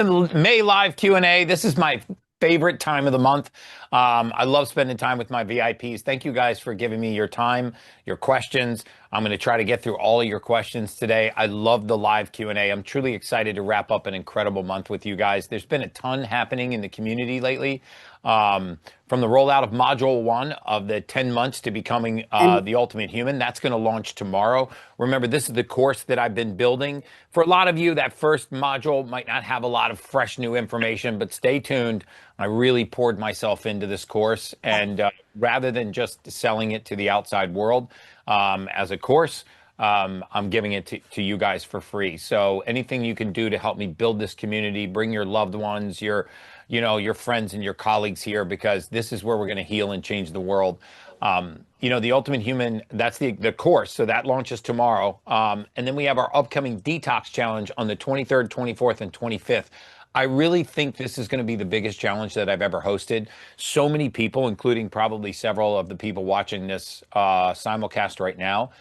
May live Q&A. This is my favorite time of the month. I love spending time with my VIPs. Thank you guys for giving me your time, your questions. I'm going to try to get through all of your questions today. I love the live Q&A. I'm truly excited to wrap up an incredible month with you guys. There's been a ton happening in the community lately. From the rollout of Module 1 of the 10 months to becoming And the Ultimate Human. That's going to launch tomorrow. Remember, this is the course that I've been building. For a lot of you, that first module might not have a lot of fresh new information, but stay tuned. I really poured myself into this course, and rather than just selling it to the outside world as a course, I'm giving it to you guys for free. So anything you can do to help me build this community, bring your loved ones, your friends and your colleagues here, because this is where we're going to heal and change the world. The Ultimate Human, that's the course. So that launches tomorrow. And then we have our upcoming Detox Challenge on the 23rd, 24th, and 25th. I really think this is going to be the biggest challenge that I've ever hosted. So many people, including probably several of the people watching this simulcast right now,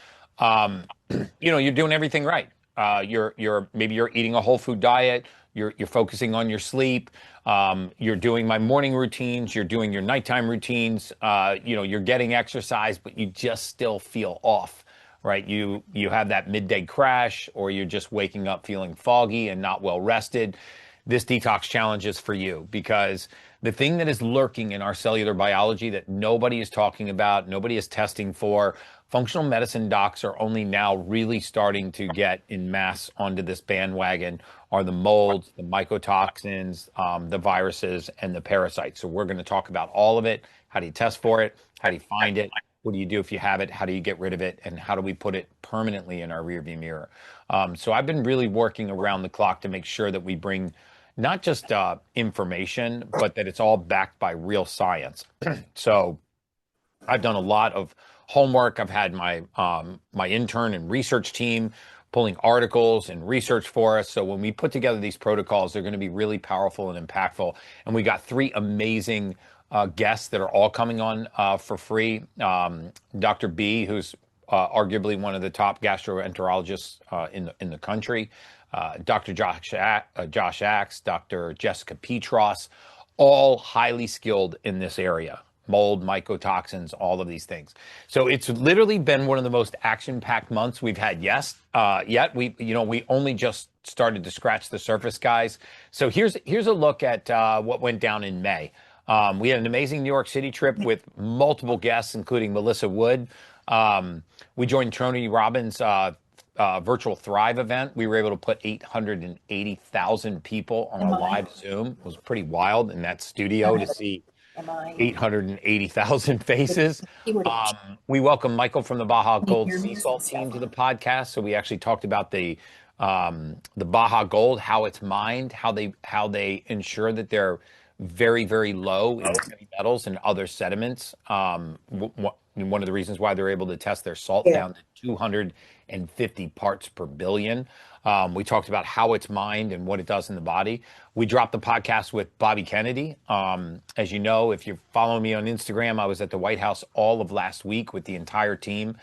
you're doing everything right. Maybe you're eating a whole food diet. You're focusing on your sleep. You're doing my morning routines. You're doing your nighttime routines. You're getting exercise, but you just still feel off, right? You have that midday crash, or you're just waking up feeling foggy and not well rested. This detox challenge is for you, because the thing that is lurking in our cellular biology that nobody is talking about, nobody is testing for, functional medicine docs are only now really starting to get in mass onto this bandwagon, are the molds, the mycotoxins, the viruses, and the parasites. So we're going to talk about all of it. How do you test for it? How do you find it? What do you do if you have it? How do you get rid of it? And how do we put it permanently in our rearview mirror? So I've been really working around the clock to make sure that we bring not just information, but that it's all backed by real science. So I've done a lot of homework. I've had my intern and research team pulling articles and research for us. So when we put together these protocols, they're going to be really powerful and impactful. And we got three amazing guests that are all coming on for free. Dr. B, who's arguably one of the top gastroenterologists in the country. Dr. Josh Axe, Dr. Jessica Petros, all highly skilled in this area. Mold, mycotoxins, all of these things. So it's literally been one of the most action-packed months we've had yet. We only just started to scratch the surface, guys. So here's a look at what went down in May. We had an amazing New York City trip with multiple guests, including Melissa Wood. We joined Tony Robbins' virtual Thrive event. We were able to put 880,000 people on a live Zoom. It was pretty wild in that studio to see 880,000 faces. We welcomed Michael from the Baja Gold Sea Salt team to the podcast. So we actually talked about the Baja Gold, how it's mined, how they ensure that they're very, very low in heavy metals and other sediments. One of the reasons why they're able to test their salt down to 250 parts per billion. We talked about how it's mined and what it does in the body. We dropped the podcast with Bobby Kennedy. As you know, if you're following me on Instagram, I was at the White House all of last week with the entire team.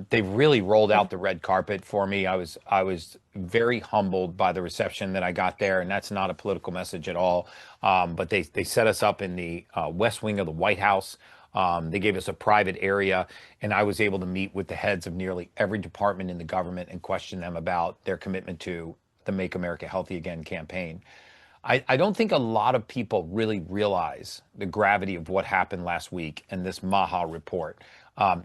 They really rolled out the red carpet for me. I was very humbled by the reception that I got there, and that's not a political message at all. But they set us up in the West Wing of the White House. They gave us a private area, and I was able to meet with the heads of nearly every department in the government and question them about their commitment to the Make America Healthy Again campaign. I don't think a lot of people really realize the gravity of what happened last week and this MAHA report.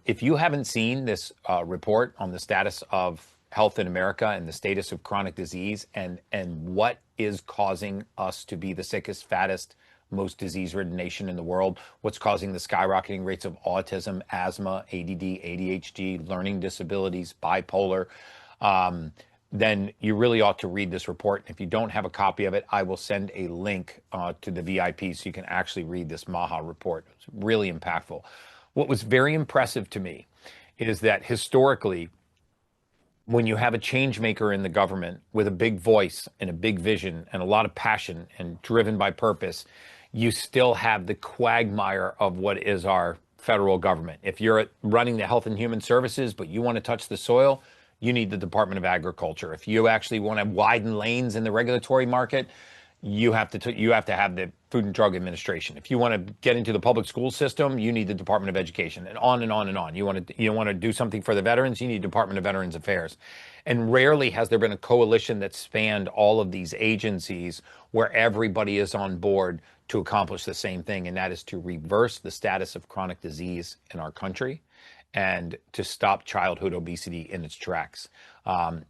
If you haven't seen this report on the status of health in America and the status of chronic disease and what is causing us to be the sickest, fattest, most disease-ridden nation in the world, what's causing the skyrocketing rates of autism, asthma, ADD, ADHD, learning disabilities, bipolar, then you really ought to read this report. If you don't have a copy of it, I will send a link to the VIP so you can actually read this MAHA report. It's really impactful. What was very impressive to me is that historically, when you have a change maker in the government with a big voice and a big vision and a lot of passion and driven by purpose, you still have the quagmire of what is our federal government. If you're running the Health and Human Services, but you want to touch the soil, you need the Department of Agriculture. If you actually want to widen lanes in the regulatory market, you have to have the Food and Drug Administration. If you want to get into the public school system, you need the Department of Education, and on and on and on. You want to do something for the veterans, you need Department of Veterans Affairs. And rarely has there been a coalition that spanned all of these agencies where everybody is on board to accomplish the same thing, and that is to reverse the status of chronic disease in our country and to stop childhood obesity in its tracks.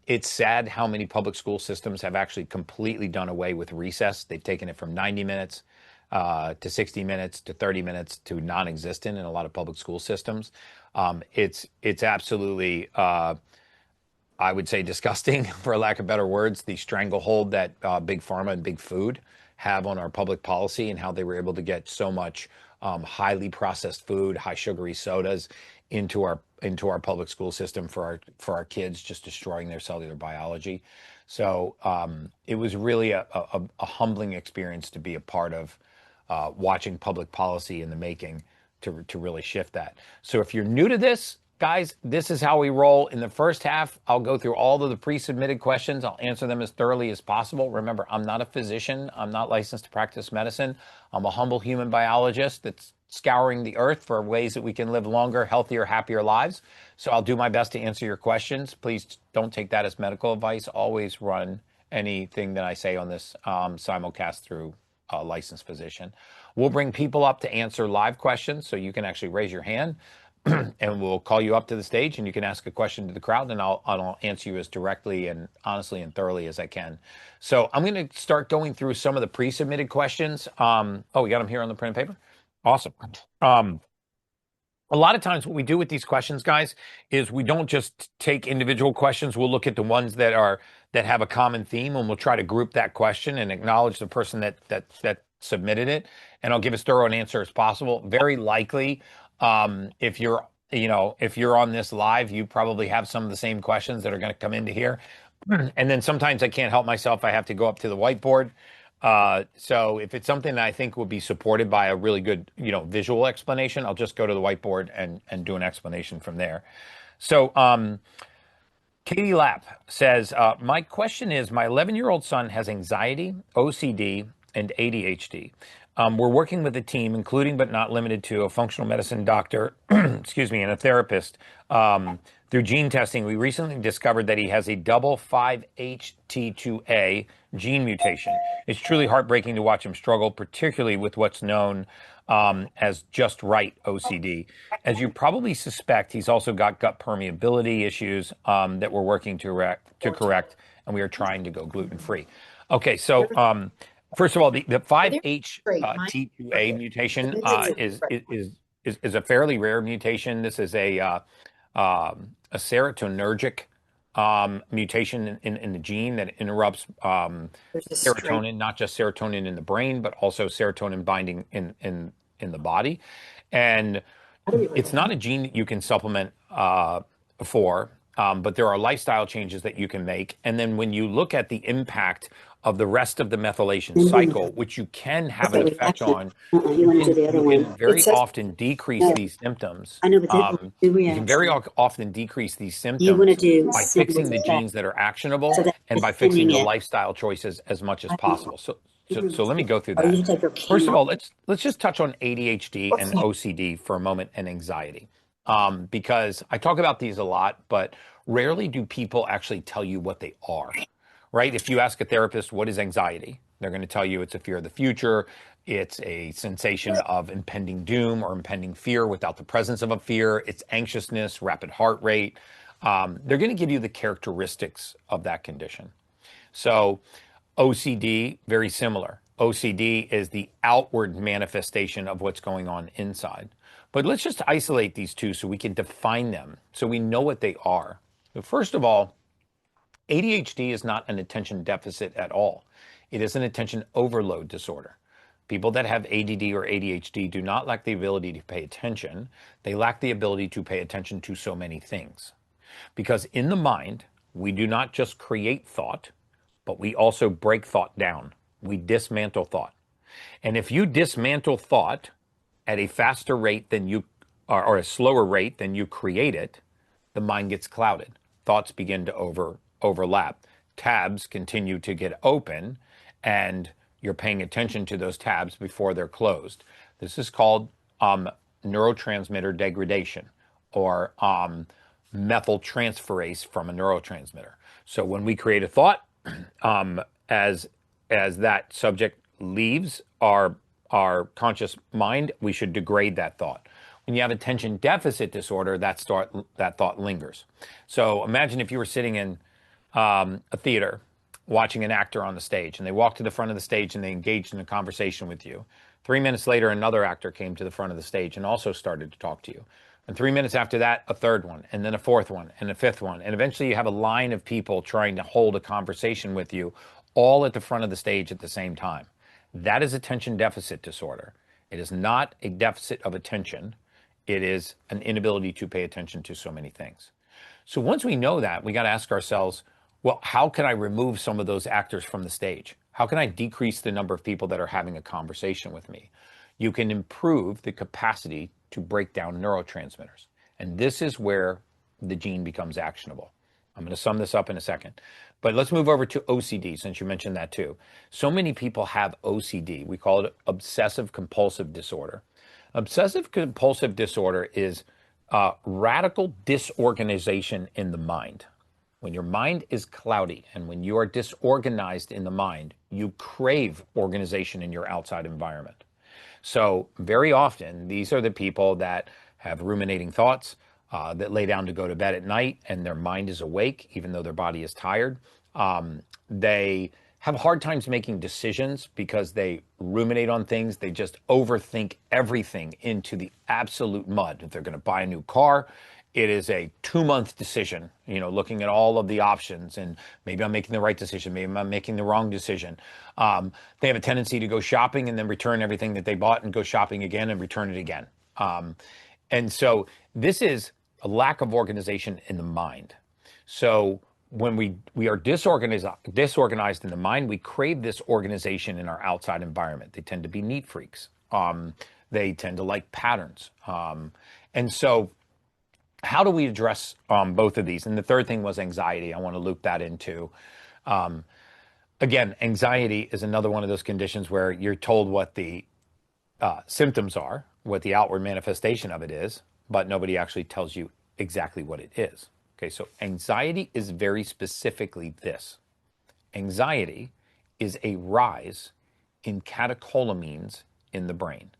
It's sad how many public school systems have actually completely done away with recess. They've taken it from 90 minutes to 60 minutes to 30 minutes to non-existent in a lot of public school systems. It's absolutely, I would say, disgusting, for lack of better words, the stranglehold that big pharma and big food have on our public policy, and how they were able to get so much highly processed food, high sugary sodas into our public school system for our kids, just destroying their cellular biology. So it was really a humbling experience to be a part of, watching public policy in the making to really shift that. So if you're new to this, guys, this is how we roll. In the first half, I'll go through all of the pre-submitted questions. I'll answer them as thoroughly as possible. Remember, I'm not a physician. I'm not licensed to practice medicine. I'm a humble human biologist that's scouring the earth for ways that we can live longer, healthier, happier lives. So I'll do my best to answer your questions. Please don't take that as medical advice. Always run anything that I say on this simulcast through a licensed physician. We'll bring people up to answer live questions, so you can actually raise your hand. And we'll call you up to the stage, and you can ask a question to the crowd, and I'll answer you as directly and honestly and thoroughly as I can. So I'm going to start going through some of the pre-submitted questions. Oh, we got them here on the print paper. Awesome. A lot of times what we do with these questions, guys, is we don't just take individual questions. We'll look at the ones that have a common theme, and we'll try to group that question and acknowledge the person that submitted it. And I'll give as thorough an answer as possible. Very likely, if you're on this live, you probably have some of the same questions that are going to come into here. And then sometimes I can't help myself. I have to go up to the whiteboard. So if it's something that I think will be supported by a really good, visual explanation, I'll just go to the whiteboard and do an explanation from there. So, Katie Lapp says, my question is, my 11-year-old son has anxiety, OCD, and ADHD. We're working with a team, including but not limited to a functional medicine doctor, excuse me, and a therapist. Through gene testing, we recently discovered that he has a double 5-HT2A gene mutation. It's truly heartbreaking to watch him struggle, particularly with what's known as just right OCD. As you probably suspect, he's also got gut permeability issues that we're working to correct, and we are trying to go gluten-free. Okay, so first of all, the 5-HT2A mutation is a fairly rare mutation. This is a serotonergic mutation in the gene that interrupts serotonin, not just serotonin in the brain, but also serotonin binding in the body. And it's not a gene that you can supplement for, but there are lifestyle changes that you can make. And then when you look at the impact of the rest of the methylation cycle, which you can have an effect on, you can very often decrease these symptoms. You can very often decrease these symptoms by fixing the genes that are actionable and by fixing the lifestyle choices as much as possible. So let me go through that. First of all, let's just touch on ADHD and OCD for a moment, and anxiety. Because I talk about these a lot, but rarely do people actually tell you what they are. Right? If you ask a therapist, what is anxiety? They're going to tell you it's a fear of the future. It's a sensation of impending doom or impending fear without the presence of a fear. It's anxiousness, rapid heart rate. They're going to give you the characteristics of that condition. So OCD, very similar. OCD is the outward manifestation of what's going on inside. But let's just isolate these two so we can define them, so we know what they are. So first of all, ADHD is not an attention deficit at all. It is an attention overload disorder. People that have ADD or ADHD do not lack the ability to pay attention. They lack the ability to pay attention to so many things. Because in the mind, we do not just create thought, but we also break thought down. We dismantle thought. And if you dismantle thought at a faster rate than you, or a slower rate than you create it, the mind gets clouded. Thoughts begin to overlap. Tabs continue to get open, and you're paying attention to those tabs before they're closed. This is called neurotransmitter degradation, or methyltransferase from a neurotransmitter. So when we create a thought, as that subject leaves our conscious mind, we should degrade that thought. When you have attention deficit disorder, that thought lingers. So imagine if you were sitting in a theater watching an actor on the stage, and they walked to the front of the stage and they engaged in a conversation with you. 3 minutes later, another actor came to the front of the stage and also started to talk to you. And 3 minutes after that, a third one, and then a fourth one, and a fifth one. And eventually you have a line of people trying to hold a conversation with you, all at the front of the stage at the same time. That is attention deficit disorder. It is not a deficit of attention. It is an inability to pay attention to so many things. So once we know that, we got to ask ourselves, well, how can I remove some of those actors from the stage? How can I decrease the number of people that are having a conversation with me? You can improve the capacity to break down neurotransmitters. And this is where the gene becomes actionable. I'm going to sum this up in a second. But let's move over to OCD, since you mentioned that too. So many people have OCD. We call it obsessive compulsive disorder. Obsessive compulsive disorder is radical disorganization in the mind. When your mind is cloudy and when you are disorganized in the mind, you crave organization in your outside environment. So very often, these are the people that have ruminating thoughts, that lay down to go to bed at night and their mind is awake, even though their body is tired. They have hard times making decisions because they ruminate on things. They just overthink everything into the absolute mud. If they're going to buy a new car, it is a 2-month decision, looking at all of the options, and maybe I'm making the right decision, maybe I'm making the wrong decision. They have a tendency to go shopping and then return everything that they bought and go shopping again and return it again. And so this is a lack of organization in the mind. So when we are disorganized in the mind, we crave this organization in our outside environment. They tend to be neat freaks. They tend to like patterns. And so how do we address both of these? And the third thing was anxiety. I want to loop that into. Again, anxiety is another one of those conditions where you're told what the symptoms are, what the outward manifestation of it is, but nobody actually tells you exactly what it is. Okay, so anxiety is very specifically this. Anxiety is a rise in catecholamines in the brain,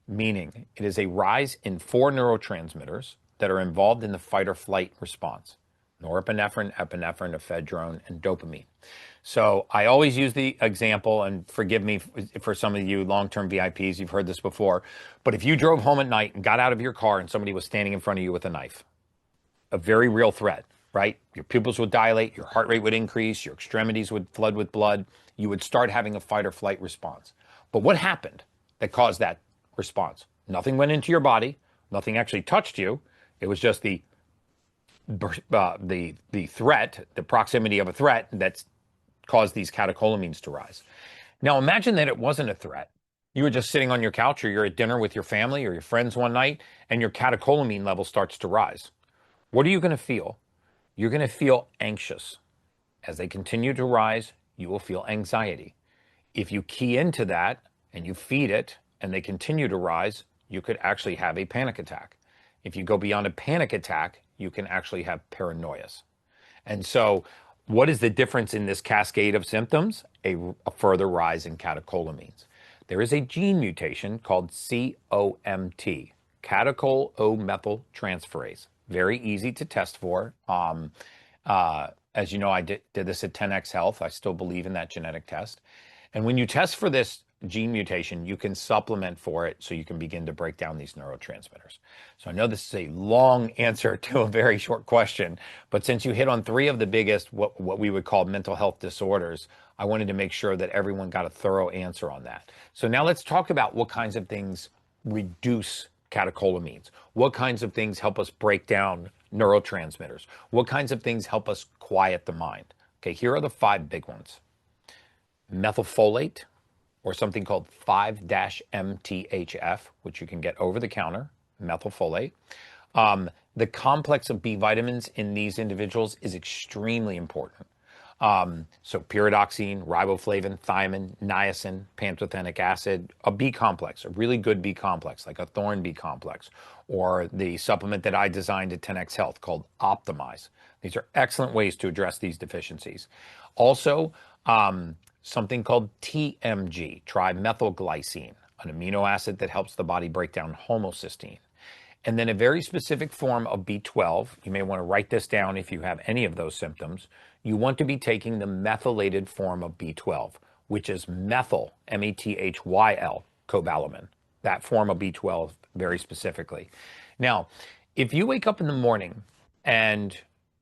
meaning it is a rise in 4 neurotransmitters that are involved in the fight or flight response: norepinephrine, epinephrine, ephedrine, and dopamine. So I always use the example, and forgive me for some of you long-term VIPs, you've heard this before, but if you drove home at night and got out of your car and somebody was standing in front of you with a knife, a very real threat, right? Your pupils would dilate, your heart rate would increase, your extremities would flood with blood, you would start having a fight or flight response. But what happened that caused that response? Nothing went into your body, nothing actually touched you. It was just the threat, the proximity of a threat that's caused these catecholamines to rise. Now imagine that it wasn't a threat. You were just sitting on your couch, or you're at dinner with your family or your friends one night, and your catecholamine level starts to rise. What are you going to feel? You're going to feel anxious. As they continue to rise, you will feel anxiety. If you key into that and you feed it and they continue to rise, you could actually have a panic attack. If you go beyond a panic attack, you can actually have paranoias. And so what is the difference in this cascade of symptoms? A further rise in catecholamines. There is a gene mutation called COMT, catechol-O-methyltransferase. Very easy to test for. As you know, I did this at 10X Health. I still believe in that genetic test. And when you test for this gene mutation, you can supplement for it so you can begin to break down these neurotransmitters. So I know this is a long answer to a very short question, but since you hit on 3 of the biggest, what we would call mental health disorders, I wanted to make sure that everyone got a thorough answer on that. So now let's talk about what kinds of things reduce catecholamines. What kinds of things help us break down neurotransmitters? What kinds of things help us quiet the mind? Okay, here are the 5 big ones. Methylfolate, or something called 5-MTHF, which you can get over the counter, methylfolate. The complex of B vitamins in these individuals is extremely important. So pyridoxine, riboflavin, thiamine, niacin, pantothenic acid, a B complex, a really good B complex, like a Thorne B complex, or the supplement that I designed at 10X Health called Optimize. These are excellent ways to address these deficiencies. Also, something called TMG, trimethylglycine, an amino acid that helps the body break down homocysteine. And then a very specific form of B12. You may want to write this down if you have any of those symptoms. You want to be taking the methylated form of B12, which is methyl, methyl, cobalamin, that form of B12 very specifically. Now, if you wake up in the morning and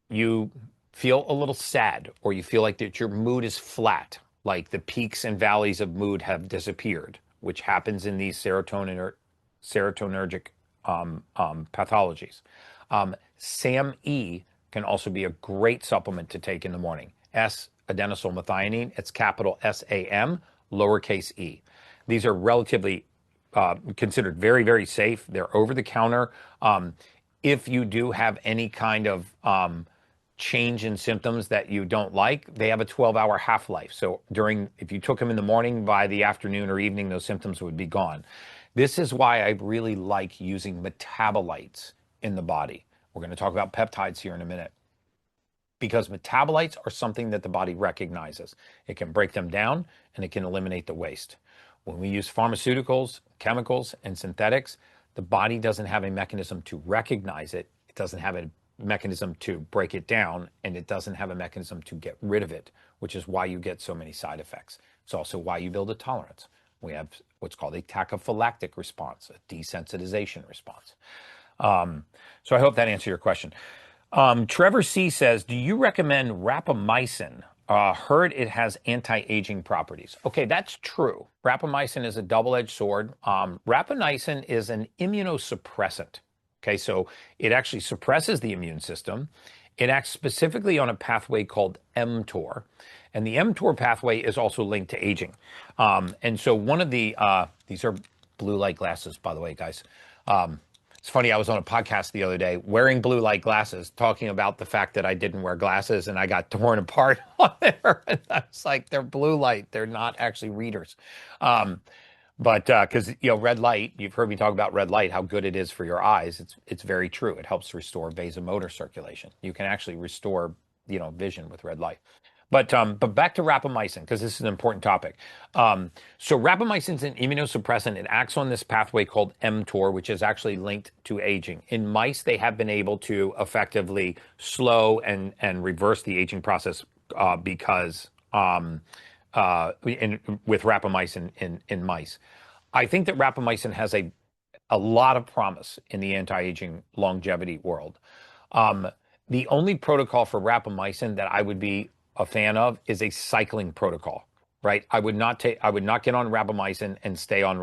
you feel a little sad, or you feel like that your mood is flat, like the peaks and valleys of mood have disappeared, which happens in these serotonergic pathologies. SAMe can also be a great supplement to take in the morning. S-adenosyl methionine, it's capital SAM, lowercase e. These are relatively considered very, very safe. They're over the counter. If you do have any kind of change in symptoms that you don't like, they have a 12-hour half-life. So if you took them in the morning, by the afternoon or evening, those symptoms would be gone. This is why I really like using metabolites in the body. We're going to talk about peptides here in a minute, because metabolites are something that the body recognizes. It can break them down and it can eliminate the waste. When we use pharmaceuticals, chemicals, and synthetics, the body doesn't have a mechanism to recognize it. It doesn't have a mechanism to break it down, and it doesn't have a mechanism to get rid of it, which is why you get so many side effects. It's also why you build a tolerance. We have what's called a tachyphylactic response, a desensitization response. So I hope that answered your question. Trevor C says, do you recommend rapamycin? Heard it has anti-aging properties. Okay, that's true. Rapamycin is a double-edged sword. Rapamycin is an immunosuppressant. Okay, so it actually suppresses the immune system. It acts specifically on a pathway called mTOR. And the mTOR pathway is also linked to aging. And so one of the, these are blue light glasses, by the way, guys. It's funny, I was on a podcast the other day wearing blue light glasses, talking about the fact that I didn't wear glasses, and I got torn apart on there. And I was like, they're blue light. They're not actually readers. But because, red light, you've heard me talk about red light, how good it is for your eyes. It's very true. It helps restore vasomotor circulation. You can actually restore, vision with red light. But back to rapamycin, because this is an important topic. So rapamycin is an immunosuppressant. It acts on this pathway called mTOR, which is actually linked to aging. In mice, they have been able to effectively slow and reverse the aging process because with rapamycin in mice. I think that rapamycin has a lot of promise in the anti-aging longevity world. The only protocol for rapamycin that I would be a fan of is a cycling protocol, right? I would not get on rapamycin and stay on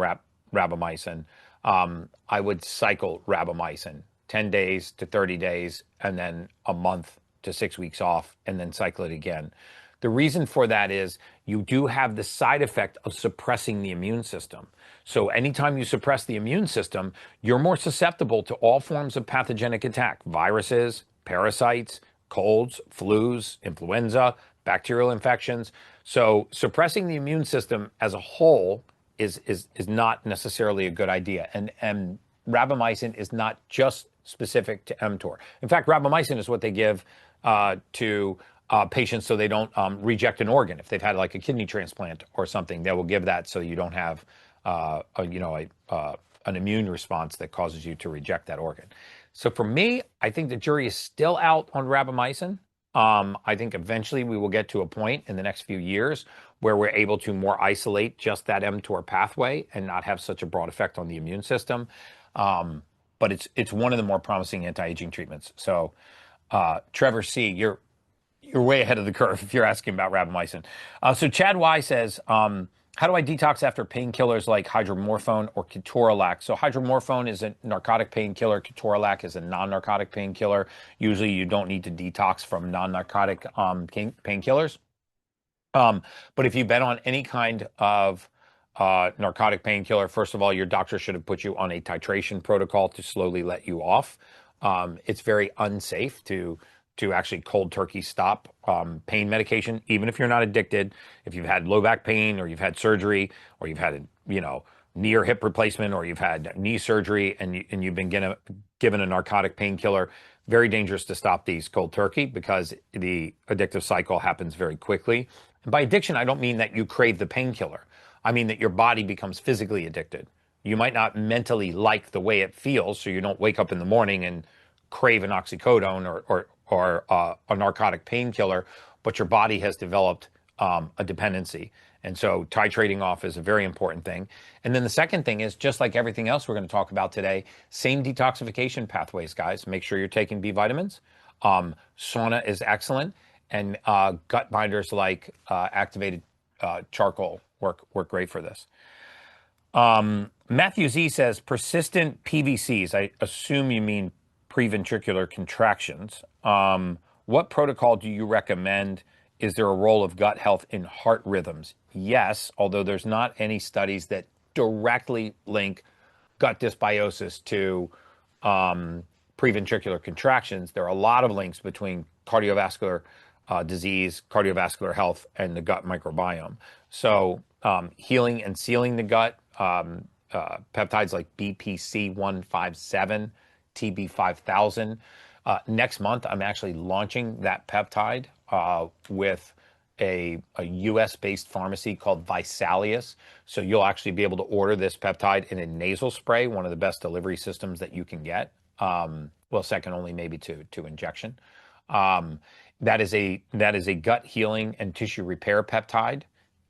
rapamycin. I would cycle rapamycin 10 days to 30 days, and then a month to 6 weeks off, and then cycle it again. The reason for that is you do have the side effect of suppressing the immune system. So anytime you suppress the immune system, you're more susceptible to all forms of pathogenic attack, viruses, parasites, colds, flus, influenza, bacterial infections. So suppressing the immune system as a whole is not necessarily a good idea. And rapamycin is not just specific to mTOR. In fact, rapamycin is what they give to patients so they don't reject an organ. If they've had like a kidney transplant or something, they will give that so you don't have an immune response that causes you to reject that organ. So for me, I think the jury is still out on rapamycin. I think eventually we will get to a point in the next few years where we're able to more isolate just that mTOR pathway and not have such a broad effect on the immune system. But it's one of the more promising anti-aging treatments. So Trevor C., you're way ahead of the curve if you're asking about rapamycin. So Chad Y says, how do I detox after painkillers like hydromorphone or ketorolac? So hydromorphone is a narcotic painkiller. Ketorolac is a non-narcotic painkiller. Usually you don't need to detox from non-narcotic painkillers. But if you've been on any kind of narcotic painkiller, first of all, your doctor should have put you on a titration protocol to slowly let you off. It's very unsafe to to actually cold turkey stop pain medication, even if you're not addicted. If you've had low back pain, or you've had surgery, or you've had knee or hip replacement, or you've had knee surgery, and you've been given a narcotic painkiller, very dangerous to stop these cold turkey, because the addictive cycle happens very quickly. And by addiction, I don't mean that you crave the painkiller. I mean that your body becomes physically addicted. You might not mentally like the way it feels, so you don't wake up in the morning and crave an oxycodone or a narcotic painkiller, but your body has developed a dependency. And so titrating off is a very important thing. And then the second thing is, just like everything else we're going to talk about today, same detoxification pathways, guys. Make sure you're taking B vitamins. Sauna is excellent, and gut binders like activated charcoal work great for this. Matthew Z says, persistent PVCs. I assume you mean preventricular contractions. What protocol do you recommend? Is there a role of gut health in heart rhythms? Yes, although there's not any studies that directly link gut dysbiosis to preventricular contractions. There are a lot of links between cardiovascular disease, cardiovascular health, and the gut microbiome. So healing and sealing the gut, peptides like BPC 157, TB 5000. Next month, I'm actually launching that peptide with a US-based pharmacy called Visalius. So you'll actually be able to order this peptide in a nasal spray, one of the best delivery systems that you can get. Well, second only maybe to injection. That is a gut healing and tissue repair peptide,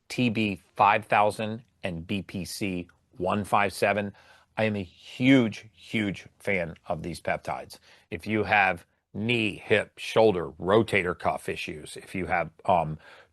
TB 5000 and BPC 157. I am a huge, huge fan of these peptides. If you have knee, hip, shoulder, rotator cuff issues, if you have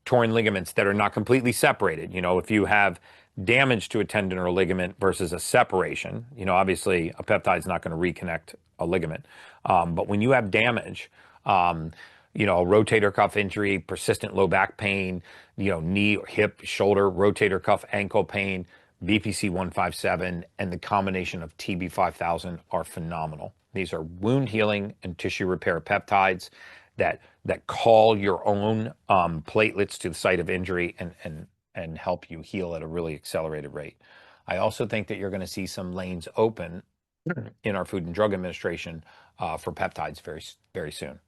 torn ligaments that are not completely separated, if you have damage to a tendon or a ligament versus a separation, obviously a peptide is not going to reconnect a ligament. But when you have damage, a rotator cuff injury, persistent low back pain, knee, hip, shoulder, rotator cuff, ankle pain, BPC 157 and the combination of TB 5000 are phenomenal. These are wound healing and tissue repair peptides that call your own platelets to the site of injury and help you heal at a really accelerated rate. I also think that you're going to see some lanes open in our Food and Drug Administration for peptides very, very soon.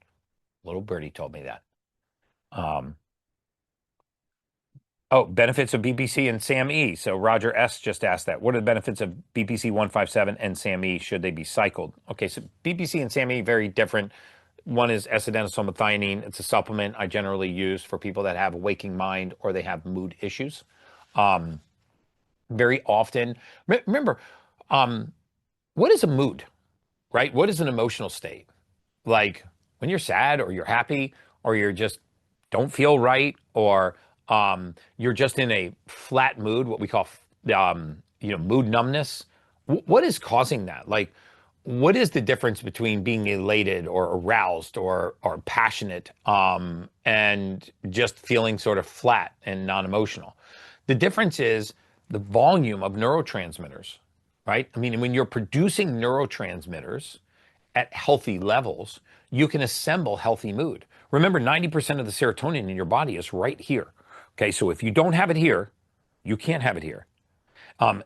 Little birdie told me that. Benefits of BPC and SAMe. So Roger S. just asked that. What are the benefits of BPC 157 and SAMe? Should they be cycled? Okay, so BPC and SAMe, very different. One is S-adenosylmethionine. It's a supplement I generally use for people that have a waking mind or they have mood issues. Very often, remember, what is a mood, right? What is an emotional state? Like when you're sad or you're happy or you're just don't feel right or you're just in a flat mood, what we call, mood numbness. What is causing that? Like, what is the difference between being elated or aroused or passionate and just feeling sort of flat and non-emotional? The difference is the volume of neurotransmitters, right? I mean, when you're producing neurotransmitters at healthy levels, you can assemble healthy mood. Remember, 90% of the serotonin in your body is right here. Okay, so if you don't have it here, you can't have it here.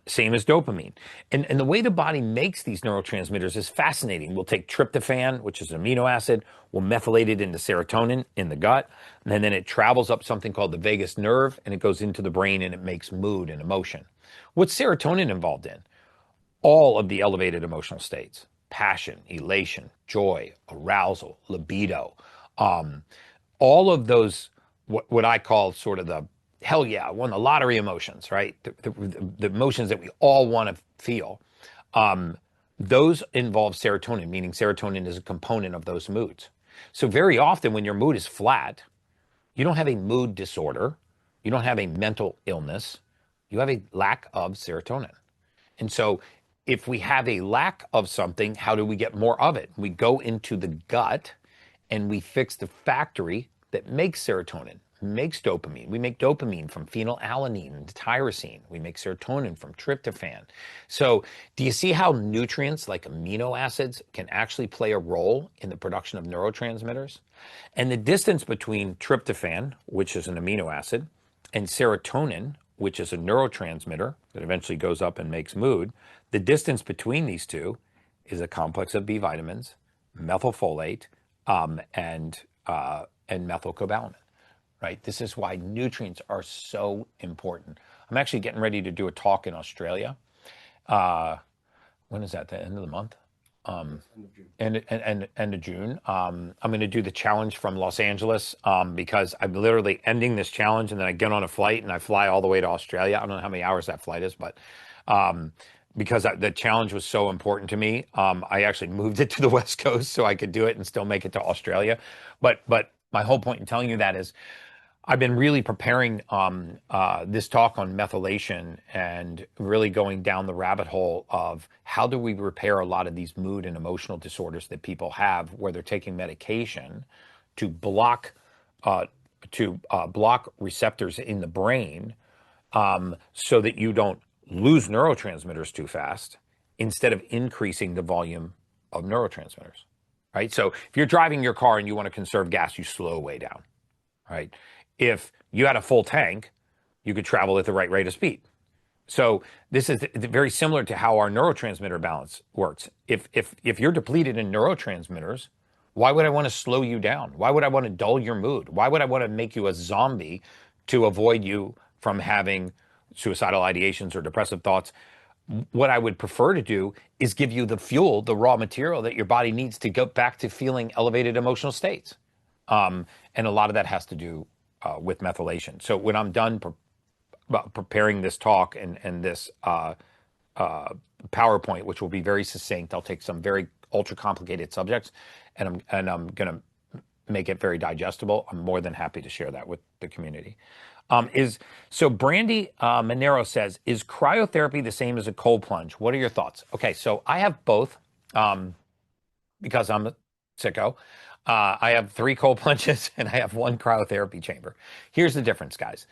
Same as dopamine. And the way the body makes these neurotransmitters is fascinating. We'll take tryptophan, which is an amino acid, we'll methylate it into serotonin in the gut, and then it travels up something called the vagus nerve, and it goes into the brain, and it makes mood and emotion. What's serotonin involved in? All of the elevated emotional states: passion, elation, joy, arousal, libido. All of those, what I call sort of the hell yeah, won the lottery emotions, right? The emotions that we all want to feel. Those involve serotonin, meaning serotonin is a component of those moods. So very often when your mood is flat, you don't have a mood disorder, you don't have a mental illness, you have a lack of serotonin. And so if we have a lack of something, how do we get more of it? We go into the gut and we fix the factory that makes serotonin. makes dopamine. We make dopamine from phenylalanine and tyrosine. We make serotonin from tryptophan. So do you see how nutrients like amino acids can actually play a role in the production of neurotransmitters? And the distance between tryptophan, which is an amino acid, and serotonin, which is a neurotransmitter that eventually goes up and makes mood, the distance between these two is a complex of B vitamins, methylfolate, and methylcobalamin, right? This is why nutrients are so important. I'm actually getting ready to do a talk in Australia. When is that? The end of the month? End of June. I'm going to do the challenge from Los Angeles because I'm literally ending this challenge, and then I get on a flight and I fly all the way to Australia. I don't know how many hours that flight is, but because the challenge was so important to me, I actually moved it to the West Coast so I could do it and still make it to Australia. But my whole point in telling you that is I've been really preparing this talk on methylation and really going down the rabbit hole of how do we repair a lot of these mood and emotional disorders that people have where they're taking medication to block receptors in the brain so that you don't lose neurotransmitters too fast instead of increasing the volume of neurotransmitters, right? So if you're driving your car and you want to conserve gas, you slow way down, right? If you had a full tank, you could travel at the right rate of speed. So this is very similar to how our neurotransmitter balance works. If you're depleted in neurotransmitters, why would I want to slow you down? Why would I want to dull your mood? Why would I want to make you a zombie to avoid you from having suicidal ideations or depressive thoughts? What I would prefer to do is give you the fuel, the raw material that your body needs to go back to feeling elevated emotional states. And a lot of that has to do with methylation. So when I'm done preparing this talk and this PowerPoint, which will be very succinct, I'll take some very ultra complicated subjects and I'm going to make it very digestible. I'm more than happy to share that with the community. So Brandy Monero says, is cryotherapy the same as a cold plunge? What are your thoughts? Okay, so I have both because I'm a sicko. I have 3 cold plunges and I have 1 cryotherapy chamber. Here's the difference, guys.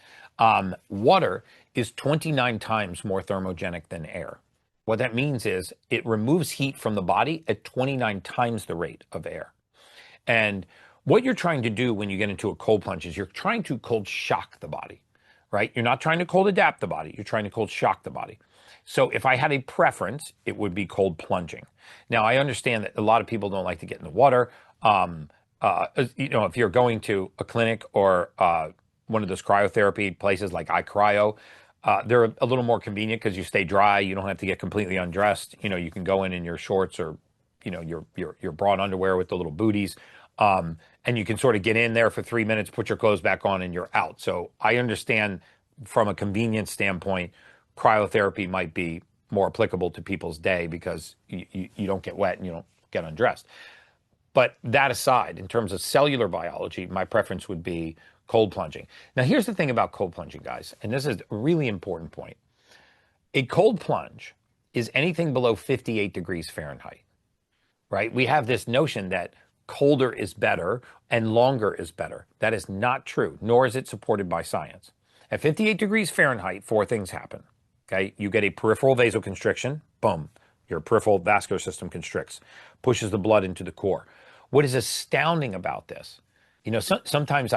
Water is 29 times more thermogenic than air. What that means is it removes heat from the body at 29 times the rate of air. And what you're trying to do when you get into a cold plunge is you're trying to cold shock the body, right? You're not trying to cold adapt the body. You're trying to cold shock the body. So if I had a preference, it would be cold plunging. Now, I understand that a lot of people don't like to get in the water. If you're going to a clinic or one of those cryotherapy places like iCryo, they're a little more convenient because you stay dry. You don't have to get completely undressed. You can go in your shorts or, your bra and underwear with the little booties. And you can sort of get in there for 3 minutes, put your clothes back on, and you're out. So I understand from a convenience standpoint, cryotherapy might be more applicable to people's day because you don't get wet and you don't get undressed. But that aside, in terms of cellular biology, my preference would be cold plunging. Now, here's the thing about cold plunging, guys, and this is a really important point. A cold plunge is anything below 58 degrees Fahrenheit, right? We have this notion that colder is better and longer is better. That is not true, nor is it supported by science. At 58 degrees Fahrenheit, 4 things happen. Okay, you get a peripheral vasoconstriction, boom, your peripheral vascular system constricts, pushes the blood into the core. What is astounding about this, sometimes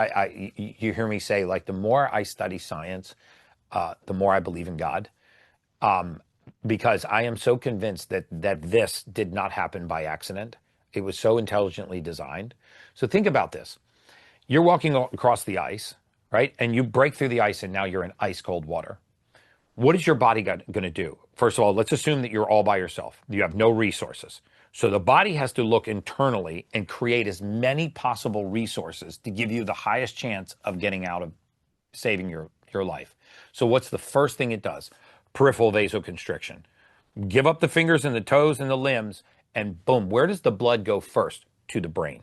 you hear me say, like, the more I study science, the more I believe in God, because I am so convinced that this did not happen by accident. It was so intelligently designed. So think about this. You're walking across the ice, right? And you break through the ice and now you're in ice cold water. What is your body going to do? First of all, let's assume that you're all by yourself. You have no resources. So the body has to look internally and create as many possible resources to give you the highest chance of getting out of saving your life. So what's the first thing it does? Peripheral vasoconstriction. Give up the fingers and the toes and the limbs, and boom, where does the blood go first? To the brain.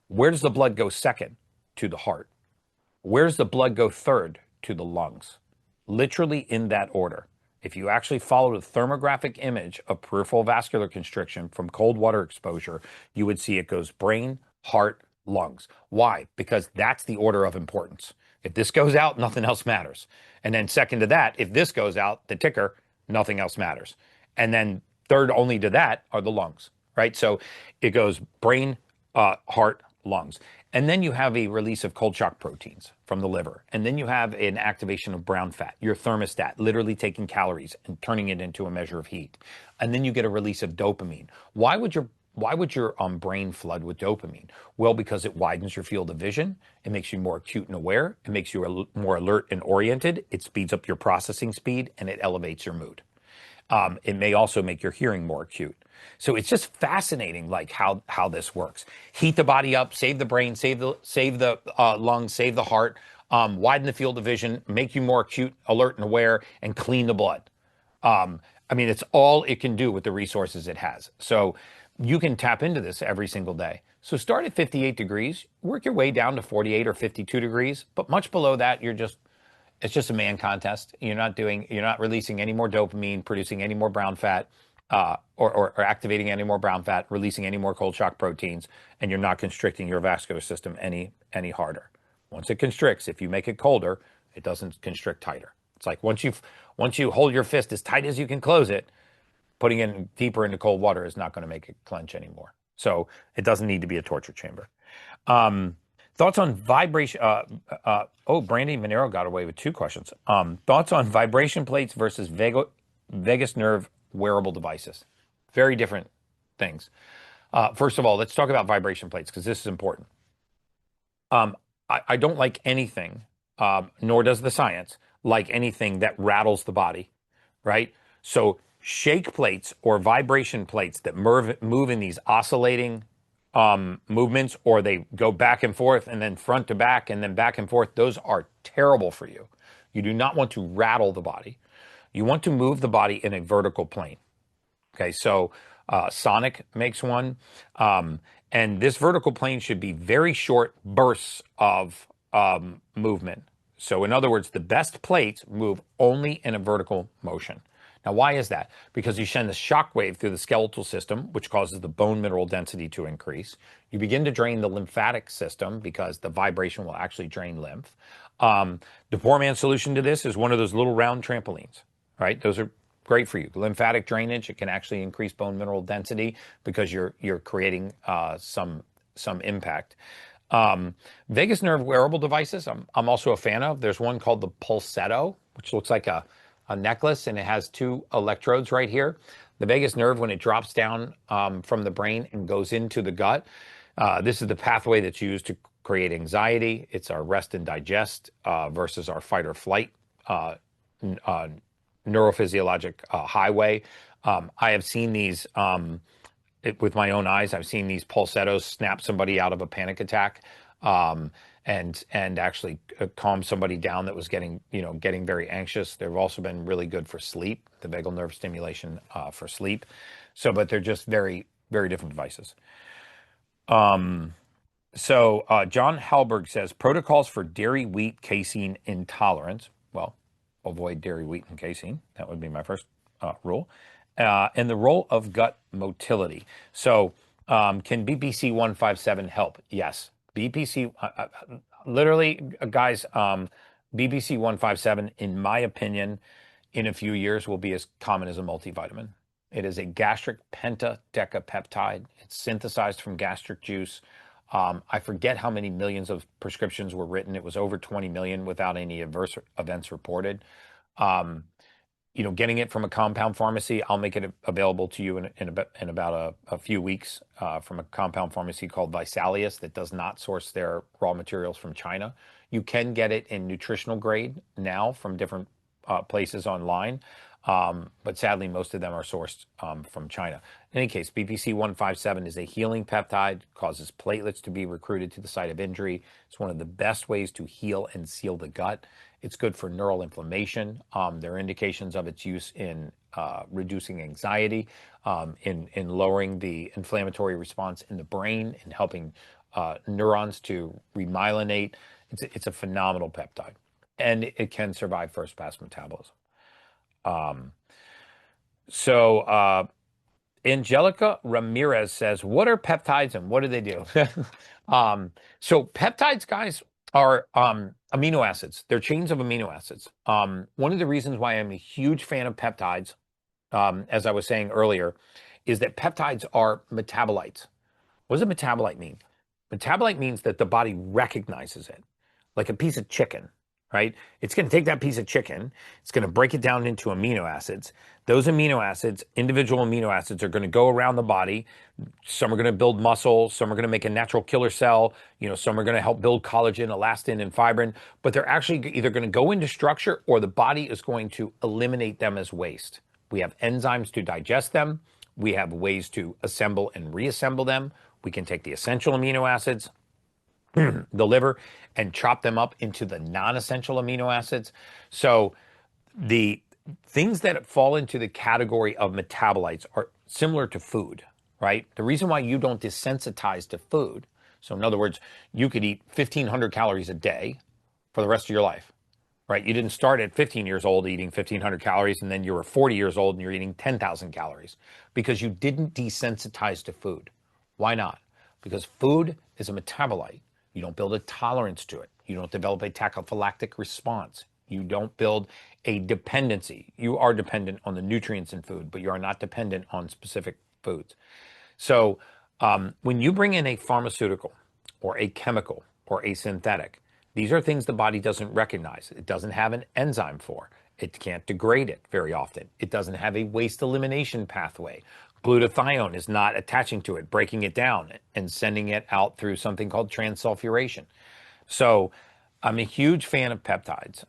Where does the blood go second? To the heart. Where does the blood go third? To the lungs. Literally in that order. If you actually follow the thermographic image of peripheral vascular constriction from cold water exposure, you would see it goes brain, heart, lungs. Why? Because that's the order of importance. If this goes out, nothing else matters. And then second to that, if this goes out, the ticker, nothing else matters. And then third only to that are the lungs, right? So it goes brain, heart, lungs. And then you have a release of cold shock proteins from the liver. And then you have an activation of brown fat, your thermostat, literally taking calories and turning it into a measure of heat. And then you get a release of dopamine. Why would your brain flood with dopamine? Well, because it widens your field of vision. It makes you more acute and aware. It makes you more alert and oriented. It speeds up your processing speed, and it elevates your mood. It may also make your hearing more acute. So it's just fascinating, like how this works. Heat the body up, save the brain, save the lungs, save the heart, widen the field of vision, make you more acute, alert, and aware, and clean the blood. I mean, it's all it can do with the resources it has. So you can tap into this every single day. So start at 58 degrees, work your way down to 48 or 52 degrees, but much below that, it's just a man contest. You're not releasing any more dopamine, producing any more brown fat, or activating any more brown fat, releasing any more cold shock proteins, and you're not constricting your vascular system any harder. Once it constricts, if you make it colder, it doesn't constrict tighter. It's like once you hold your fist as tight as you can close it, putting it deeper into cold water is not going to make it clench anymore. So it doesn't need to be a torture chamber. Thoughts on vibration? Brandy Monero got away with two questions. Thoughts on vibration plates versus vagus nerve wearable devices? Very different things. First of all, let's talk about vibration plates because this is important. I don't like anything, nor does the science, like anything that rattles the body, right? So shake plates or vibration plates that move in these oscillating movements, or they go back and forth and then front to back and then back and forth, those are terrible for you. You do not want to rattle the body. You want to move the body in a vertical plane. Okay, so Sonic makes one. And this vertical plane should be very short bursts of movement. So in other words, the best plates move only in a vertical motion. Now, why is that? Because you send a shock wave through the skeletal system, which causes the bone mineral density to increase. You begin to drain the lymphatic system because the vibration will actually drain lymph. The poor man's solution to this is one of those little round trampolines, right? Those are great for you. Lymphatic drainage, it can actually increase bone mineral density because you're creating some impact. Vagus nerve wearable devices, I'm also a fan of. There's one called the Pulsetto, which looks like a necklace, and it has two electrodes right here. The vagus nerve, when it drops down from the brain and goes into the gut, this is the pathway that's used to create anxiety. It's our rest and digest versus our fight or flight neurophysiologic highway. I have seen these with my own eyes. I've seen these Pulsettos snap somebody out of a panic attack. And actually calm somebody down that was getting very anxious. They've also been really good for sleep, the vagal nerve stimulation for sleep. So, but they're just very, very different devices. John Halberg says, protocols for dairy, wheat, casein intolerance. Well, avoid dairy, wheat, and casein. That would be my first rule. And the role of gut motility. So can BPC 157 help? Yes. BPC, literally, guys, BPC 157, in my opinion, in a few years will be as common as a multivitamin. It is a gastric pentadecapeptide. It's synthesized from gastric juice. I forget how many millions of prescriptions were written. It was over 20 million without any adverse events reported. Getting it from a compound pharmacy, I'll make it available to you in about a few weeks from a compound pharmacy called Visalius that does not source their raw materials from China. You can get it in nutritional grade now from different places online, but sadly, most of them are sourced from China. In any case, BPC 157 is a healing peptide, causes platelets to be recruited to the site of injury. It's one of the best ways to heal and seal the gut. It's good for neural inflammation. There are indications of its use in reducing anxiety, in lowering the inflammatory response in the brain, in helping neurons to remyelinate. It's a phenomenal peptide, and it can survive first pass metabolism. Angelica Ramirez says, what are peptides and what do they do? So peptides, guys, are amino acids. They're chains of amino acids. One of the reasons why I'm a huge fan of peptides, as I was saying earlier, is that peptides are metabolites. What does a metabolite mean? Metabolite means that the body recognizes it, like a piece of chicken, right? It's going to take that piece of chicken, it's going to break it down into amino acids. Those amino acids, individual amino acids, are going to go around the body. Some are going to build muscle, some are going to make a natural killer cell, some are going to help build collagen, elastin, and fibrin, but they're actually either going to go into structure or the body is going to eliminate them as waste. We have enzymes to digest them. We have ways to assemble and reassemble them. We can take the essential amino acids, the liver, and chop them up into the non-essential amino acids. So the things that fall into the category of metabolites are similar to food, right? The reason why you don't desensitize to food, so in other words, you could eat 1,500 calories a day for the rest of your life, right? You didn't start at 15 years old eating 1,500 calories, and then you were 40 years old and you're eating 10,000 calories because you didn't desensitize to food. Why not? Because food is a metabolite. You don't build a tolerance to it. You don't develop a tachyphylactic response. You don't build a dependency. You are dependent on the nutrients in food, but you are not dependent on specific foods. So when you bring in a pharmaceutical or a chemical or a synthetic, these are things the body doesn't recognize. It doesn't have an enzyme for. It can't degrade it very often. It doesn't have a waste elimination pathway. Glutathione is not attaching to it, breaking it down and sending it out through something called transsulfuration. So I'm a huge fan of peptides.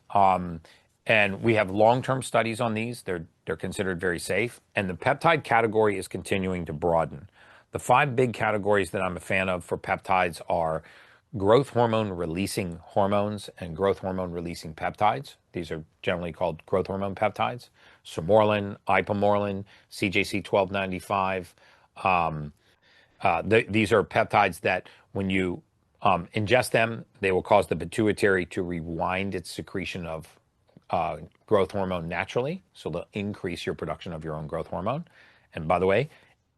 And we have long-term studies on these. They're considered very safe. And the peptide category is continuing to broaden. The 5 big categories that I'm a fan of for peptides are growth hormone releasing hormones and growth hormone releasing peptides. These are generally called growth hormone peptides. Sermorelin, ipamorelin, CJC 1295. These are peptides that when you ingest them, they will cause the pituitary to rewind its secretion of growth hormone naturally. So they'll increase your production of your own growth hormone. And by the way,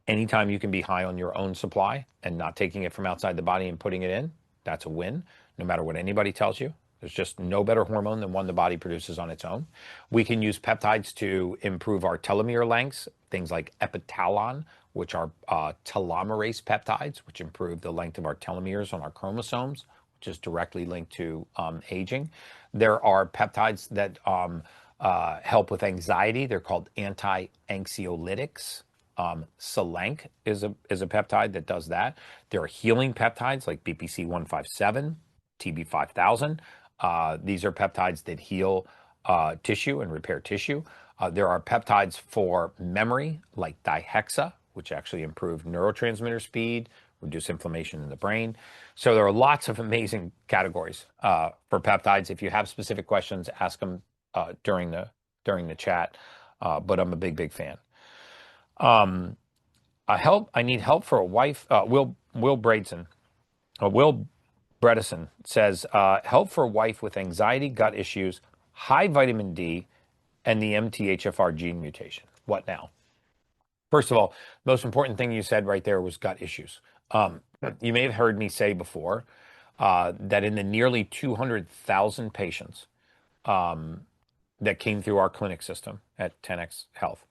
anytime you can be high on your own supply and not taking it from outside the body and putting it in, that's a win, no matter what anybody tells you. There's just no better hormone than one the body produces on its own. We can use peptides to improve our telomere lengths, things like epitalon, which are telomerase peptides, which improve the length of our telomeres on our chromosomes, which is directly linked to aging. There are peptides that help with anxiety. They're called anti-anxiolytics. Selenk is a peptide that does that. There are healing peptides like BPC 157, TB 5000. These are peptides that heal tissue and repair tissue. There are peptides for memory like dihexa, which actually improve neurotransmitter speed, reduce inflammation in the brain. So there are lots of amazing categories for peptides. If you have specific questions, ask them during the chat. But I'm a big fan. I need help for a wife. Will Bredesen says, help for a wife with anxiety, gut issues, high vitamin D, and the MTHFR gene mutation. What now? First of all, most important thing you said right there was gut issues. You may have heard me say before that in the nearly 200,000 patients that came through our clinic system at 10X Health,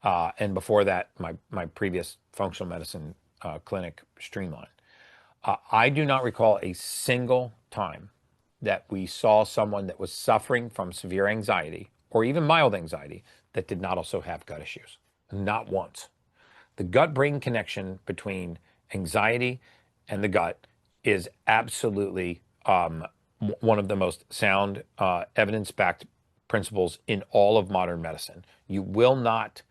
and before that, my previous functional medicine clinic, Streamline, I do not recall a single time that we saw someone that was suffering from severe anxiety or even mild anxiety that did not also have gut issues. Not once. The gut-brain connection between anxiety and the gut is absolutely one of the most sound, evidence-backed principles in all of modern medicine. You will not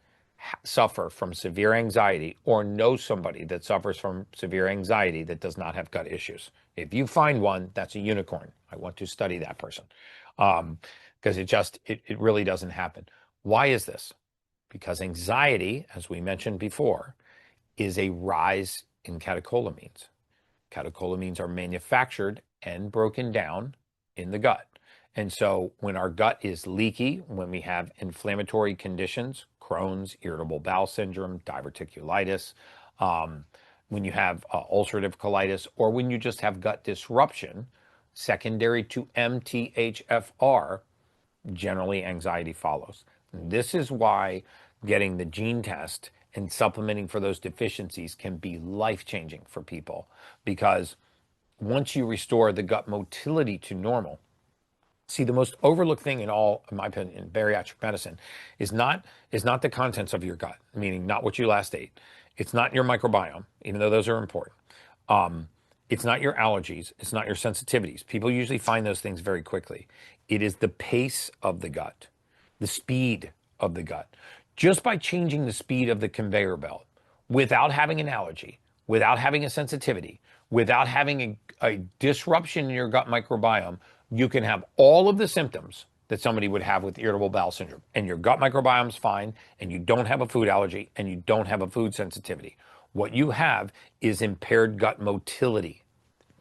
suffer from severe anxiety or know somebody that suffers from severe anxiety that does not have gut issues. If you find one, that's a unicorn. I want to study that person because it really doesn't happen. Why is this? Because anxiety, as we mentioned before, is a rise in catecholamines. Catecholamines are manufactured and broken down in the gut. And so when our gut is leaky, when we have inflammatory conditions, Crohn's, irritable bowel syndrome, diverticulitis, um, when you have ulcerative colitis, or when you just have gut disruption secondary to MTHFR, generally anxiety follows. This is why getting the gene test and supplementing for those deficiencies can be life-changing for people, because once you restore the gut motility to normal, see, the most overlooked thing in all, in my opinion, in bariatric medicine is not the contents of your gut, meaning not what you last ate. It's not your microbiome, even though those are important. It's not your allergies. It's not your sensitivities. People usually find those things very quickly. It is the pace of the gut, the speed of the gut. Just by changing the speed of the conveyor belt without having an allergy, without having a sensitivity, without having a disruption in your gut microbiome, you can have all of the symptoms that somebody would have with irritable bowel syndrome, and your gut microbiome's fine, and you don't have a food allergy, and you don't have a food sensitivity. What you have is impaired gut motility.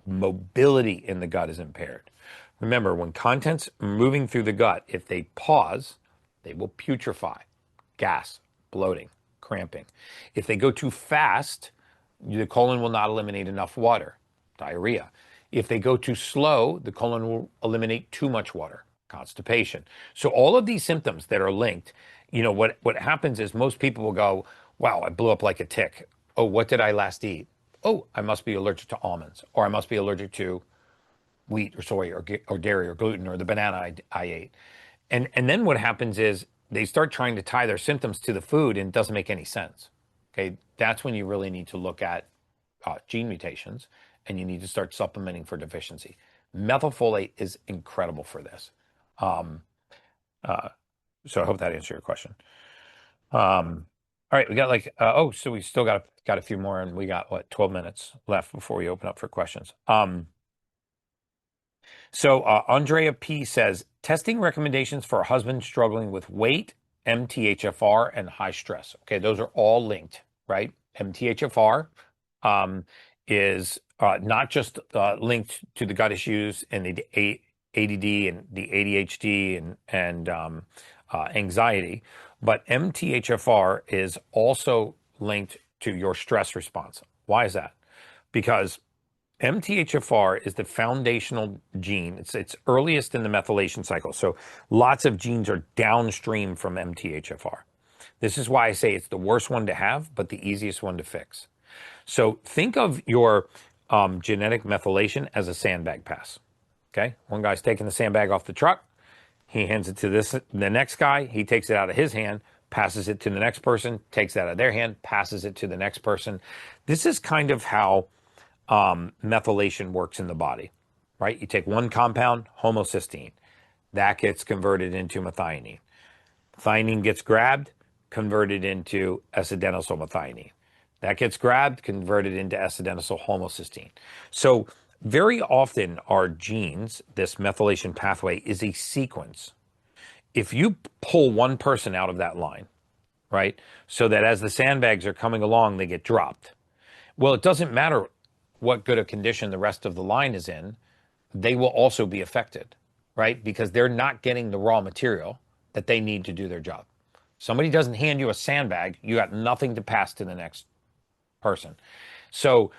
Mobility in the gut is impaired. Remember, when contents moving through the gut, if they pause, they will putrefy, gas, bloating, cramping. If they go too fast, the colon will not eliminate enough water, diarrhea. If they go too slow, the colon will eliminate too much water, constipation. So all of these symptoms that are linked, what happens is most people will go, wow, I blew up like a tick. Oh, what did I last eat? Oh, I must be allergic to almonds, or I must be allergic to wheat or soy or dairy or gluten or the banana I ate. And then what happens is they start trying to tie their symptoms to the food, and it doesn't make any sense. Okay, that's when you really need to look at gene mutations, and you need to start supplementing for deficiency. Methylfolate is incredible for this. So I hope that answers your question. All right, we got so we still got a few more, and we got 12 minutes left before we open up for questions. So Andrea P says, testing recommendations for a husband struggling with weight, MTHFR, and high stress. Okay, those are all linked, right? MTHFR is not just linked to the gut issues and the ADD and the ADHD and anxiety, but MTHFR is also linked to your stress response. Why is that? Because MTHFR is the foundational gene. It's earliest in the methylation cycle. So lots of genes are downstream from MTHFR. This is why I say it's the worst one to have, but the easiest one to fix. So think of your genetic methylation as a sandbag pass. Okay, one guy's taking the sandbag off the truck. He hands it to the next guy. He takes it out of his hand, passes it to the next person, takes it out of their hand, passes it to the next person. This is kind of how methylation works in the body, right? You take one compound, homocysteine, that gets converted into methionine. Methionine gets grabbed, converted into S-adenosylmethionine. That gets grabbed, converted into S-adenosyl homocysteine. So very often our genes, this methylation pathway, is a sequence. If you pull one person out of that line, right, so that as the sandbags are coming along, they get dropped. Well, it doesn't matter what good a condition the rest of the line is in, they will also be affected, right? Because they're not getting the raw material that they need to do their job. Somebody doesn't hand you a sandbag, you got nothing to pass to the next person. So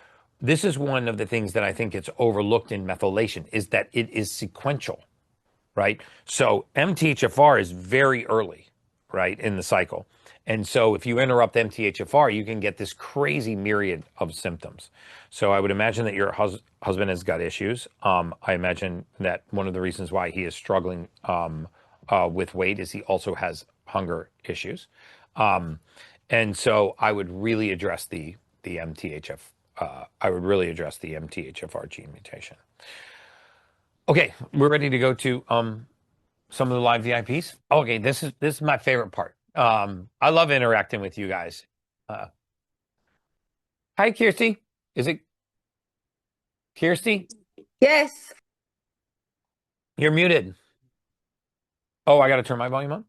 this is one of the things that I think gets overlooked in methylation, is that it is sequential, right? So MTHFR is very early, right, in the cycle. And so if you interrupt MTHFR, you can get this crazy myriad of symptoms. So I would imagine that your husband has gut issues. I imagine that one of the reasons why he is struggling with weight is he also has hunger issues. And so I would really address the MTHFR gene mutation. Okay, we're ready to go to some of the live VIPs. Okay, this is my favorite part. I love interacting with you guys. Hi, Kirsty. Is it Kirsty? Yes. You're muted. Oh, I got to turn my volume on?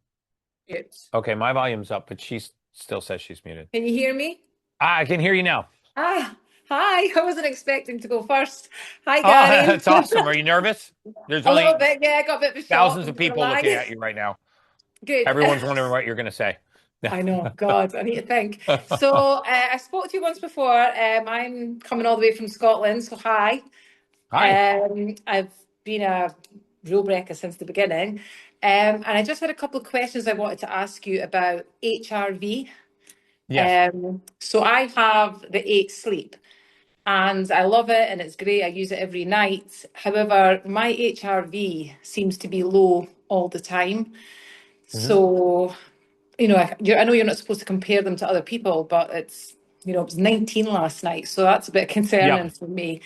Yes. Okay, my volume's up, but she still says she's muted. Can you hear me? I can hear you now. Hi. I wasn't expecting to go first. Hi, Oh, Gary. that's awesome. Are you nervous? There's A only little bit, yeah. I got a bit of a shock. thousands of I'm not gonna people lie. looking at you right now. Good. Everyone's wondering what you're going to say. I know, God, I need to think. So I spoke to you once before. I'm coming all the way from Scotland, so hi. Hi. I've been a rule breaker since the beginning. And I just had a couple of questions I wanted to ask you about HRV. Yes. So I have the 8 Sleep and I love it and it's great. I use it every night. However, my HRV seems to be low all the time. Hmm. So, I know you're not supposed to compare them to other people, but it was 19 last night. So that's a bit Yeah. concerning for me.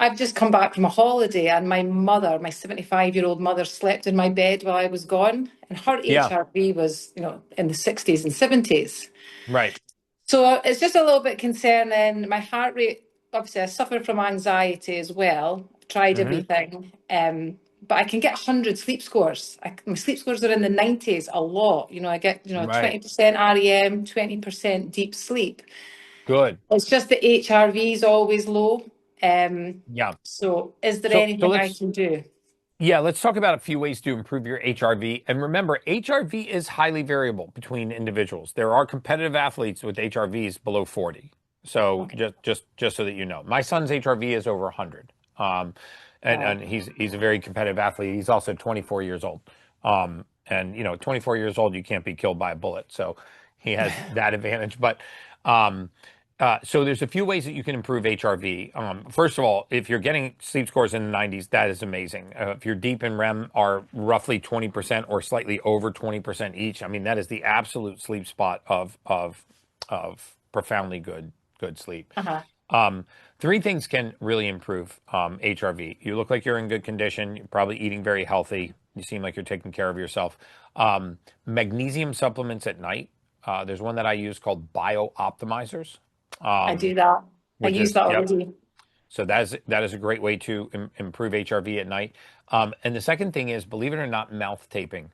I've just come back from a holiday and my mother, my 75-year-old mother, slept in my bed while I was gone. And her Yeah. HRV was, in the 60s and 70s. Right. So it's just a little bit concerning. My heart rate, obviously, I suffer from anxiety as well. I've tried Hmm. everything, but I can get 100 sleep scores. My sleep scores are in the 90s a lot. I get, Right. 20% REM, 20% deep sleep. Good. It's just the HRV is always low. Yeah. So is there So anything I let's can do? let's talk about a few ways to improve your HRV. And remember, HRV is highly variable between individuals. There are competitive athletes with HRVs below 40. So Okay. just so that you know, my son's HRV is over 100. And Wow. he's a very competitive athlete. He's also 24 years old. And 24 years old, you can't be killed by a bullet. So he has that advantage. But um, so there's a few ways that you can improve HRV. First of all, if you're getting sleep scores in the 90s, that is amazing. If you're deep in REM are roughly 20% or slightly over 20% each, I mean that is the absolute sleep spot of profoundly good sleep. Uh-huh. Um, Three things can really improve HRV. You look like you're in good condition. You're probably eating very healthy. You seem like you're taking care of yourself. Magnesium supplements at night. There's one that I use called Bio Optimizers, I um, do that. I which use is that yep. already. So that is a great way to improve HRV at night. And the second thing is, believe it or not, mouth taping.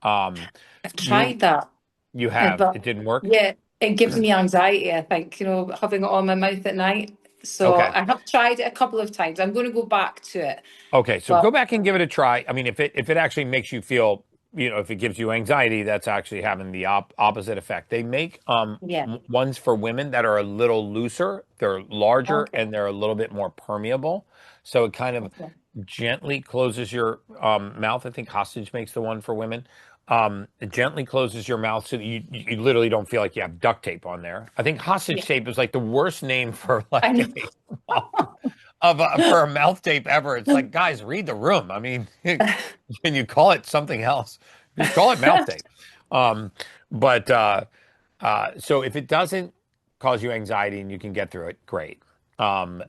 Um, I've you tried that. you have But it didn't work. yeah, it gives me anxiety, I think, having it on my mouth at night. So Okay. I have tried it a couple of times. I'm going to go back to it. Okay, so But go back and give it a try. I mean, if it actually makes you feel, if it gives you anxiety, that's actually having the opposite effect. They make yeah, ones for women that are a little looser, they're larger, okay. and they're a little bit more permeable. So it kind of Okay. gently closes your mouth. I think Hostage makes the one for women. It gently closes your mouth so that you literally don't feel like you have duct tape on there. I think Hostage Yeah, tape is like the worst name for I like know. a for a mouth tape ever. It's like, guys, read the room. I mean, can you call it something else? Just call it mouth tape. Um, but so if it doesn't cause you anxiety and you can get through it, great.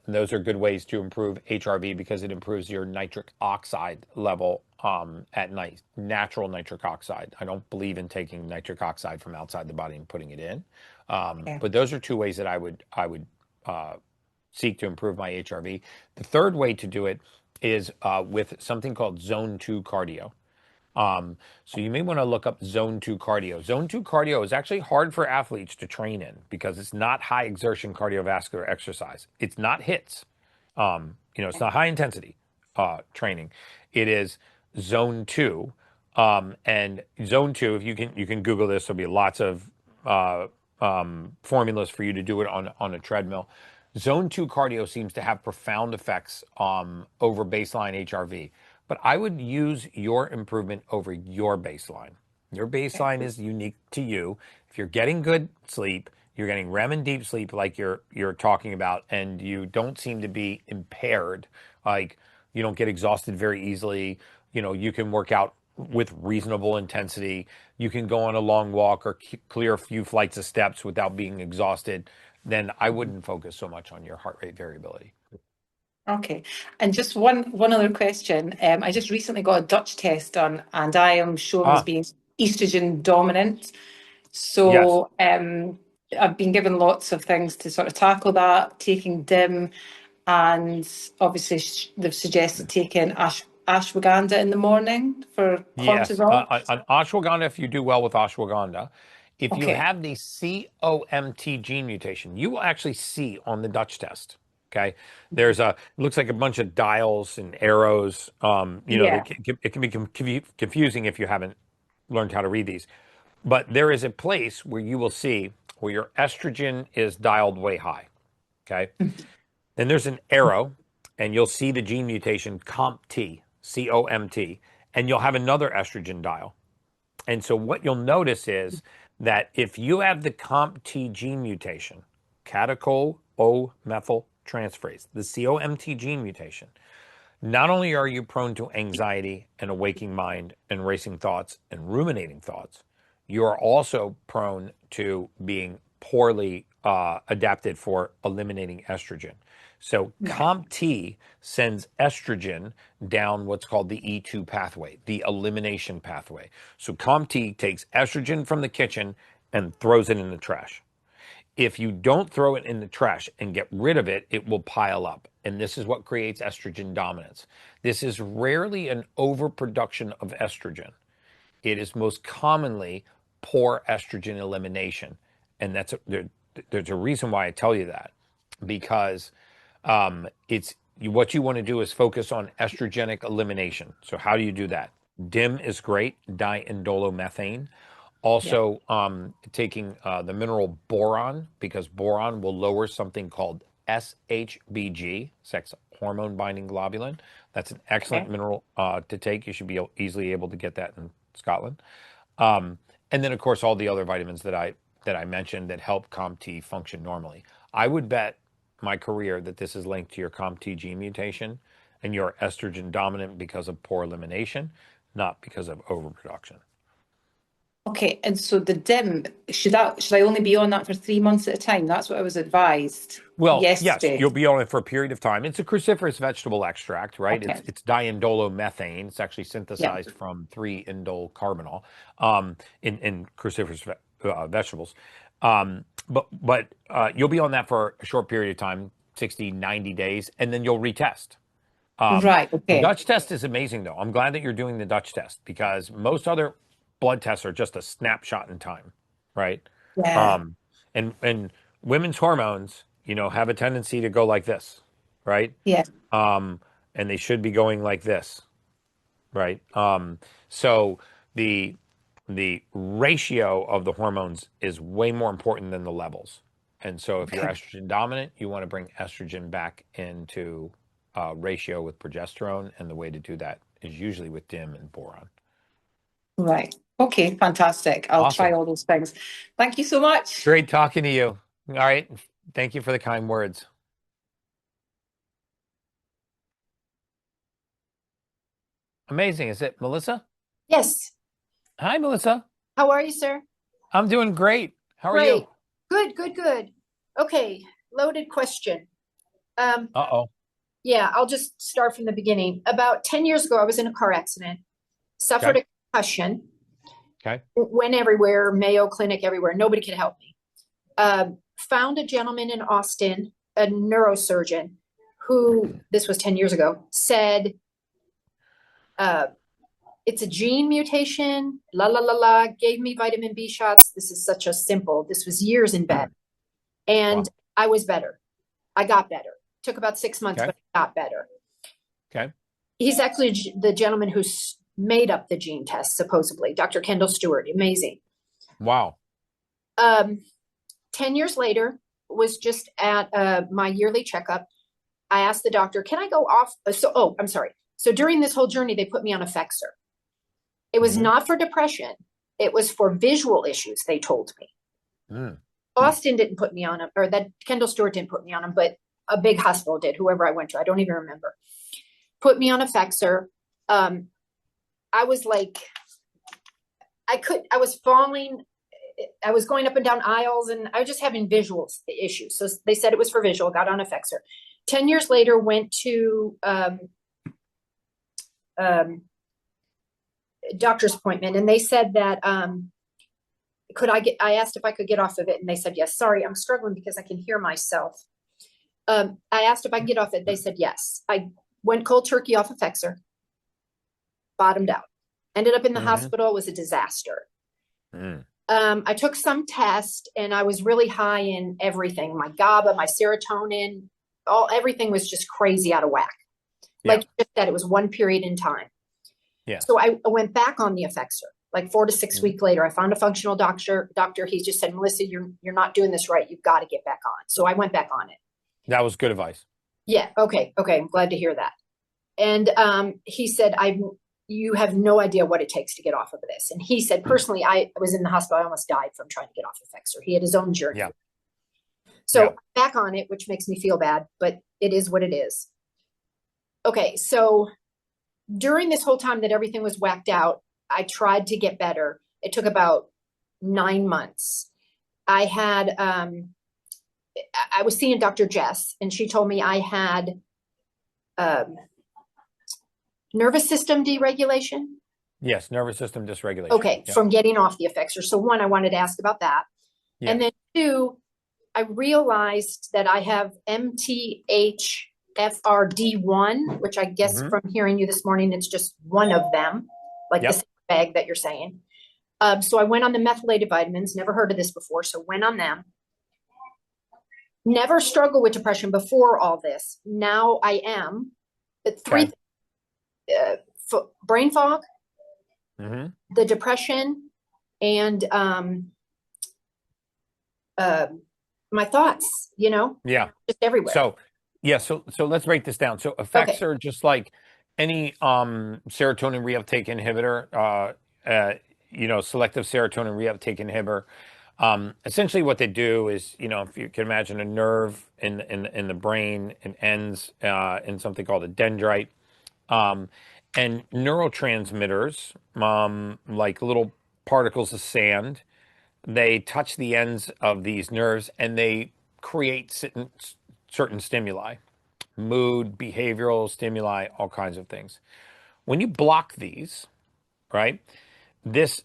Those are good ways to improve HRV because it improves your nitric oxide level at night, natural nitric oxide. I don't believe in taking nitric oxide from outside the body and putting it in. Okay. But those are two ways that I would uh, seek to improve my HRV. The third way to do it is with something called Zone 2 cardio. So you may want to look up Zone 2 cardio. Zone 2 cardio is actually hard for athletes to train in because it's not high exertion cardiovascular exercise. It's not hits. It's not high intensity training. It is Zone 2. And Zone 2, if you can Google this, there'll be lots of formulas for you to do it on a treadmill. Zone 2 cardio seems to have profound effects over baseline HRV, but I would use your improvement over your baseline. Your baseline is unique to you. If you're getting good sleep, you're getting REM and deep sleep like you're talking about, and you don't seem to be impaired, like you don't get exhausted very easily. You can work out with reasonable intensity. You can go on a long walk or clear a few flights of steps without being exhausted. Then I wouldn't focus so much on your heart rate variability. Okay. And just one other question. I just recently got a Dutch test done, and I am shown as Ah, being estrogen dominant. yes. So I've been given lots of things to sort of tackle that, taking DIM, and obviously they've suggested taking ashwagandha in the morning for Yes, cortisol. on ashwagandha, if you do well with ashwagandha, if you Okay. have the COMT gene mutation, you will actually see on the Dutch test. Okay, it looks like a bunch of dials and arrows. Yeah. It can be confusing if you haven't learned how to read these. But there is a place where you will see where your estrogen is dialed way high. Okay. Then there's an arrow, and you'll see the gene mutation COMT, COMT, and you'll have another estrogen dial. And so what you'll notice is that if you have the COMT gene mutation, catechol O methyl transferase, the COMT gene mutation, not only are you prone to anxiety and a waking mind and racing thoughts and ruminating thoughts, you are also prone to being poorly adapted for eliminating estrogen. So COMT sends estrogen down what's called the E2 pathway, the elimination pathway. So COMT takes estrogen from the kitchen and throws it in the trash. If you don't throw it in the trash and get rid of it, it will pile up. And this is what creates estrogen dominance. This is rarely an overproduction of estrogen. It is most commonly poor estrogen elimination. And there's a reason why I tell you that, because what you want to do is focus on estrogenic elimination. So how do you do that? DIM is great, diindolomethane. Also, taking the mineral boron, because boron will lower something called SHBG, sex hormone binding globulin. That's an excellent mineral to take. You should be easily able to get that in Scotland. And then, of course, all the other vitamins that I mentioned that help COMT function normally. I would bet my career that this is linked to your COMT gene mutation, and you're estrogen dominant because of poor elimination, not because of overproduction. Okay, and so the DIM, should I only be on that for 3 months at a time? That's what I was advised yesterday. Yes, you'll be on it for a period of time. It's a cruciferous vegetable extract, right? Okay. It's diindolomethane. It's actually synthesized from 3-indole carbinol in cruciferous vegetables. But you'll be on that for a short period of time, 60, 90 days, and then you'll retest. Right, okay. The Dutch test is amazing, though. I'm glad that you're doing the Dutch test, because most other blood tests are just a snapshot in time, right? Yeah. And women's hormones, have a tendency to go like this, right? Yeah. And they should be going like this, right? So the ratio of the hormones is way more important than the levels. And so if you're estrogen dominant, you want to bring estrogen back into ratio with progesterone, and the way to do that is usually with DIM and boron. Right. Okay, fantastic. I'll try all those things. Thank you so much. Great talking to you. All right. Thank you for the kind words. Amazing. Is it Melissa? Yes. Hi, Melissa. How are you, sir? I'm doing great. How are you? Good. Okay, loaded question. Uh-oh. Yeah, I'll just start from the beginning. About 10 years ago, I was in a car accident, suffered a concussion. Okay. Went everywhere, Mayo Clinic, everywhere. Nobody could help me. Found a gentleman in Austin, a neurosurgeon, who, this was 10 years ago, said, it's a gene mutation, gave me vitamin B shots. This is this was years in bed. And I was better. I got better. Took about 6 months, but I got better. Okay. He's actually the gentleman who's made up the gene test, supposedly, Dr. Kendall Stewart. Amazing. Wow. 10 years later, was just at my yearly checkup. I asked the doctor, can I go off? I'm sorry. So during this whole journey, they put me on Effexor. It was not for depression. It was for visual issues, they told me. Austin didn't put me on him, or that Kendall Stewart didn't put me on him, but a big hospital did, whoever I went to. I don't even remember. Put me on Effexor. I was like, I was falling. I was going up and down aisles, and I was just having visual issues. So they said it was for visual, got on Effexor. 10 years later, went to doctor's appointment, and they said that I asked if I could get off of it, and they said yes. Sorry, I'm struggling because I can hear myself. I asked if I could get off it. They said yes. I went cold turkey off of Effexor, bottomed out, ended up in the hospital. It was a disaster. I took some test, and I was really high in everything. My GABA, my serotonin, everything was just crazy out of whack. Like you said, it was one period in time. Yeah. So I went back on the Effexor. Like 4 to 6 Mhm. weeks later, I found a functional doctor. He just said, Melissa, you're not doing this right. You've got to get back on. So I went back on it. That was good advice. Yeah. Okay. I'm glad to hear that. And he said, you have no idea what it takes to get off of this. And he said, personally, I was in the hospital. I almost died from trying to get off of Effexor. He had his own journey. Yeah. So Yeah. back on it, which makes me feel bad, but it is what it is. Okay. So during this whole time that everything was whacked out, I tried to get better. It took about 9 months. I had, I was seeing Dr. Jess, and she told me I had nervous system deregulation. Yes, nervous system dysregulation. Okay, Yep. from getting off the Effexor. So one, I wanted to ask about that. Yeah. And then two, I realized that I have MTHFR-D1, which I guess Mhm. from hearing you this morning, it's just one of them, like Yep. this bag that you're saying. So I went on the methylated vitamins, never heard of this before, so went on them. Never struggled with depression before all this. Now I am. Three, brain fog, Mhm. the depression, and my thoughts, Yeah. just everywhere. So let's break this down. So effects are just like any serotonin reuptake inhibitor, selective serotonin reuptake inhibitor. Essentially what they do is, if you can imagine a nerve in the brain, it ends in something called a dendrite. And neurotransmitters, like little particles of sand, they touch the ends of these nerves and they create certain stimuli, mood, behavioral stimuli, all kinds of things. When you block these, right, this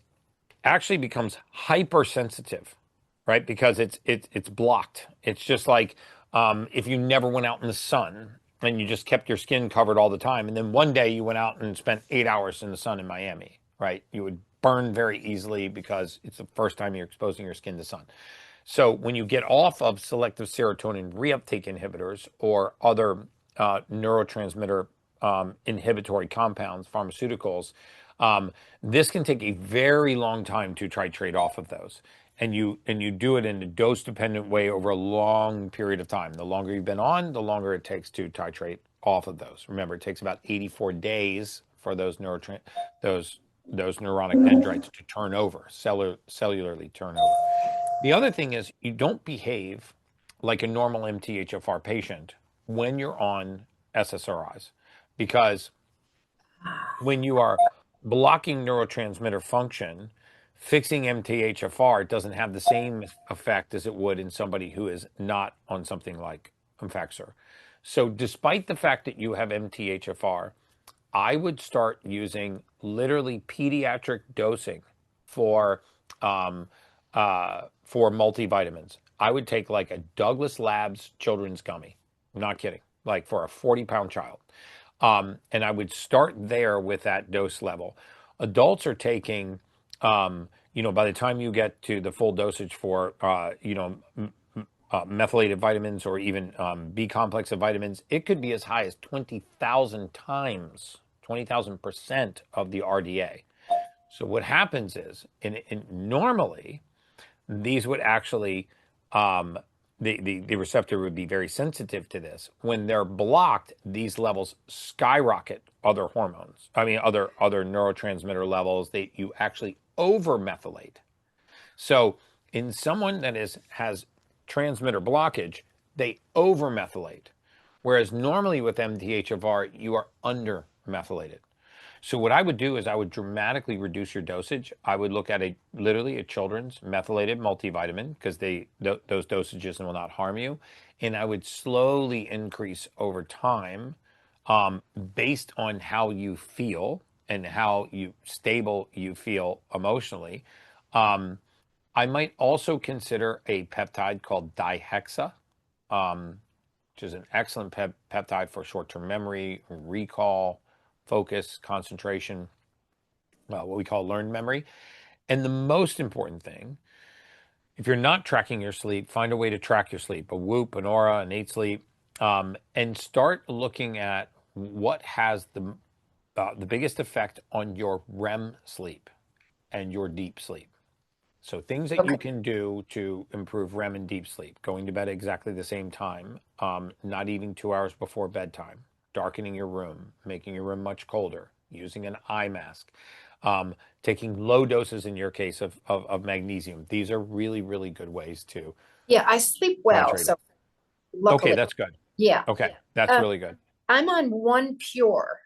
actually becomes hypersensitive, right? Because it's blocked. It's just like if you never went out in the sun and you just kept your skin covered all the time, and then one day you went out and spent 8 hours in the sun in Miami, right? You would burn very easily because it's the first time you're exposing your skin to sun. So when you get off of selective serotonin reuptake inhibitors or other neurotransmitter inhibitory compounds, pharmaceuticals, this can take a very long time to titrate off of those. And you do it in a dose-dependent way over a long period of time. The longer you've been on, the longer it takes to titrate off of those. Remember, it takes about 84 days for those those neuronic dendrites to turn over, cellularly turn over. The other thing is you don't behave like a normal MTHFR patient when you're on SSRIs, because when you are blocking neurotransmitter function, fixing MTHFR doesn't have the same effect as it would in somebody who is not on something like Effexor. So despite the fact that you have MTHFR, I would start using literally pediatric dosing for multivitamins. I would take like a Douglas Labs children's gummy. I'm not kidding. Like for a 40-pound child. And I would start there with that dose level. Adults are taking, by the time you get to the full dosage for, methylated vitamins or even B complex of vitamins, it could be as high as 20,000 times, 20,000% of the RDA. So what happens is, normally, these would actually, the receptor would be very sensitive to this. When they're blocked, these levels skyrocket other hormones. I mean, other neurotransmitter levels. You actually over-methylate. So in someone that has transmitter blockage, they over-methylate. Whereas normally with MTHFR, you are under-methylated. So what I would do is I would dramatically reduce your dosage. I would look at literally a children's methylated multivitamin, because those dosages will not harm you. And I would slowly increase over time based on how you feel and how stable you feel emotionally. I might also consider a peptide called dihexa, which is an excellent peptide for short-term memory, recall, focus, concentration, what we call learned memory. And the most important thing, if you're not tracking your sleep, find a way to track your sleep, a Whoop, an Aura, an 8 Sleep, and start looking at what has the biggest effect on your REM sleep. and your deep sleep. So things that you Okay. can do to improve REM and deep sleep: going to bed at exactly the same time, not eating 2 hours before bedtime, darkening your room, making your room much colder, using an eye mask, taking low doses in your case of magnesium. These are really, really good ways to Yeah, I sleep well, hydrate so it. Okay, luckily, that's good. yeah. Okay, that's Um, really good. I'm on One Pure.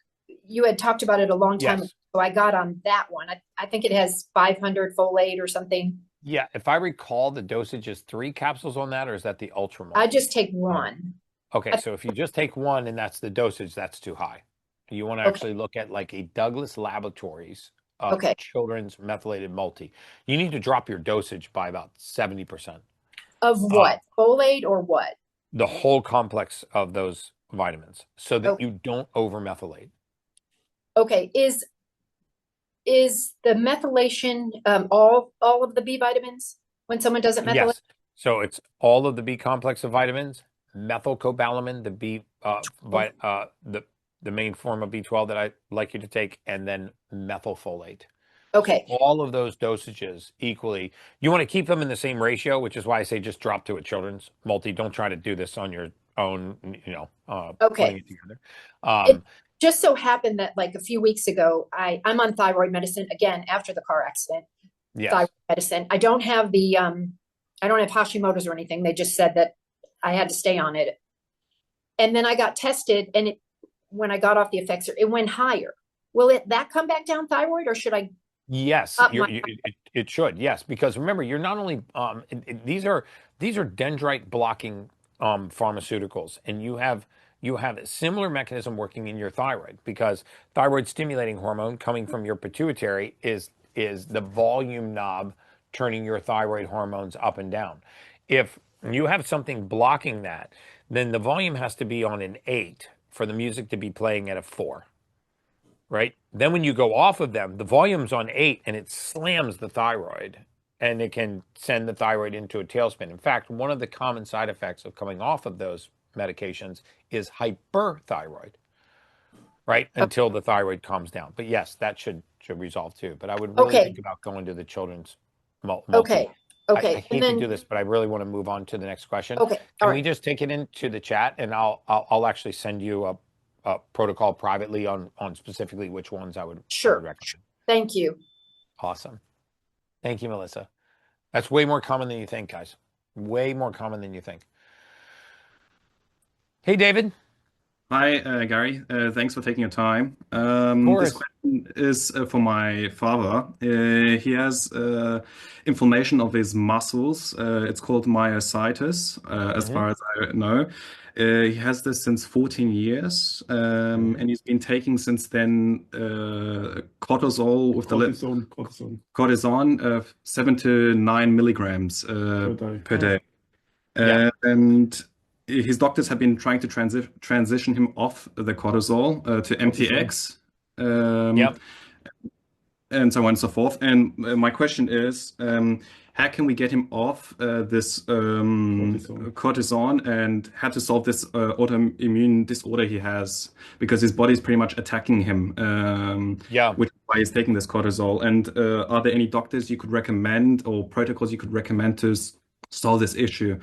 You had talked about it a long time ago, Yes. so I got on that one. I think it has 500 folate or something. Yeah, if I recall, the dosage is 3 capsules on that, or is that the ultra I multi? just take one. Okay, so if you just take one and that's the dosage, that's too high. You want to Okay, actually look at like a Douglas Laboratories okay. children's methylated multi. You need to drop your dosage by about 70%. Of Uh, what? Folate or what? the whole complex of those vitamins so that Oh, you don't over methylate. okay. Is the methylation all of the B vitamins when someone doesn't methylate? Yes. So it's all of the B complex of vitamins, methylcobalamin, the B the main form of B12 that I like you to take, and then methylfolate. So Okay, all of those dosages equally. You want to keep them in the same ratio, which is why I say just drop to a children's multi. Don't try to do this on your own, putting okay. it together. It Um, just so happened that like a few weeks ago, I'm on thyroid medicine again after the car accident. Thyroid yes. medicine. I don't have I don't have Hashimoto's or anything. They just said that I had to stay on it. And then I got tested, and when I got off the Effexor, it went higher. Will that come back down thyroid, or should I Yes, up my? it should. Yes, because remember, you're not only these are dendrite blocking pharmaceuticals, and you have a similar mechanism working in your thyroid, because thyroid stimulating hormone coming from your pituitary is the volume knob turning your thyroid hormones up and down. If you have something blocking that, then the volume has to be on an 8 for the music to be playing at a 4, right? Then when you go off of them, the volume's on 8 and it slams the thyroid, and it can send the thyroid into a tailspin. In fact, one of the common side effects of coming off of those medications is hyperthyroid, right? Until the thyroid calms down. But yes, that should resolve too. But I would really Okay, think about going to the children's multi. okay, I okay. And hate to do then this, but I really want to move on to the next question. okay, all Can we right, just take it into the chat, and I'll actually send you a protocol privately on specifically which ones I would sure. recommend. Thank you. Awesome. Thank you, Melissa. That's way more common than you think, guys. Way more common than you think. Hey, David. Hi, Gary. Thanks for taking your time. Of This course. question is for my father. He has inflammation of his muscles. It's called myositis, as Hmm. far as I know. He has this since 14 years, Hmm. and he's been taking since then cortisol with cortisone, 7 to 9 milligrams per Hmm. day. Yeah. And his doctors have been trying to transition him off the cortisol to MTX, Yep. and so on and so forth. And my question is, how can we get him off this cortisone, and how to solve this autoimmune disorder he has, because his body is pretty much attacking him, Yeah. which is why he's taking this cortisol. And are there any doctors you could recommend or protocols you could recommend to solve this issue?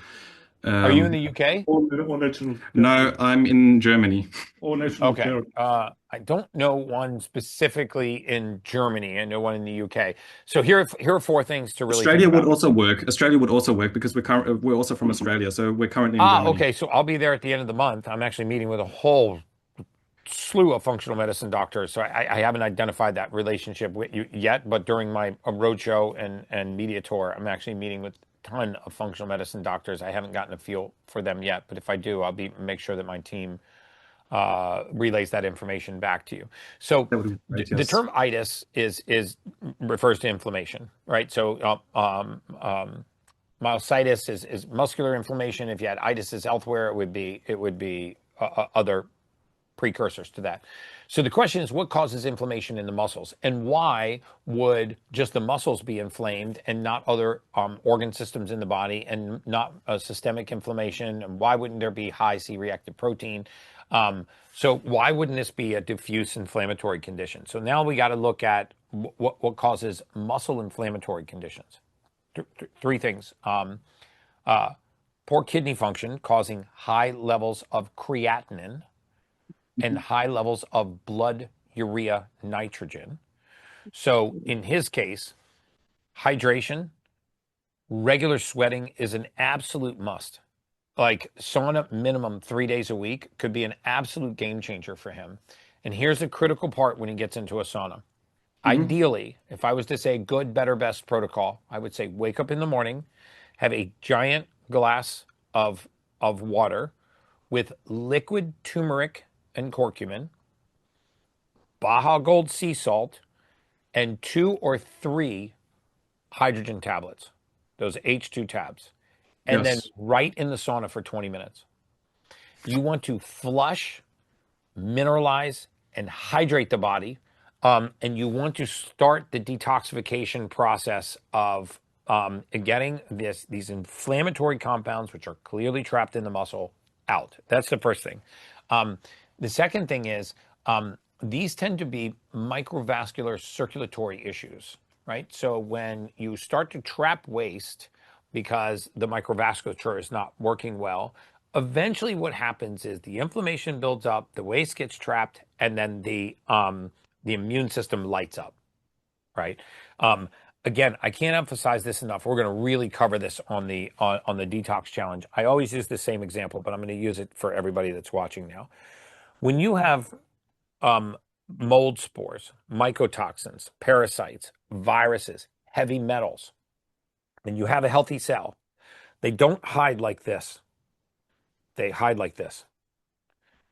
Are you in Um, the UK? All national no, I'm in Germany. all national Okay. care. I don't know one specifically in Germany. I know one in the UK. So here are 4 things to really think Australia would about. also work. Australia would also work because we're also from Australia, so we're currently in Germany. Okay. So I'll be there at the end of the month. I'm actually meeting with a whole slew of functional medicine doctors. So I haven't identified that relationship with you yet, but during my roadshow and media tour, I'm actually meeting with a ton of functional medicine doctors. I haven't gotten a feel for them yet, but if I do, I'll make sure that my team relays that information back to you. So That would be great, the yes. term itis is refers to inflammation, right? So myositis is muscular inflammation. If you had itis elsewhere, it would be other precursors to that. So the question is, what causes inflammation in the muscles, and why would just the muscles be inflamed and not other organ systems in the body, and not systemic inflammation? And why wouldn't there be high C-reactive protein? So why wouldn't this be a diffuse inflammatory condition? So now we got to look at what causes muscle inflammatory conditions. Three things. Poor kidney function causing high levels of creatinine and high levels of blood urea nitrogen. So in his case, hydration, regular sweating is an absolute must. Like sauna minimum 3 days a week could be an absolute game changer for him. And here's the critical part when he gets into a sauna. Ideally, if I was to say good, better, best protocol, I would say wake up in the morning, have a giant glass of water with liquid turmeric and curcumin, Baja Gold sea salt, and 2 or 3 hydrogen tablets, those H2 tabs, and then right in the sauna for 20 minutes. You want to flush, mineralize, and hydrate the body, and you want to start the detoxification process of getting these inflammatory compounds, which are clearly trapped in the muscle, out. That's the first thing. The second thing is these tend to be microvascular circulatory issues, right? So when you start to trap waste because the microvasculature is not working well, eventually what happens is the inflammation builds up, the waste gets trapped, and then the immune system lights up, right? Again, I can't emphasize this enough. We're going to really cover this on the detox challenge. I always use the same example, but I'm going to use it for everybody that's watching now. When you have mold spores, mycotoxins, parasites, viruses, heavy metals, and you have a healthy cell, they don't hide like this. They hide like this.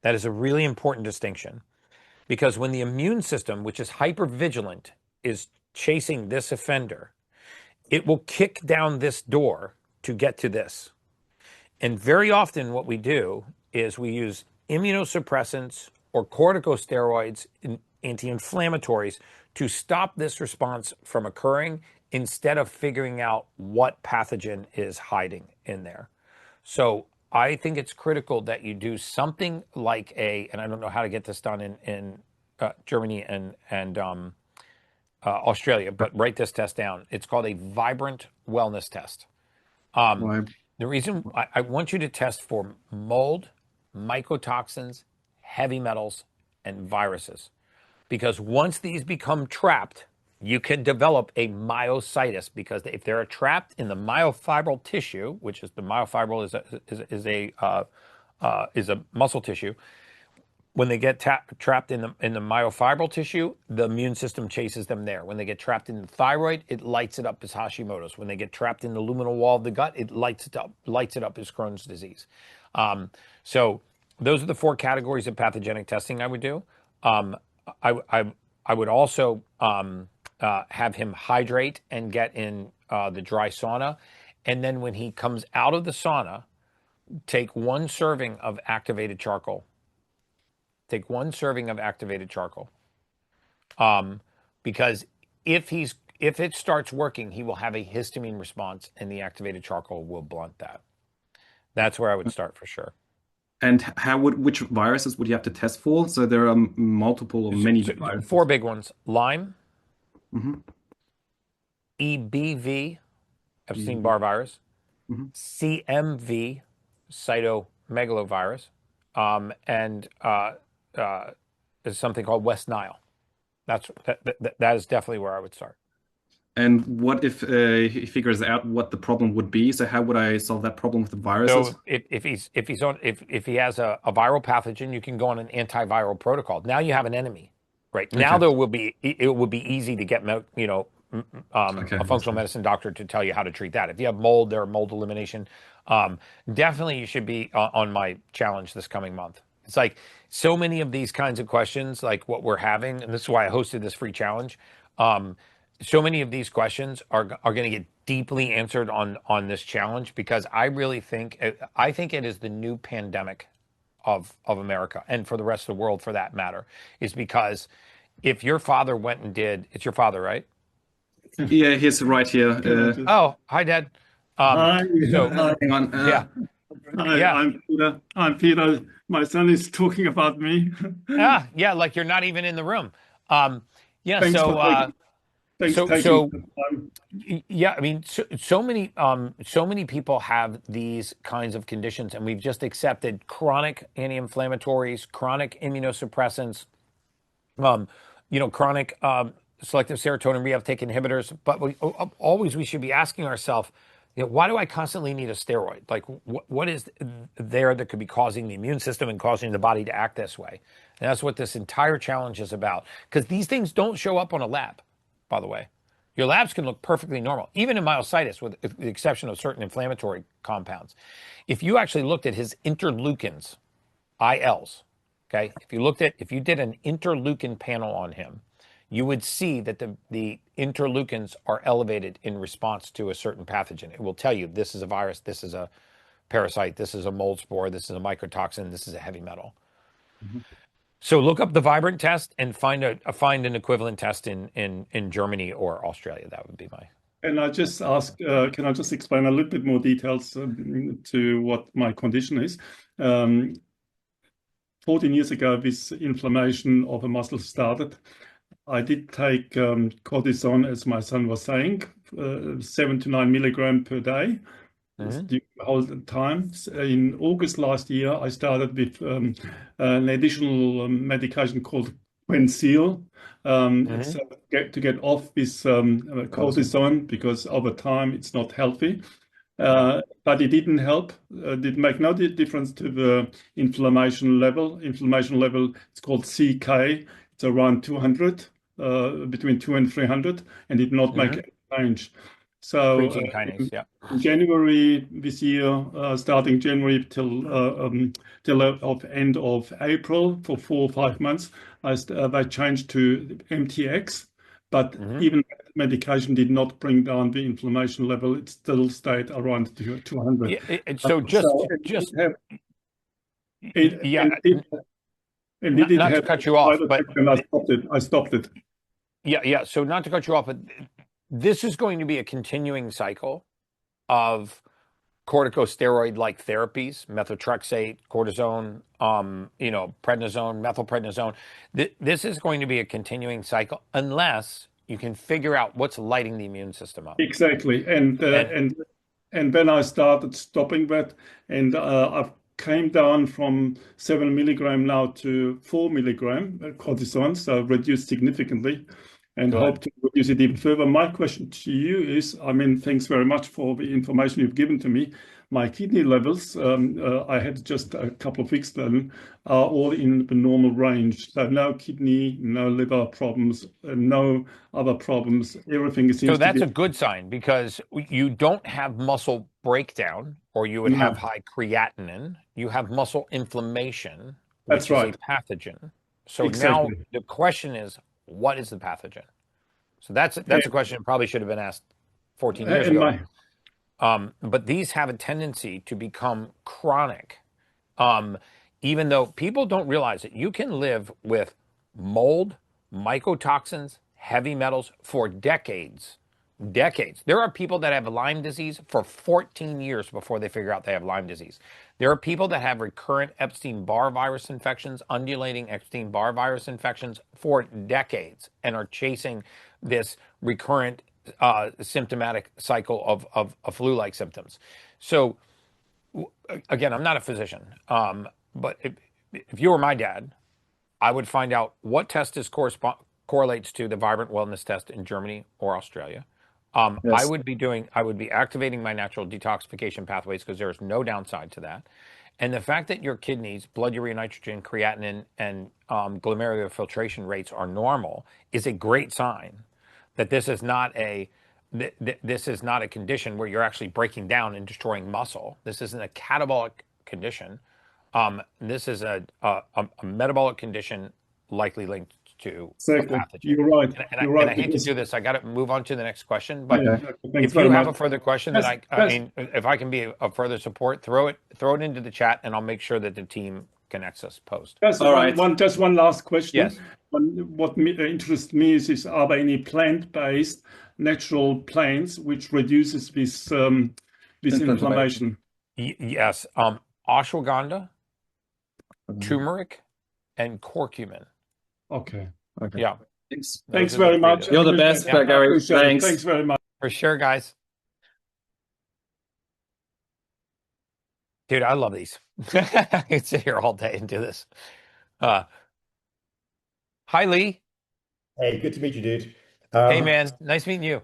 That is a really important distinction, because when the immune system, which is hypervigilant, is chasing this offender, it will kick down this door to get to this. And very often what we do is we use immunosuppressants or corticosteroids, anti-inflammatories, to stop this response from occurring instead of figuring out what pathogen is hiding in there. So I think it's critical that you do something like and I don't know how to get this done in Germany and Australia, but write this test down. It's called a Vibrant Wellness Test. The reason I want you to test for mold, mycotoxins, heavy metals, and viruses, because once these become trapped, you can develop a myositis, because if they're trapped in the myofibril tissue, which is the myofibril is a muscle tissue. When they get trapped in the myofibril tissue, the immune system chases them there. When they get trapped in the thyroid, it lights it up as Hashimoto's. When they get trapped in the luminal wall of the gut, it lights it up as Crohn's disease. So those are the 4 categories of pathogenic testing I would do. I would also have him hydrate and get in the dry sauna. And then when he comes out of the sauna, take 1 serving of activated charcoal. Take 1 serving of activated charcoal. Because if it starts working, he will have a histamine response, and the activated charcoal will blunt that. That's where I would start for sure. And which viruses would you have to test for? So there are multiple or many viruses. 4 big ones: Lyme, EBV, Epstein-Barr virus, CMV, cytomegalovirus, and there's something called West Nile. That is definitely where I would start. And what if he figures out what the problem would be? So how would I solve that problem with the viruses? So if he has a viral pathogen, you can go on an antiviral protocol. Now you have an enemy, right? Now it will be easy to get a functional medicine doctor to tell you how to treat that. If you have mold, there are mold elimination. Definitely you should be on my challenge this coming month. It's like so many of these kinds of questions, like what we're having, and this is why I hosted this free challenge. So many of these questions are going to get deeply answered on this challenge, because I really think it is the new pandemic. of America and for the rest of the world for that matter, is because if your father went and did, it's your father, right? Yeah, he's right here. Oh, hi, Dad. Hi, So hi, Hang on. yeah, hi, yeah. I'm Peter. I'm Peter. My son is talking about me. Yeah, like you're not even in the room. Yeah, Thanks so for taking, thanks for so taking so the time. yeah, I mean, so many people have these kinds of conditions, and we've just accepted chronic anti-inflammatories, chronic immunosuppressants, um, chronic selective serotonin reuptake inhibitors. But we should be asking ourselves, why do I constantly need a steroid? Like, what is there that could be causing the immune system and causing the body to act this way? And that's what this entire challenge is about. Because these things don't show up on a lab, by the way. Your labs can look perfectly normal, even in myositis, with the exception of certain inflammatory compounds. If you actually looked at his interleukins, ILs, okay, if you did an interleukin panel on him, you would see that the interleukins are elevated in response to a certain pathogen. It will tell you this is a virus, this is a parasite, this is a mold spore, this is a mycotoxin, this is a heavy metal. So look up the Vibrant test and find an equivalent test in Germany or Australia. That would be my. And I just ask, can I just explain a little bit more details to what my condition is? 14 years ago, this inflammation of a muscle started. I did take cortisone, as my son was saying, 7 to 9 milligram per day. The whole time. In August last year, I started with an additional medication called Quensil to get off this cortisone, because over time it's not healthy. But it didn't help. Did make no difference to the inflammation level. Inflammation level, it's called CK. It's around 200, between 200 and 300, and did not make any change. So Creatine kinase, yeah. in January this year, starting January till of end of April, for 4 or 5 months, they changed to MTX, but even that medication did not bring down the inflammation level. It still stayed around 200. Yeah, And not to cut you off, but I stopped it. Yeah. So not to cut you off, but this is going to be a continuing cycle of corticosteroid-like therapies, methotrexate, cortisone, prednisone, methylprednisone. This is going to be a continuing cycle unless you can figure out what's lighting the immune system up. Exactly, and then I started stopping that, and I've came down from 7 milligram now to 4 milligram cortisone, so reduced significantly, and hope to reduce it even further. My question to you is, thanks very much for the information you've given to me. My kidney levels, I had just a couple of weeks then, are all in the normal range. So no kidney, no liver problems, no other problems. Everything seems to be. So that's a good sign, because you don't have muscle breakdown, or you would have high creatinine. You have muscle inflammation, which is a pathogen. So now the question is, what is the pathogen? So that's a question that probably should have been asked 14 years ago. But these have a tendency to become chronic, even though people don't realize that you can live with mold, mycotoxins, heavy metals for decades. There are people that have Lyme disease for 14 years before they figure out they have Lyme disease. There are people that have recurrent Epstein-Barr virus infections, undulating Epstein-Barr virus infections for decades, and are chasing this recurrent symptomatic cycle of flu-like symptoms. So again, I'm not a physician, but if you were my dad, I would find out what test correlates to the Vibrant Wellness test in Germany or Australia. I would be activating my natural detoxification pathways, because there is no downside to that. And the fact that your kidneys, blood urea nitrogen, creatinine, and glomerular filtration rates are normal is a great sign that this is not a condition where you're actually breaking down and destroying muscle. This isn't a catabolic condition. This is a metabolic condition likely linked to a pathogen. You're right. And I hate to do this. I got to move on to the next question. But if you have a further question, if I can be of further support, throw it into the chat, and I'll make sure that the team Nexus post. Just All right. just one last question. Yes. What interests me is are there any plant-based natural plants which reduces this inflammation? Yes. Ashwagandha, turmeric, and curcumin. Okay. Okay. Yeah. Thanks. Thanks Those are the very three much. that- You're the best, Appreciate it. Gary. Appreciate it. Thanks. Thanks very much. For sure, guys. Dude, I love these. I could sit here all day and do this. Hi, Lee. Hey, good to meet you, dude. Hey, man. Nice meeting you.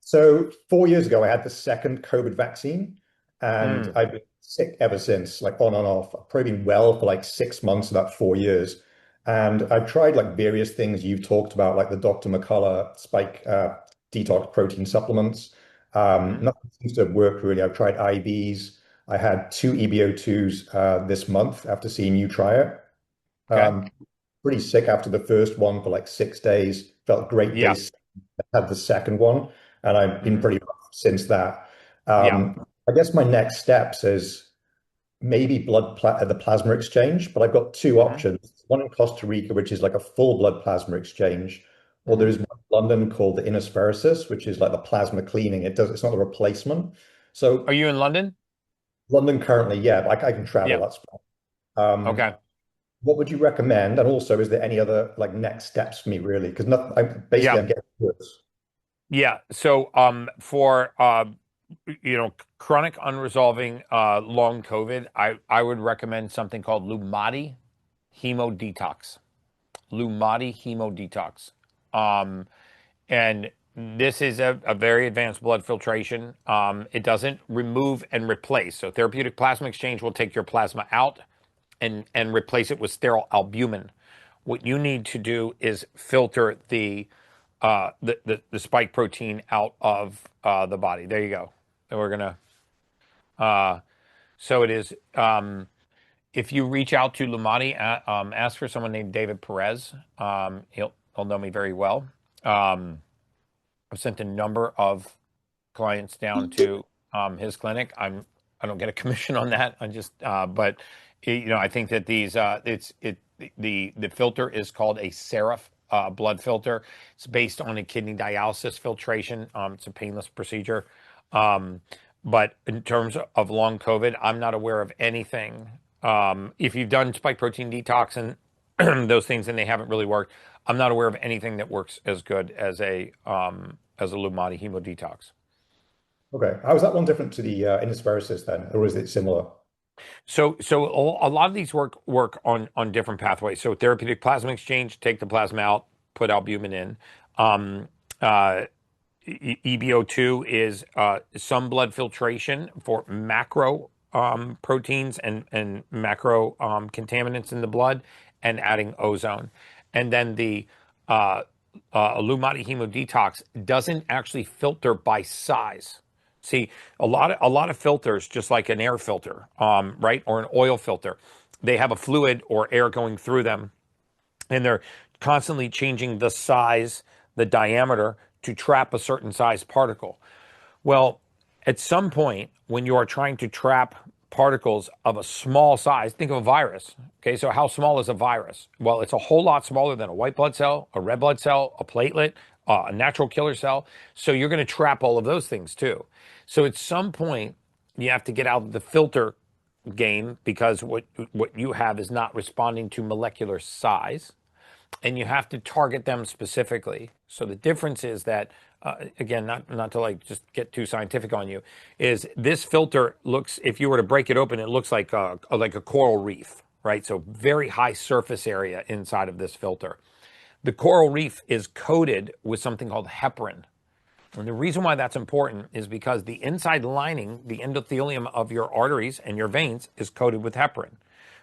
So 4 years ago, I had the second COVID vaccine, and Mm. I've been sick ever since, like on and off. I've probably been well for like 6 months, about 4 years. And I've tried like various things you've talked about, like the Dr. McCullough spike detox protein supplements. Nothing seems to have worked really. I've tried IVs. I had 2 EBO2s this month after seeing you try it. Okay. Pretty sick after the first one for like 6 days. Felt great Yeah. days. I had the second one, and I've been pretty rough since that. Yeah. I guess my next steps is maybe the plasma exchange, but I've got two options. One in Costa Rica, which is like a full blood plasma exchange, or there's one in London called the inaspheresis, which is like the plasma cleaning. It's not a replacement. So Are you in London? London currently, yeah, but I can travel. Yeah. That's fine. Okay. What would you recommend? And also, is there any other like next steps for me really? Because nothing. I'm getting worse. Yeah. So for chronic unresolving long COVID, I would recommend something called Lumadi Hemo Detox. Lumadi Hemo Detox. And this is a very advanced blood filtration. It doesn't remove and replace. So therapeutic plasma exchange will take your plasma out and replace it with sterile albumin. What you need to do is filter the spike protein out of the body. There you go. And we're gonna. So it is. If you reach out to Lumadi, ask for someone named David Perez. He'll know me very well. I've sent a number of clients down to his clinic. I don't get a commission on that. But I think that these the filter is called a Seraph blood filter. It's based on a kidney dialysis filtration. It's a painless procedure. But in terms of long COVID, I'm not aware of anything. If you've done spike protein detox and those things and they haven't really worked, I'm not aware of anything that works as good as a Lumadi Hemo Detox. Okay, how is that one different to the inaspheresis then, or is it similar? So a lot of these work on different pathways. So therapeutic plasma exchange, take the plasma out, put albumin in. EBO2 is some blood filtration for macro proteins and macro contaminants in the blood, and adding ozone. And then the Lumadi Hemo Detox doesn't actually filter by size. See, a lot of filters, just like an air filter, right, or an oil filter, they have a fluid or air going through them, and they're constantly changing the size, the diameter to trap a certain size particle. Well, at some point, when you are trying to trap particles of a small size, think of a virus. Okay, so how small is a virus? Well, it's a whole lot smaller than a white blood cell, a red blood cell, a platelet, a natural killer cell. So you're going to trap all of those things too. So at some point, you have to get out of the filter game, because what you have is not responding to molecular size, and you have to target them specifically. So the difference is that, again, not to like just get too scientific on you, is this filter looks, if you were to break it open, it looks like a coral reef, right? So very high surface area inside of this filter. The coral reef is coated with something called heparin. And the reason why that's important is because the inside lining, the endothelium of your arteries and your veins, is coated with heparin.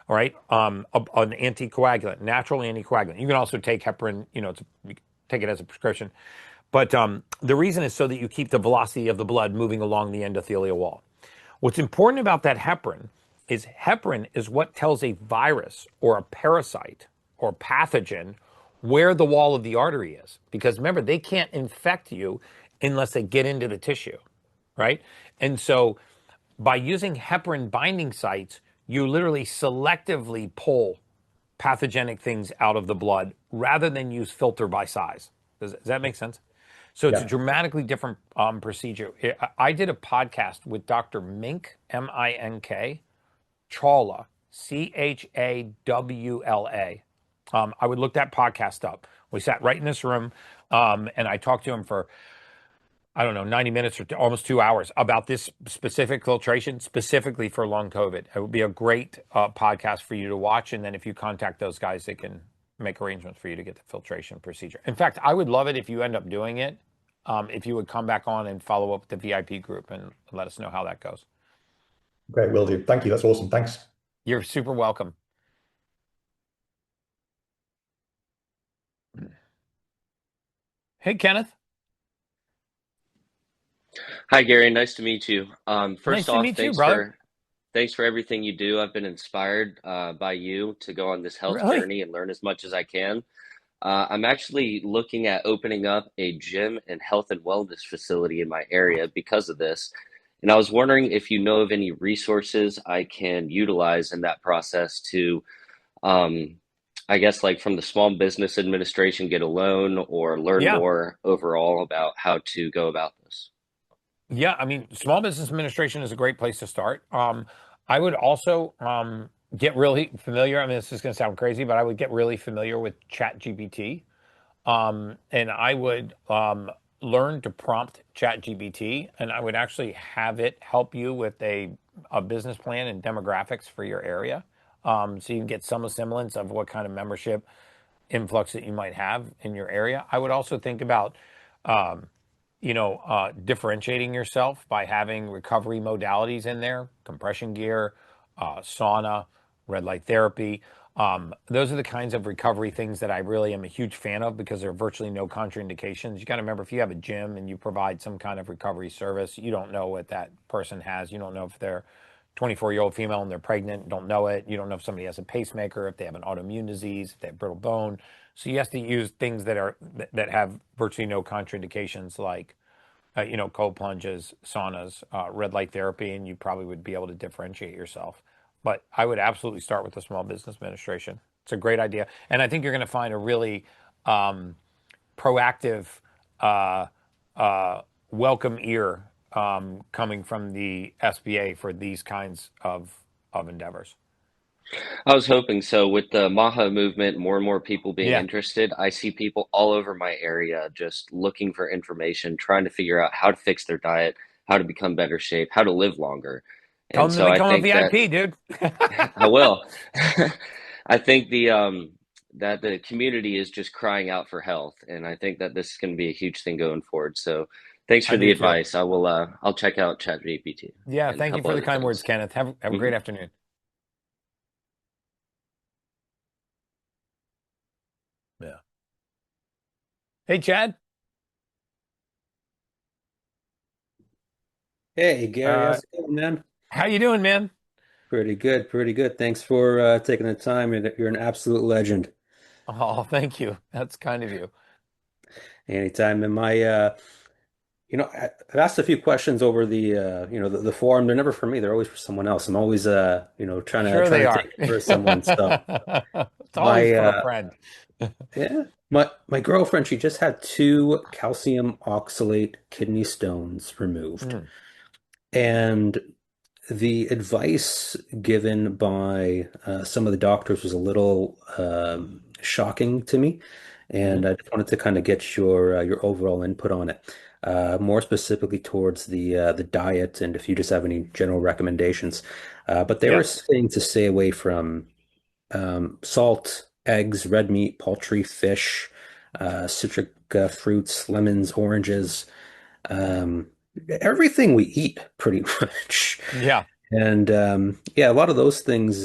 All right, an anticoagulant, natural anticoagulant. You can also take heparin, you take it as a prescription. But the reason is so that you keep the velocity of the blood moving along the endothelial wall. What's important about that heparin is what tells a virus or a parasite or pathogen where the wall of the artery is. Because remember, they can't infect you unless they get into the tissue, right? And so by using heparin binding sites, you literally selectively pull pathogenic things out of the blood rather than use filter by size. Does that make sense? So it's a Yeah. dramatically different procedure. I did a podcast with Dr. Mink, M-I-N-K, Chawla, C-H-A-W-L-A. I would look that podcast up. We sat right in this room, and I talked to him for, I don't know, 90 minutes or almost 2 hours about this specific filtration, specifically for long COVID. It would be a great podcast for you to watch. And then if you contact those guys, they can make arrangements for you to get the filtration procedure. In fact, I would love it if you end up doing it, if you would come back on and follow up with the VIP group and let us know how that goes. Great, will do. Thank you. That's awesome. Thanks. You're super welcome. Hey, Kenneth. Hi, Gary. Nice to meet you. Nice First to off, meet you, brother. thanks for everything you do. I've been inspired by you to go on this health Really? journey and learn as much as I can. I'm actually looking at opening up a gym and health and wellness facility in my area because of this. And I was wondering if you know of any resources I can utilize in that process to, I guess, like from the Small Business Administration, get a loan or learn Yeah. more overall about how to go about this. Yeah, I mean, Small Business Administration is a great place to start. I would also get really familiar. I mean, this is going to sound crazy, but I would get really familiar with ChatGPT, and I would learn to prompt ChatGPT, and I would actually have it help you with a business plan and demographics for your area, so you can get some semblance of what kind of membership influx that you might have in your area. I would also think about differentiating yourself by having recovery modalities in there, compression gear, sauna, red light therapy. Those are the kinds of recovery things that I really am a huge fan of because there are virtually no contraindications. You got to remember, if you have a gym and you provide some kind of recovery service, you don't know what that person has. You don't know if they're 24-year-old female and they're pregnant, don't know it. You don't know if somebody has a pacemaker, if they have an autoimmune disease, if they have brittle bone. So you have to use things that have virtually no contraindications, like cold plunges, saunas, red light therapy, and you probably would be able to differentiate yourself. But I would absolutely start with the Small Business Administration. It's a great idea, and I think you're going to find a really proactive, welcome ear coming from the SBA for these kinds of endeavors. I was hoping so. With the Maha movement, more and more people being Yeah. interested, I see people all over my area just looking for information, trying to figure out how to fix their diet, how to become better shape, how to live longer. Tell And them so to I become a think that VIP, dude. I will. I think that the community is just crying out for health, and I think that this is going to be a huge thing going forward. So thanks I for the do too. advice. I'll check out ChatGPT Yeah, and a thank you couple for the other kind words, things. Kenneth. Have a great afternoon. Yeah. Hey, Chad. Hey, Gary, Uh, how's it going, man? how you doing, man? Pretty good, pretty good. Thanks for taking the time. You're an absolute legend. Oh, thank you. That's kind of you. Anytime. And I've asked a few questions over the forum. They're never for me. They're always for someone else. I'm always, trying to Sure trying they to are. take it for someone. So It's always my for a friend. yeah, my girlfriend, she just had two calcium oxalate kidney stones removed, Mm, and the advice given by some of the doctors was a little shocking to me, mhm. and I just wanted to kind of get your overall input on it, more specifically towards the diet, and if you just have any general recommendations. But they were Yeah. saying to stay away from salt, eggs, red meat, poultry, fish, citric fruits, lemons, oranges, um, everything we eat pretty much. Yeah. And yeah, a lot of those things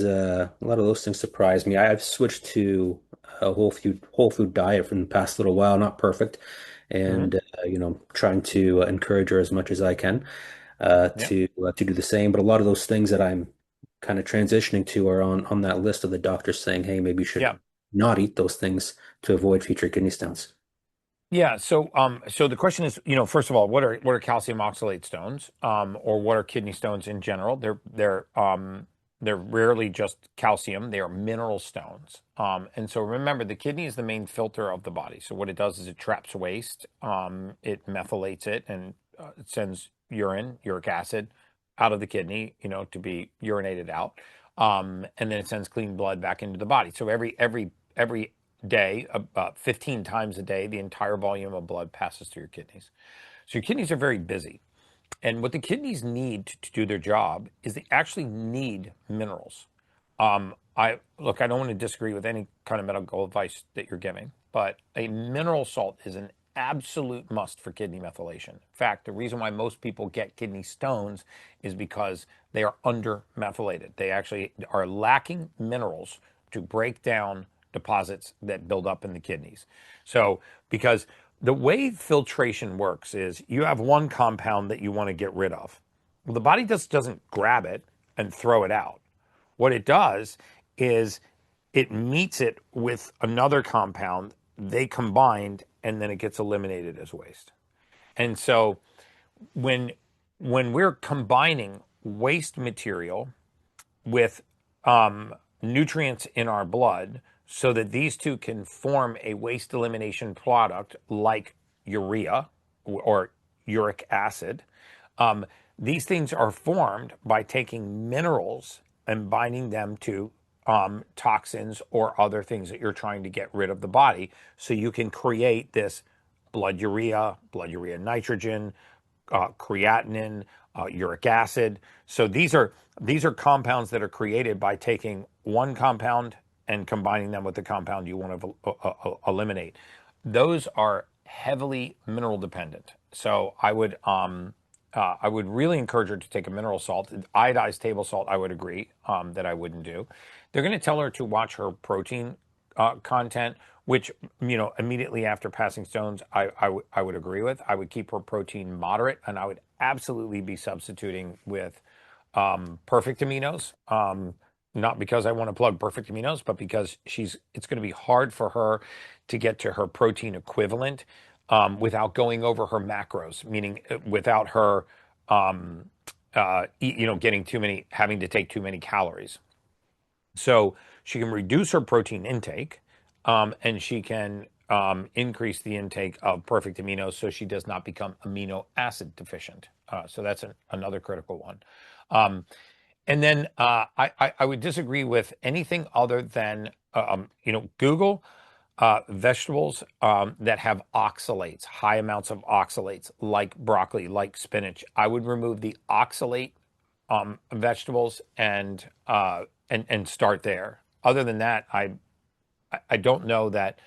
surprise me. I've switched to a whole food diet for the past little while, not perfect, Hmm. and trying to encourage her as much as I can Yeah. to do the same. But a lot of those things that I'm kind of transitioning to are on that list of the doctors saying, hey, maybe you should Yeah. not eat those things to avoid future kidney stones. Yeah. So the question is, first of all, what are calcium oxalate stones, or what are kidney stones in general? They're They're rarely just calcium. They are mineral stones. And so remember, the kidney is the main filter of the body. So what it does is it traps waste, it methylates it, and it sends uric acid, out of the kidney, to be urinated out. And then it sends clean blood back into the body. So every day, about 15 times a day, the entire volume of blood passes through your kidneys. So your kidneys are very busy. And what the kidneys need to do their job is they actually need minerals. I don't want to disagree with any kind of medical advice that you're giving, but a mineral salt is an absolute must for kidney methylation. In fact, the reason why most people get kidney stones is because they are under methylated. They actually are lacking minerals to break down deposits that build up in the kidneys. So, because the way filtration works is you have one compound that you want to get rid of. Well, the body just doesn't grab it and throw it out. What it does is it meets it with another compound, they combined, and then it gets eliminated as waste. And so when we're combining waste material with nutrients in our blood so that these two can form a waste elimination product like urea or uric acid, these things are formed by taking minerals and binding them to toxins or other things that you're trying to get rid of the body, so you can create this blood urea nitrogen, creatinine, uric acid. So these are compounds that are created by taking one compound and combining them with the compound you want to eliminate. Those are heavily mineral dependent. So I would really encourage her to take a mineral salt. Iodized table salt, I would agree that I wouldn't do. They're going to tell her to watch her protein content, which, immediately after passing stones, I would agree with. I would keep her protein moderate, and I would absolutely be substituting with Perfect Aminos. Not because I want to plug Perfect Aminos, but because it's going to be hard for her to get to her protein equivalent without going over her macros, meaning without her, having to take too many calories. So she can reduce her protein intake, and she can increase the intake of Perfect Aminos so she does not become amino acid deficient. So that's another critical one. And then I would disagree with anything other than, Google vegetables that have oxalates, high amounts of oxalates, like broccoli, like spinach. I would remove the oxalate vegetables and start there. Other than that, I don't know that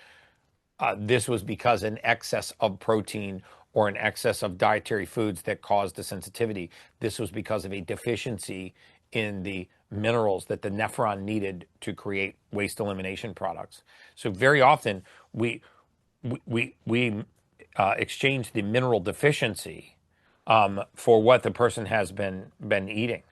this was because an excess of protein or an excess of dietary foods that caused the sensitivity. This was because of a deficiency in the minerals that the nephron needed to create waste elimination products. So very often we exchange the mineral deficiency for what the person has been eating,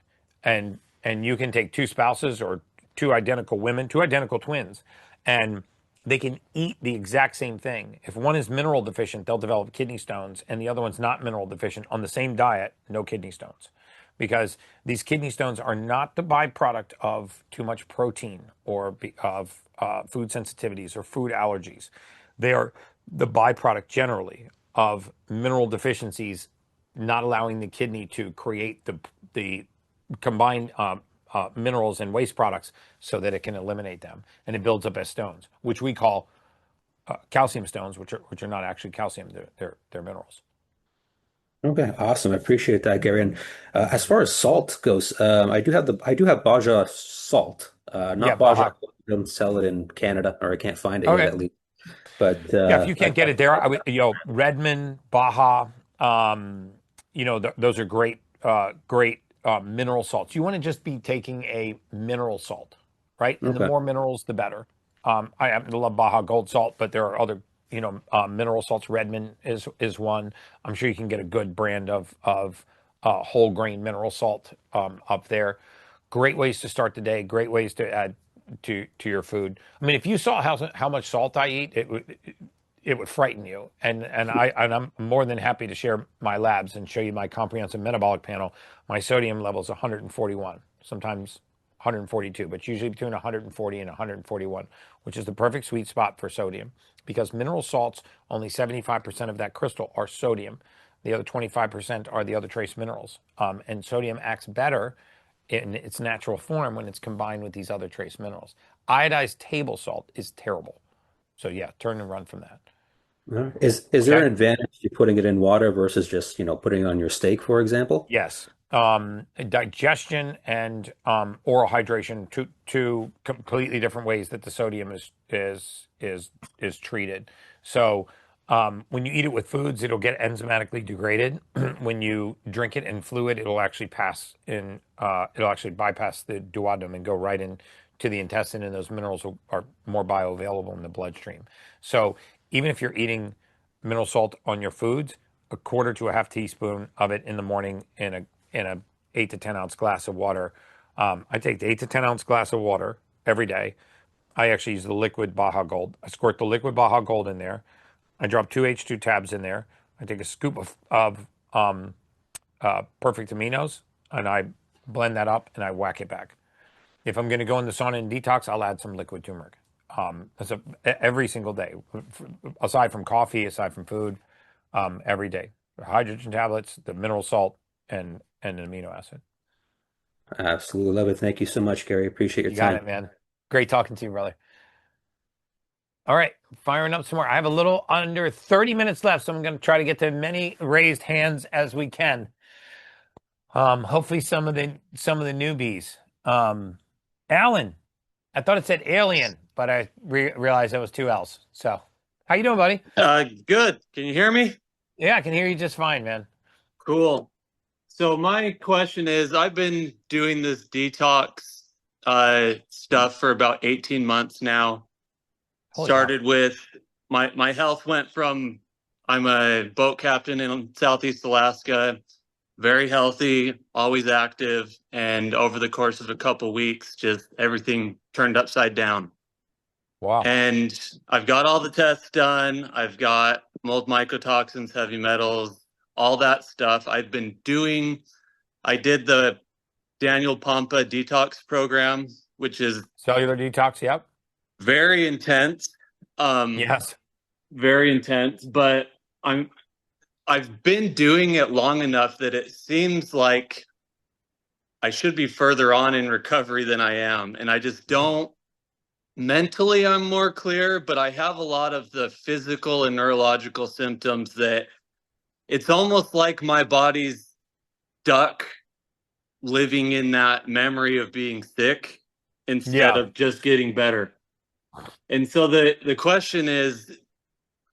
and you can take two spouses or two identical women, two identical twins, and they can eat the exact same thing. If one is mineral deficient, they'll develop kidney stones, and the other one's not mineral deficient. On the same diet, no kidney stones. Because these kidney stones are not the byproduct of too much protein or of food sensitivities or food allergies. They are the byproduct generally of mineral deficiencies, not allowing the kidney to create the combined minerals and waste products so that it can eliminate them, and it builds up as stones, which we call calcium stones, which are not actually calcium; they're minerals. Okay, awesome. I appreciate that, Gary. And as far as salt goes, I do have Baja salt, not Yeah, Baja. Baja. I don't sell it in Canada, or I can't find it Okay. yet, at least. But Yeah, if you can't get it there, I would, Redmond, Baja, those are great mineral salts. You want to just be taking a mineral salt, right? And Okay. the more minerals, the better. I happen to love Baja Gold Salt, but there are other, mineral salts. Redmond is one. I'm sure you can get a good brand of whole grain mineral salt up there. Great ways to start the day. Great ways to add to your food. I mean, if you saw how much salt I eat, it would frighten you. And I'm more than happy to share my labs and show you my comprehensive metabolic panel. My sodium level is 141, sometimes 142, but it's usually between 140 and 141, which is the perfect sweet spot for sodium, because mineral salts, only 75% of that crystal are sodium. The other 25% are the other trace minerals. And sodium acts better in its natural form when it's combined with these other trace minerals. Iodized table salt is terrible. So yeah, turn and run from that. Is there Okay. an advantage to putting it in water versus just, putting it on your steak, for example? Yes. Digestion and oral hydration, two completely different ways that the sodium is treated. So when you eat it with foods, it'll get enzymatically degraded. When you drink it in fluid, it'll actually bypass the duodenum and go right into the intestine, and those minerals are more bioavailable in the bloodstream. So even if you're eating mineral salt on your foods, a quarter to a half teaspoon of it in the morning in a 8 to 10 ounce glass of water. I take the 8 to 10 ounce glass of water every day. I actually use the liquid Baja Gold. I squirt the liquid Baja Gold in there. I drop 2 H2 tabs in there. I take a scoop of Perfect Aminos, and I blend that up and I whack it back. If I'm going to go in the sauna and detox, I'll add some liquid turmeric. That's every single day, aside from coffee, aside from food, every day. The hydrogen tablets, the mineral salt, and an amino acid. Absolutely love it. Thank you so much, Gary. Appreciate your You got time. it, man. Great talking to you, brother. All right, firing up some more. I have a little under 30 minutes left, so I'm going to try to get to as many raised hands as we can. Hopefully some of the newbies. Alan, I thought it said alien, but I realized it was 2 L's. So, how you doing, buddy? Good. Can you hear me? Yeah, I can hear you just fine, man. Cool. So my question is, I've been doing this detox stuff for about 18 months now. Holy Started with my health went from, I'm a boat captain in Southeast Alaska, very healthy, always active, and over the course of a couple weeks, just everything turned upside down. Wow. And I've got all the tests done. I've got mold mycotoxins, heavy metals, all that stuff. I did the Daniel Pompa detox program, which is Cellular detox, yep. very intense. Yes. Very intense, but I've been doing it long enough that it seems like I should be further on in recovery than I am. And I just don't. Mentally, I'm more clear, but I have a lot of the physical and neurological symptoms that it's almost like my body's stuck living in that memory of being sick instead of just getting better. And so the question is,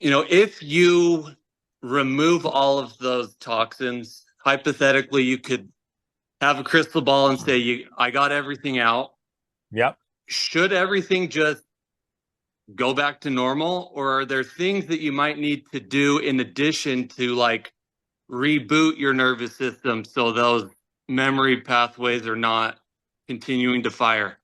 if you remove all of those toxins, hypothetically, you could have a crystal ball and say, I got everything out. Yep. Should everything just go back to normal, or are there things that you might need to do in addition to reboot your nervous system so those memory pathways are not continuing to fire?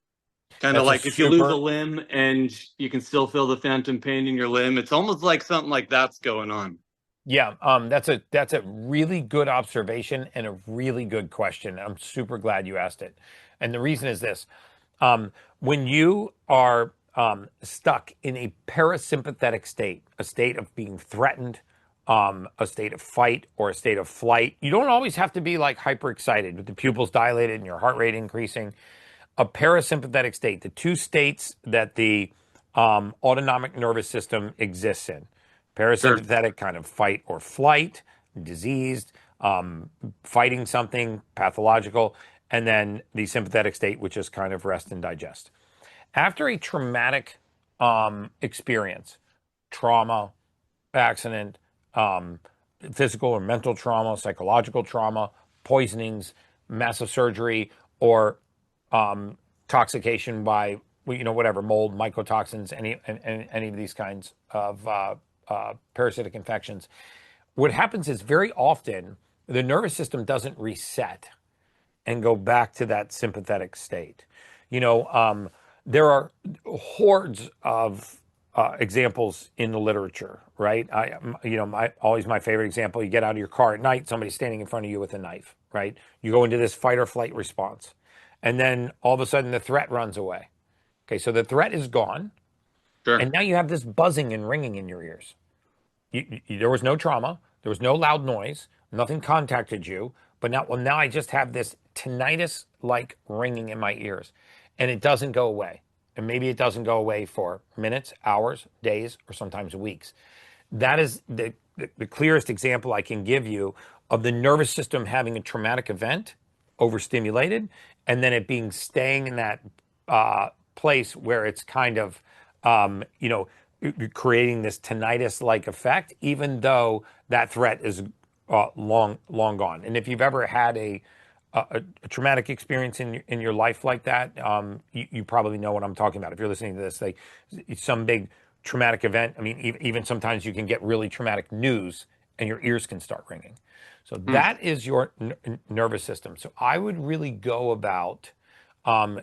Kind of like if you lose a limb and you can still feel the phantom pain in your limb, it's almost like something like that's going on. Yeah, that's a really good observation and a really good question. I'm super glad you asked it. And the reason is this. When you are stuck in a parasympathetic state, a state of being threatened, a state of fight or a state of flight, you don't always have to be hyper excited with the pupils dilated and your heart rate increasing. A parasympathetic state, the two states that the autonomic nervous system exists in. Parasympathetic, kind of fight or flight, diseased, fighting something pathological, and then the sympathetic state, which is kind of rest and digest. After a traumatic experience, trauma, accident, physical or mental trauma, psychological trauma, poisonings, massive surgery, or toxication by whatever, mold, mycotoxins, any of these kinds of parasitic infections, what happens is very often the nervous system doesn't reset and go back to that sympathetic state. There are hordes of examples in the literature, right? My favorite example, you get out of your car at night, somebody's standing in front of you with a knife, right? You go into this fight or flight response. and then all of a sudden the threat runs away. Okay, so the threat is gone, Sure. and now you have this buzzing and ringing in your ears. There was no trauma, there was no loud noise, nothing contacted you, but now I just have this tinnitus-like ringing in my ears, and it doesn't go away. And maybe it doesn't go away for minutes, hours, days, or sometimes weeks. That is the clearest example I can give you of the nervous system having a traumatic event, overstimulated, and then it being staying in that place where it's kind of, creating this tinnitus-like effect, even though that threat is long gone. And if you've ever had a traumatic experience in your life like that, you probably know what I'm talking about. If you're listening to this, some big traumatic event. I mean, even sometimes you can get really traumatic news and your ears can start ringing. So that is your nervous system. So I would really go about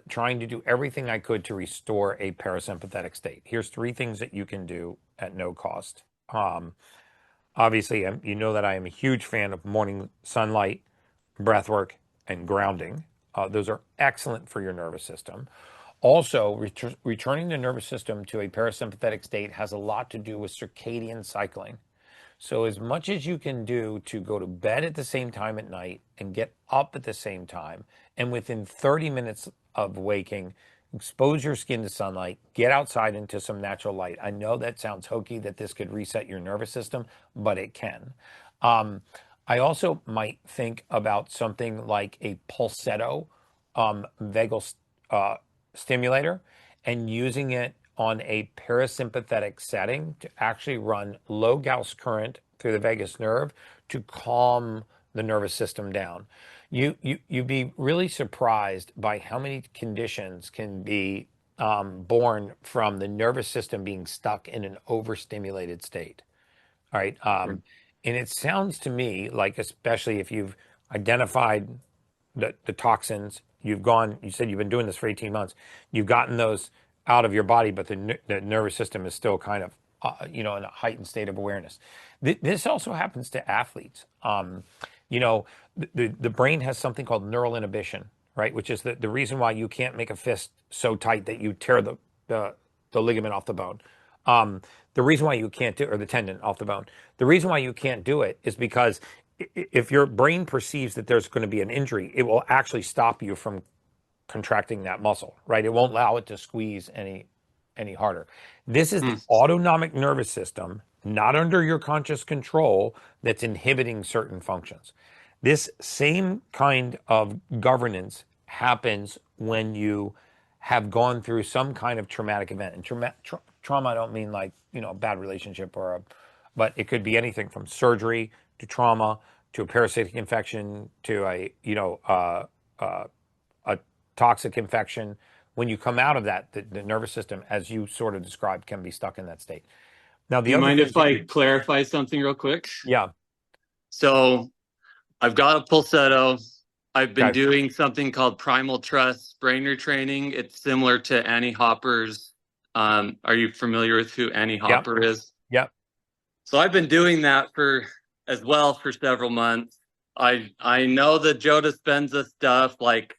trying to do everything I could to restore a parasympathetic state. Here's 3 things that you can do at no cost. Obviously, you know that I am a huge fan of morning sunlight, breath work, and grounding. Those are excellent for your nervous system. Also, returning the nervous system to a parasympathetic state has a lot to do with circadian cycling. So as much as you can do to go to bed at the same time at night and get up at the same time, and within 30 minutes of waking, expose your skin to sunlight, get outside into some natural light. I know that sounds hokey that this could reset your nervous system, but it can. I also might think about something like a Pulsetto vagal stimulator and using it on a parasympathetic setting to actually run low Gauss current through the vagus nerve to calm the nervous system down. You'd be really surprised by how many conditions can be born from the nervous system being stuck in an overstimulated state. All right. And it sounds to me like, especially if you've identified the toxins, you said you've been doing this for 18 months, you've gotten those out of your body, but the nervous system is still kind of, in a heightened state of awareness. This also happens to athletes. The brain has something called neural inhibition, right? Which is the reason why you can't make a fist so tight that you tear the ligament off the bone. The reason why you can't do, or the tendon off the bone. The reason why you can't do it is because if your brain perceives that there's going to be an injury, it will actually stop you from contracting that muscle, right? It won't allow it to squeeze any harder. This is the autonomic nervous system, not under your conscious control, that's inhibiting certain functions. This same kind of governance happens when you have gone through some kind of traumatic event. And trauma, I don't mean like, a bad relationship but it could be anything from surgery to trauma to a parasitic infection to a toxic infection. When you come out of that, the nervous system, as you sort of described, can be stuck in that state. Now, Do you mind if I clarify something real quick? Yeah. So I've got a Pulsetto. I've been doing something called Primal Trust brain retraining. It's similar to Annie Hopper's. Are you familiar with who Annie Hopper is? Yep. So I've been doing that for several months. I know the Joe Dispenza stuff. Like,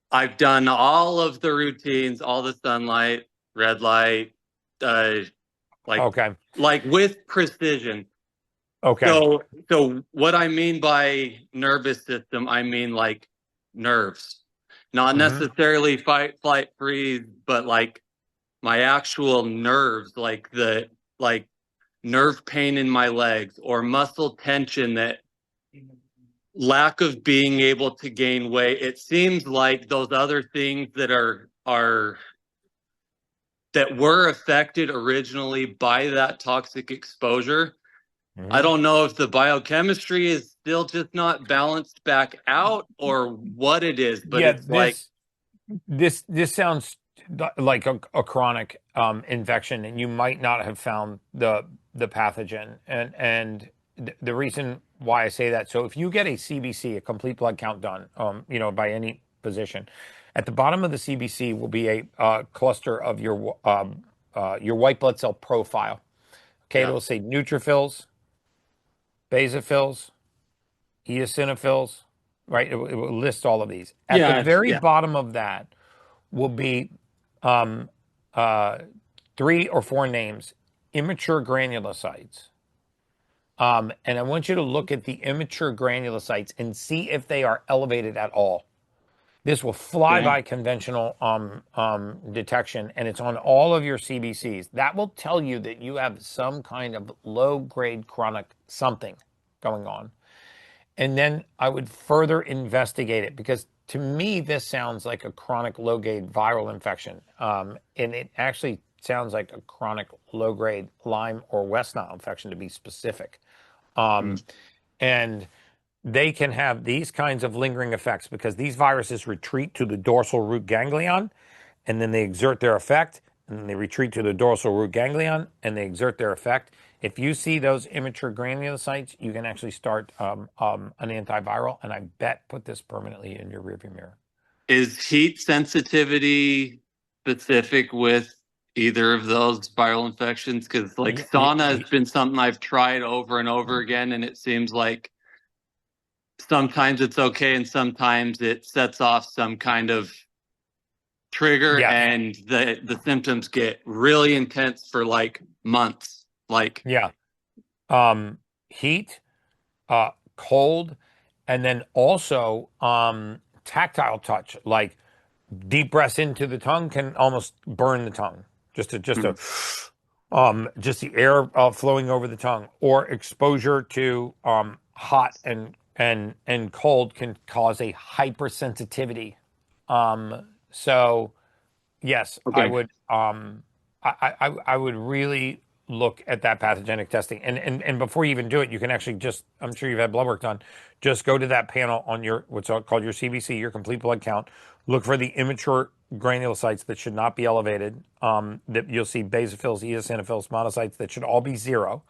I've done all of the routines, all the sunlight, red light, like with precision. Okay. So what I mean by nervous system, I mean like nerves, not necessarily fight, flight, freeze, but like my actual nerves, like nerve pain in my legs or muscle tension, that lack of being able to gain weight. It seems like those other things that that were affected originally by that toxic exposure. I don't know if the biochemistry is still just not balanced back out or what it is, but it's this sounds like a chronic infection, and you might not have found the pathogen. And the reason why I say that, so if you get a CBC, a complete blood count done, by any physician, at the bottom of the CBC will be a cluster of your white blood cell profile. Okay, it'll say neutrophils, basophils, eosinophils, right? It will list all of these. At Yeah, the very yeah. bottom of that will be 3 or 4 names: immature granulocytes. And I want you to look at the immature granulocytes and see if they are elevated at all. This will fly Okay. by conventional detection, and it's on all of your CBCs. That will tell you that you have some kind of low-grade chronic something going on. And then I would further investigate it, because to me, this sounds like a chronic low-grade viral infection. And it actually sounds like a chronic low-grade Lyme or West Nile infection, to be specific. And they can have these kinds of lingering effects because these viruses retreat to the dorsal root ganglion, and then they exert their effect, and then they retreat to the dorsal root ganglion, and they exert their effect. If you see those immature granulocytes, you can actually start an antiviral, and I bet put this permanently in your rearview mirror. Is heat sensitivity specific with either of those viral infections? Because like sauna has been something I've tried over and over again, and it seems like sometimes it's okay and sometimes it sets off some kind of trigger, Yeah. and the symptoms get really intense for like months. Like, Yeah. Heat, cold, and then also tactile touch, like deep breaths into the tongue can almost burn the tongue. Just the air flowing over the tongue, or exposure to hot and cold can cause a hypersensitivity. So yes, Okay. I would I would really look at that pathogenic testing. And before you even do it, you can actually just, I'm sure you've had blood work done, just go to that panel on your what's called your CBC, your complete blood count. Look for the immature granulocytes that should not be elevated. That you'll see basophils, eosinophils, monocytes that should all be 0.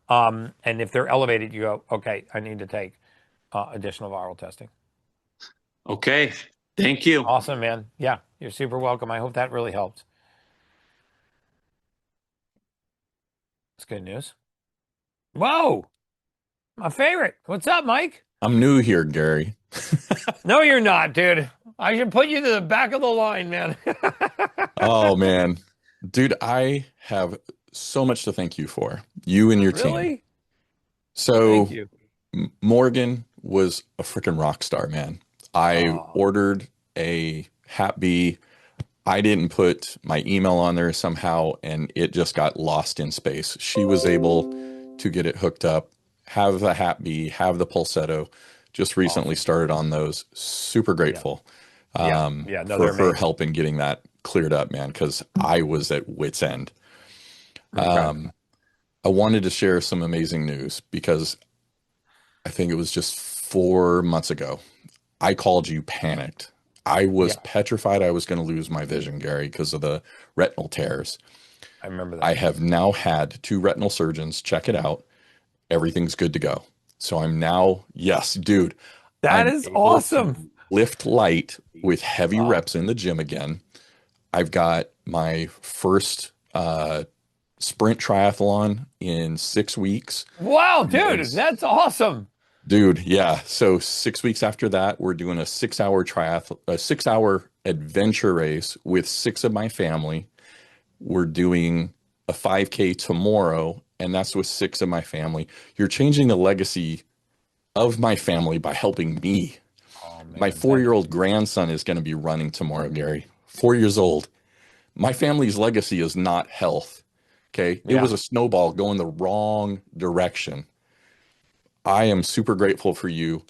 And if they're elevated, you go, okay, I need to take additional viral testing. okay. Thank you. Awesome, man. Yeah, you're super welcome. I hope that really helped. That's good news. Whoa, my favorite. What's up, Mike? I'm new here, Gary. No, you're not, dude. I should put you to the back of the line, man. Oh, man. Dude, I have so much to thank you for, you and your team. Really? So Thank you. Morgan was a freaking rock star, man. I Oh. ordered a Hap B. I didn't put my email on there somehow, and it just got lost in space. She was able to get it hooked up, have the Hap B, have the Pulsetto. Just recently started on those. Super grateful Yeah, no, for they're her amazing. help in getting that cleared up, man, because I was at wit's end. Okay. I wanted to share some amazing news because I think it was just 4 months ago. I called you panicked. I was Yeah. petrified I was going to lose my vision, Gary, because of the retinal tears. I remember that. I have now had 2 retinal surgeons check it out. Everything's good to go. So I'm now, yes, dude. That I'm is able awesome. to lift light with heavy reps in the gym again. I've got my first sprint triathlon in 6 weeks. Wow, dude, Yes. that's awesome. Dude, yeah. So 6 weeks after that, we're doing a 6-hour triathlon, a 6-hour adventure race with 6 of my family. We're doing a 5K tomorrow, and that's with 6 of my family. You're changing the legacy of my family by helping me. Oh, man. My 4-year-old grandson is going to be running tomorrow, Gary. 4 years old. My family's legacy is not health. Okay. It Yeah. was a snowball going the wrong direction. I am super grateful for you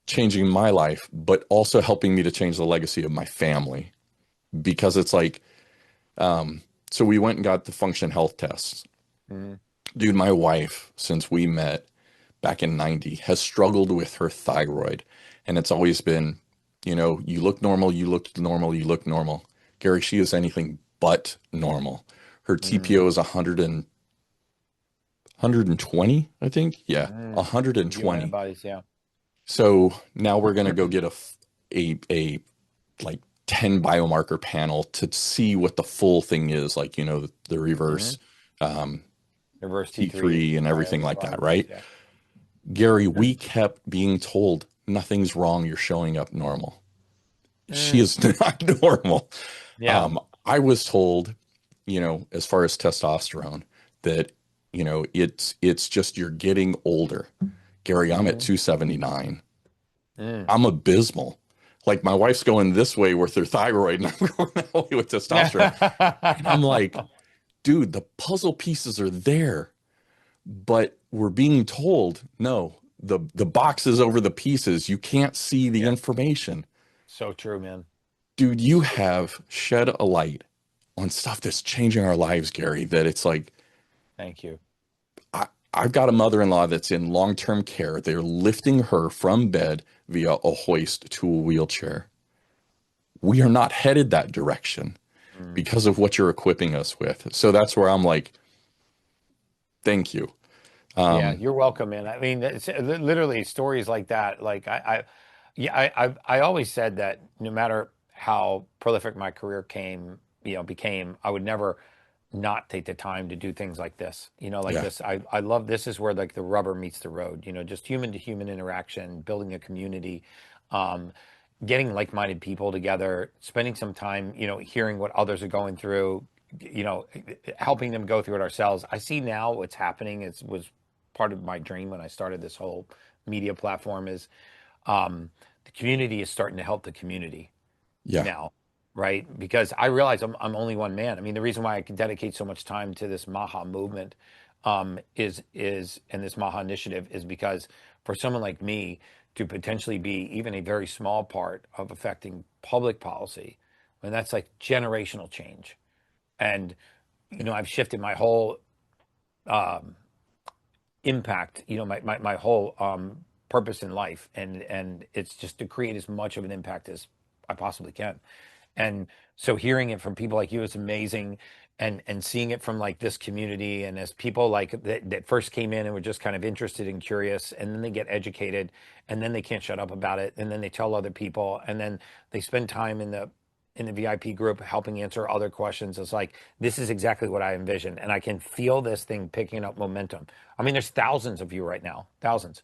changing my life, but also helping me to change the legacy of my family. Because it's like, so we went and got the function health tests. Mhm. Dude, my wife, since we met back in 90, has struggled with her thyroid. And it's always been, you know, you look normal, you look normal, you look normal. Gary, she is anything but normal. Her TPO is 120, I think. Yeah, 120. Antibodies, yeah. So now we're going to go get a like 10 biomarker panel to see what the full thing is, like, you know, the reverse Reverse T3 and everything like that, right? Yeah. Gary, we kept being told nothing's wrong. You're showing up normal. She is not normal. Yeah. I was told, as far as testosterone, that, it's just you're getting older. Gary, I'm at 279. I'm abysmal. Like my wife's going this way with her thyroid, and I'm going that way with testosterone. And I'm like, dude, the puzzle pieces are there, but we're being told, no, the box is over the pieces. You can't see the information. So true, man. Dude, you have shed a light on stuff that's changing our lives, Gary, that it's like, Thank you. I've got a mother-in-law that's in long-term care. They're lifting her from bed via a hoist to a wheelchair. We are not headed that direction because of what you're equipping us with. So that's where I'm like, thank you. Yeah, you're welcome, man. I mean, it's literally stories like that. Like I always said that no matter how prolific my career became, I would never not take the time to do things like this. Like this. I love this is where like the rubber meets the road. Just human to human interaction, building a community, getting like-minded people together, spending some time, hearing what others are going through, helping them go through it ourselves. I see now what's happening. It was part of my dream when I started this whole media platform is the community is starting to help the community now. Right. Because I realize I'm only one man. I mean, the reason why I can dedicate so much time to this MAHA movement is and this MAHA initiative is because for someone like me to potentially be even a very small part of affecting public policy, and that's like generational change. And, I've shifted my whole impact, my whole purpose in life. And it's just to create as much of an impact as I possibly can. And so hearing it from people like you is amazing, and seeing it from like this community, and as people like that first came in and were just kind of interested and curious, and then they get educated, and then they can't shut up about it, and then they tell other people, and then they spend time in the VIP group helping answer other questions. It's like, this is exactly what I envisioned, and I can feel this thing picking up momentum. I mean, there's thousands of you right now, thousands.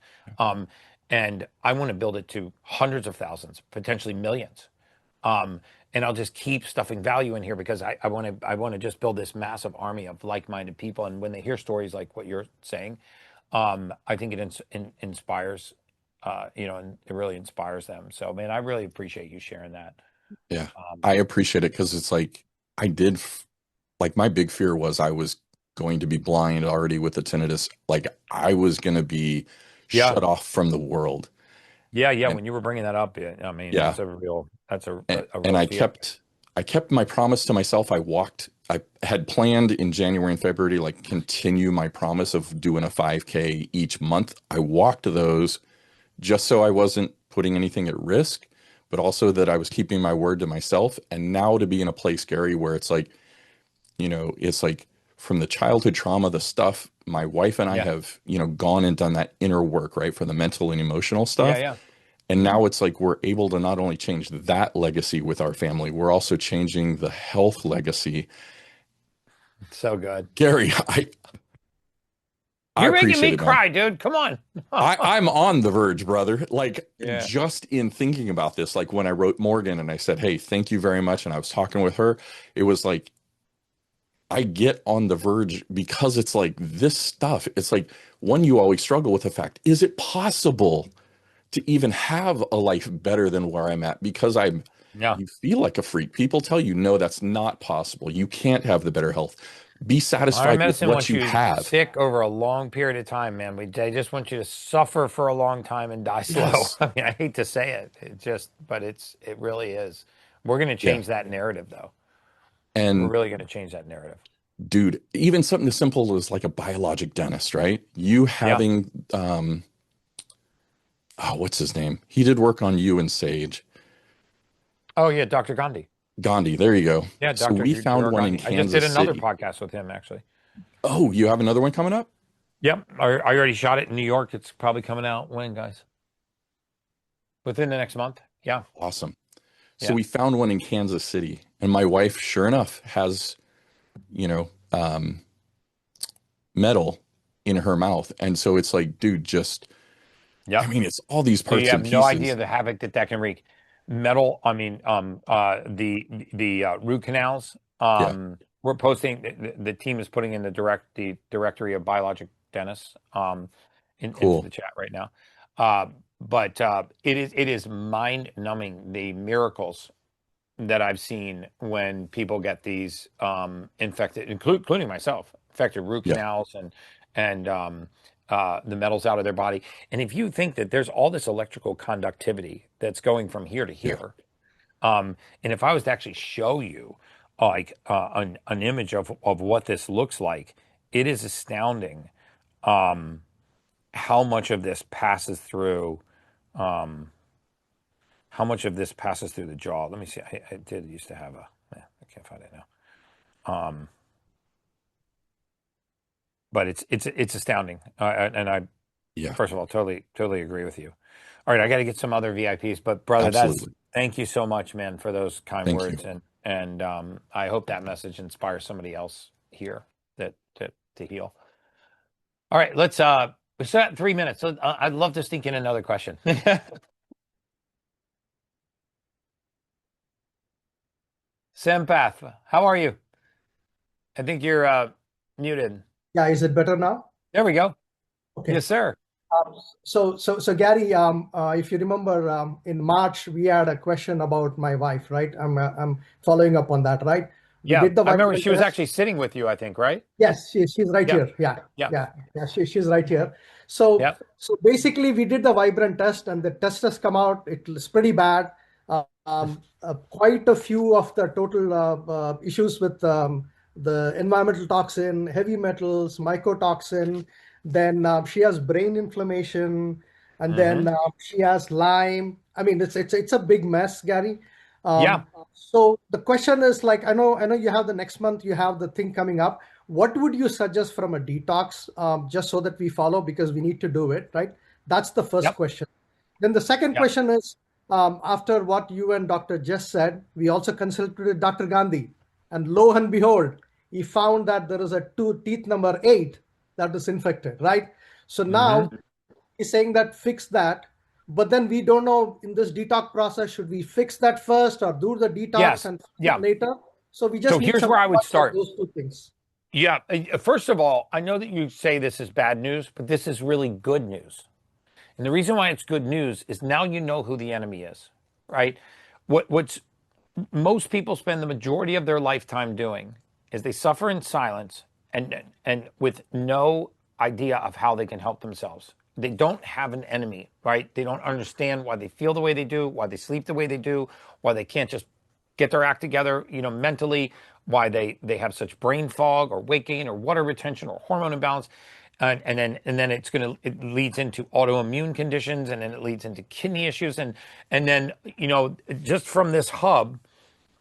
And I want to build it to hundreds of thousands, potentially millions. And I'll just keep stuffing value in here because I want to just build this massive army of like-minded people. And when they hear stories like what you're saying, I think it inspires, and it really inspires them. So, man, I really appreciate you sharing that. Yeah, I appreciate it because it's like my big fear was I was going to be blind already with the tinnitus. Like I was going to be shut off from the world. Yeah. When you were bringing that up, I mean, that's a real and I kept my promise to myself. I had planned in January and February to like continue my promise of doing a 5K each month. I walked those just so I wasn't putting anything at risk, but also that I was keeping my word to myself. And now to be in a place, Gary, where it's like, it's like from the childhood trauma, the stuff my wife and I have, gone and done that inner work, right? For the mental and emotional stuff. Yeah. And now it's like we're able to not only change that legacy with our family, we're also changing the health legacy. So good. Gary, you're making me cry, dude. Come on. I'm on the verge, brother. Like just in thinking about this, like when I wrote Morgan and I said, hey, thank you very much. And I was talking with her, it was like, I get on the verge because it's like this stuff. It's like one, you always struggle with the fact, is it possible to even have a life better than where I'm at? Because you feel like a freak. People tell you, no, that's not possible. You can't have the better health. Be satisfied with what you have. Sick over a long period of time, man. They just want you to suffer for a long time and die slow. Yes. I mean, I hate to say it. But it really is. We're going to change that narrative, though. And we're really going to change that narrative. Dude, even something as simple as like a biologic dentist, right? You having, what's his name? He did work on you and Sage. Oh, yeah, Dr. Gandhi. Gandhi, there you go. Yeah, so we found one in Kansas City. I just did another podcast with him, actually. Oh, you have another one coming up? Yep. I already shot it in New York. It's probably coming out when, guys? Within the next month. Yeah. Awesome. So we found one in Kansas City, and my wife, sure enough, has, metal in her mouth. And so it's like, dude, just Yep. I mean, it's all these So parts you have and no pieces. idea the havoc that can wreak. Metal, I mean, the root canals. We're posting. The team is putting in the directory of biologic dentists into Cool. the chat right now. But it is mind numbing the miracles that I've seen when people get these infected, including myself, infected root Yeah. canals and the metals out of their body. And if you think that there's all this electrical conductivity that's going from here to here, and if I was to actually show you like an image of what this looks like, it is astounding how much of this passes through. How much of this passes through the jaw? Let me see. I did used to have I can't find it now. But it's astounding. And I, Yeah. first of all, totally agree with you. All right, I got to get some other VIPs, but brother, Absolutely. thank you so much, man, for those kind Thank words, you. and I hope that message inspires somebody else here to heal. All right, let's we're at 3 minutes. So I'd love to sneak in another question. Sampath, how are you? I think you're muted. Yeah, is it better now? There we go. Okay. Yes, sir. So Gary, if you remember, in March we had a question about my wife, right? I'm following up on that, right? We Yeah, did the I remember vibrant she was test. actually sitting with you, I think, right? Yes, she's right Yeah. here. Yeah. Yeah, she's right here. So Yep. so basically we did the vibrant test and the test has come out. It's pretty bad. Quite a few of the total issues with the environmental toxin, heavy metals, mycotoxin. Then she has brain inflammation, and then she has Lyme. I mean, it's a big mess, Gary. Yeah. So the question is, like, I know you have the next month, you have the thing coming up. What would you suggest from a detox, just so that we follow, because we need to do it, right? That's the first Yep. question. Then the second Yep. question is, after what you and Dr. Jess said, we also consulted Dr. Gandhi, and lo and behold, he found that there is a teeth number 8 that is infected, right? So now he's saying that fix that, but then we don't know in this detox process, should we fix that first or do the detox Yes. and fix Yeah. it later? So we just So need here's some where I would thoughts on start. those 2 things. Yeah. First of all, I know that you say this is bad news, but this is really good news. And the reason why it's good news is now you know who the enemy is, right? What's most people spend the majority of their lifetime doing is they suffer in silence and with no idea of how they can help themselves. They don't have an enemy, right? They don't understand why they feel the way they do, why they sleep the way they do, why they can't just get their act together, mentally, why they have such brain fog or weight gain or water retention or hormone imbalance. And then it leads into autoimmune conditions, and then it leads into kidney issues. And then, just from this hub,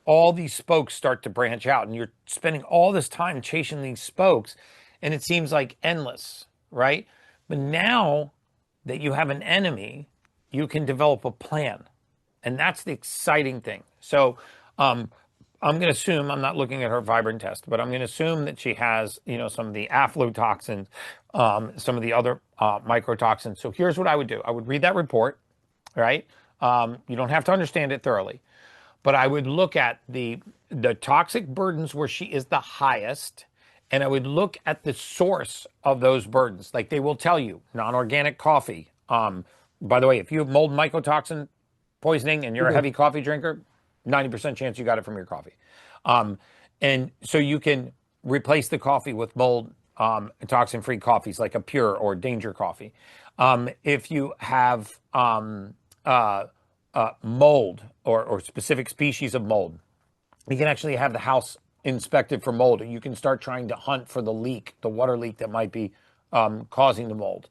all these spokes start to branch out, and you're spending all this time chasing these spokes, and it seems like endless, right? But now that you have an enemy, you can develop a plan. And that's the exciting thing. So I'm going to assume, I'm not looking at her vibrant test, but I'm going to assume that she has, some of the aflatoxins, some of the other mycotoxins. So here's what I would do. I would read that report, right? You don't have to understand it thoroughly, but I would look at the toxic burdens where she is the highest, and I would look at the source of those burdens. Like they will tell you, non-organic coffee. By the way, if you have mold mycotoxin poisoning and you're a heavy coffee drinker, 90% chance you got it from your coffee. And so you can replace the coffee with mold toxin-free coffees like a Pure or Danger coffee. If you have mold or specific species of mold, you can actually have the house inspected for mold, or you can start trying to hunt for the leak, the water leak that might be causing the mold.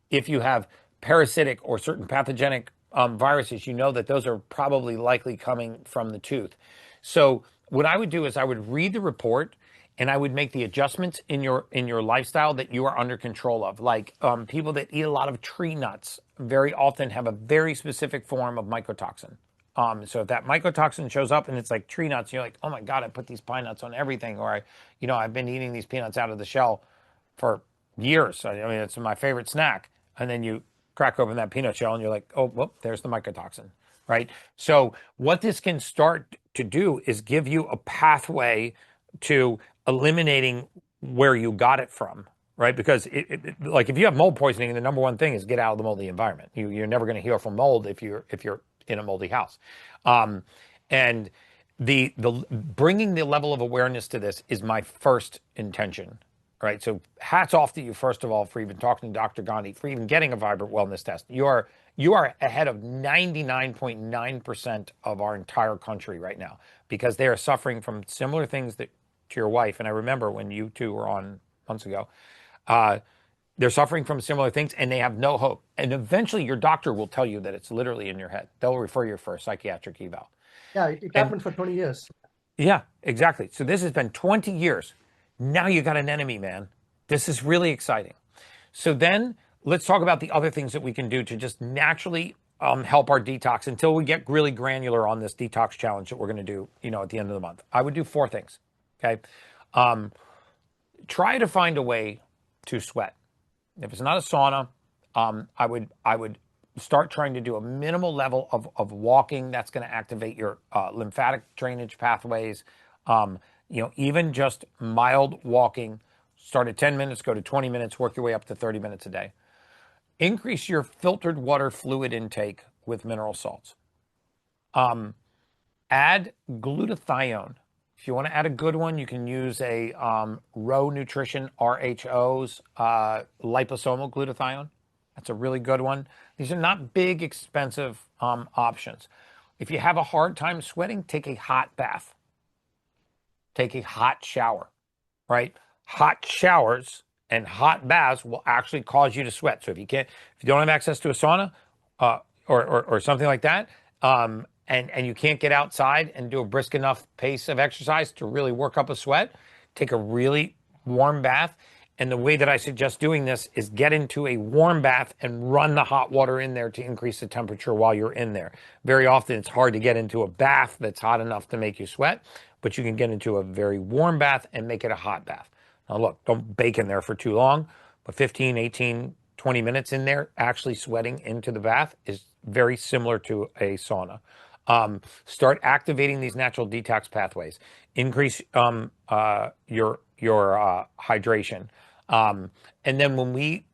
If you have parasitic or certain pathogenic viruses, you know that those are probably likely coming from the tooth. So what I would do is I would read the report, and I would make the adjustments in your lifestyle that you are under control of. Like people that eat a lot of tree nuts very often have a very specific form of mycotoxin. So if that mycotoxin shows up and it's like tree nuts, you're like, oh my God, I put these pine nuts on everything. Or I've been eating these peanuts out of the shell for years. I mean, it's my favorite snack. And then you crack open that peanut shell and you're like, oh, well, there's the mycotoxin, right? So what this can start to do is give you a pathway to eliminating where you got it from, right? Because like if you have mold poisoning, the number one thing is get out of the moldy environment. You're never going to heal from mold if you're in a moldy house. And the bringing the level of awareness to this is my first intention, right? So hats off to you, first of all, for even talking to Dr. Gandhi, for even getting a Vibrant Wellness test. You are ahead of 99.9% of our entire country right now, because they are suffering from similar things to your wife. And I remember when you two were on months ago, they're suffering from similar things and they have no hope. And eventually your doctor will tell you that it's literally in your head. They'll refer you for a psychiatric eval. Yeah, it happened for 20 years. Yeah, exactly. So this has been 20 years. Now you got an enemy, man. This is really exciting. So then let's talk about the other things that we can do to just naturally help our detox until we get really granular on this detox challenge that we're going to do, at the end of the month. I would do 4 things. Okay. Try to find a way to sweat. If it's not a sauna, I would start trying to do a minimal level of walking. That's going to activate your lymphatic drainage pathways. Even just mild walking. Start at 10 minutes, go to 20 minutes, work your way up to 30 minutes a day. Increase your filtered water fluid intake with mineral salts. Add glutathione. If you want to add a good one, you can use a Row Nutrition RHO's liposomal glutathione. That's a really good one. These are not big, expensive options. If you have a hard time sweating, take a hot bath. Take a hot shower, right? Hot showers and hot baths will actually cause you to sweat. So if you don't have access to a sauna or something like that, and you can't get outside and do a brisk enough pace of exercise to really work up a sweat, take a really warm bath. And the way that I suggest doing this is get into a warm bath and run the hot water in there to increase the temperature while you're in there. Very often it's hard to get into a bath that's hot enough to make you sweat, but you can get into a very warm bath and make it a hot bath. Now look, don't bake in there for too long, but 15, 18, 20 minutes in there, actually sweating into the bath is very similar to a sauna. Start activating these natural detox pathways. Increase your hydration. And then when we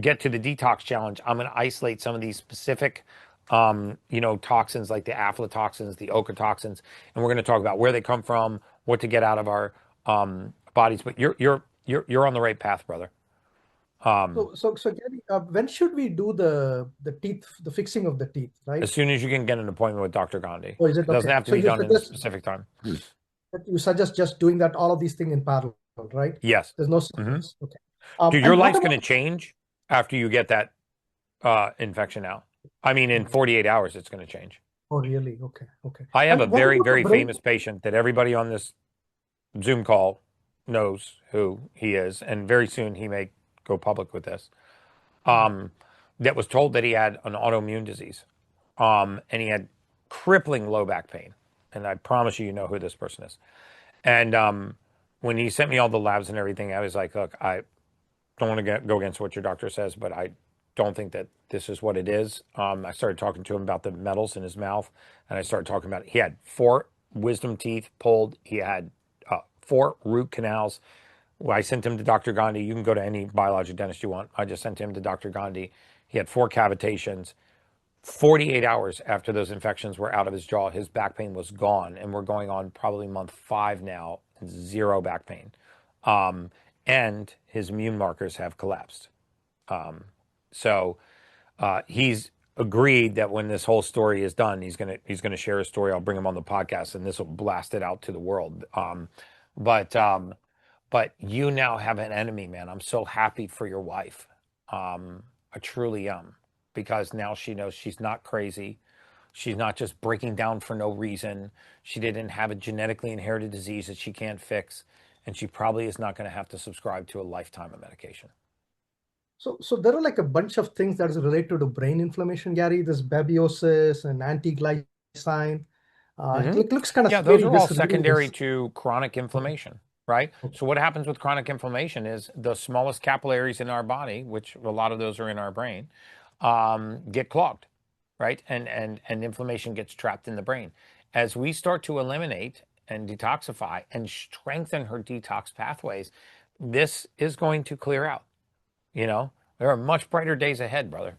get to the detox challenge, I'm going to isolate some of these specific, toxins like the aflatoxins, the ochratoxins, and we're going to talk about where they come from, what to get out of our bodies. But you're on the right path, brother. So Gary, when should we do the teeth, the fixing of the teeth, right? As soon as you can get an appointment with Dr. Gandhi. Oh, is it? It doesn't Okay. have to So be you done in a suggest- specific time. You suggest just doing that, all of these things in parallel, right? Yes. There's no sequence. Okay. Dude, your and what life's going to about- change after you get that infection out. I mean, in 48 hours, it's going to change. Oh, really? Okay. Okay. I have And a what very, about the very brain- famous patient that everybody on this Zoom call knows who he is, and very soon he may go public with this. That was told that he had an autoimmune disease, and he had crippling low back pain. And I promise you know who this person is. And when he sent me all the labs and everything, I was like, look, I don't want to go against what your doctor says, but I don't think that this is what it is. I started talking to him about the metals in his mouth, and I started talking about it. He had 4 wisdom teeth pulled. He had 4 root canals. Well, I sent him to Dr. Gandhi. You can go to any biologic dentist you want. I just sent him to Dr. Gandhi. He had 4 cavitations. 48 hours after those infections were out of his jaw, his back pain was gone. And we're going on probably month 5 now, 0 back pain. And his immune markers have collapsed. So he's agreed that when this whole story is done, he's gonna share his story. I'll bring him on the podcast, and this will blast it out to the world. But you now have an enemy, man. I'm so happy for your wife. I truly am, because now she knows she's not crazy. She's not just breaking down for no reason. She didn't have a genetically inherited disease that she can't fix, and she probably is not going to have to subscribe to a lifetime of medication. So there are like a bunch of things that is related to brain inflammation, Gary. This babesiosis and anti-glycine. It looks kind of Yeah, those scary are all just reading secondary this. to chronic inflammation, right? So what happens with chronic inflammation is the smallest capillaries in our body, which a lot of those are in our brain, get clogged, right? And inflammation gets trapped in the brain. As we start to eliminate and detoxify and strengthen her detox pathways, this is going to clear out. You know, there are much brighter days ahead, brother.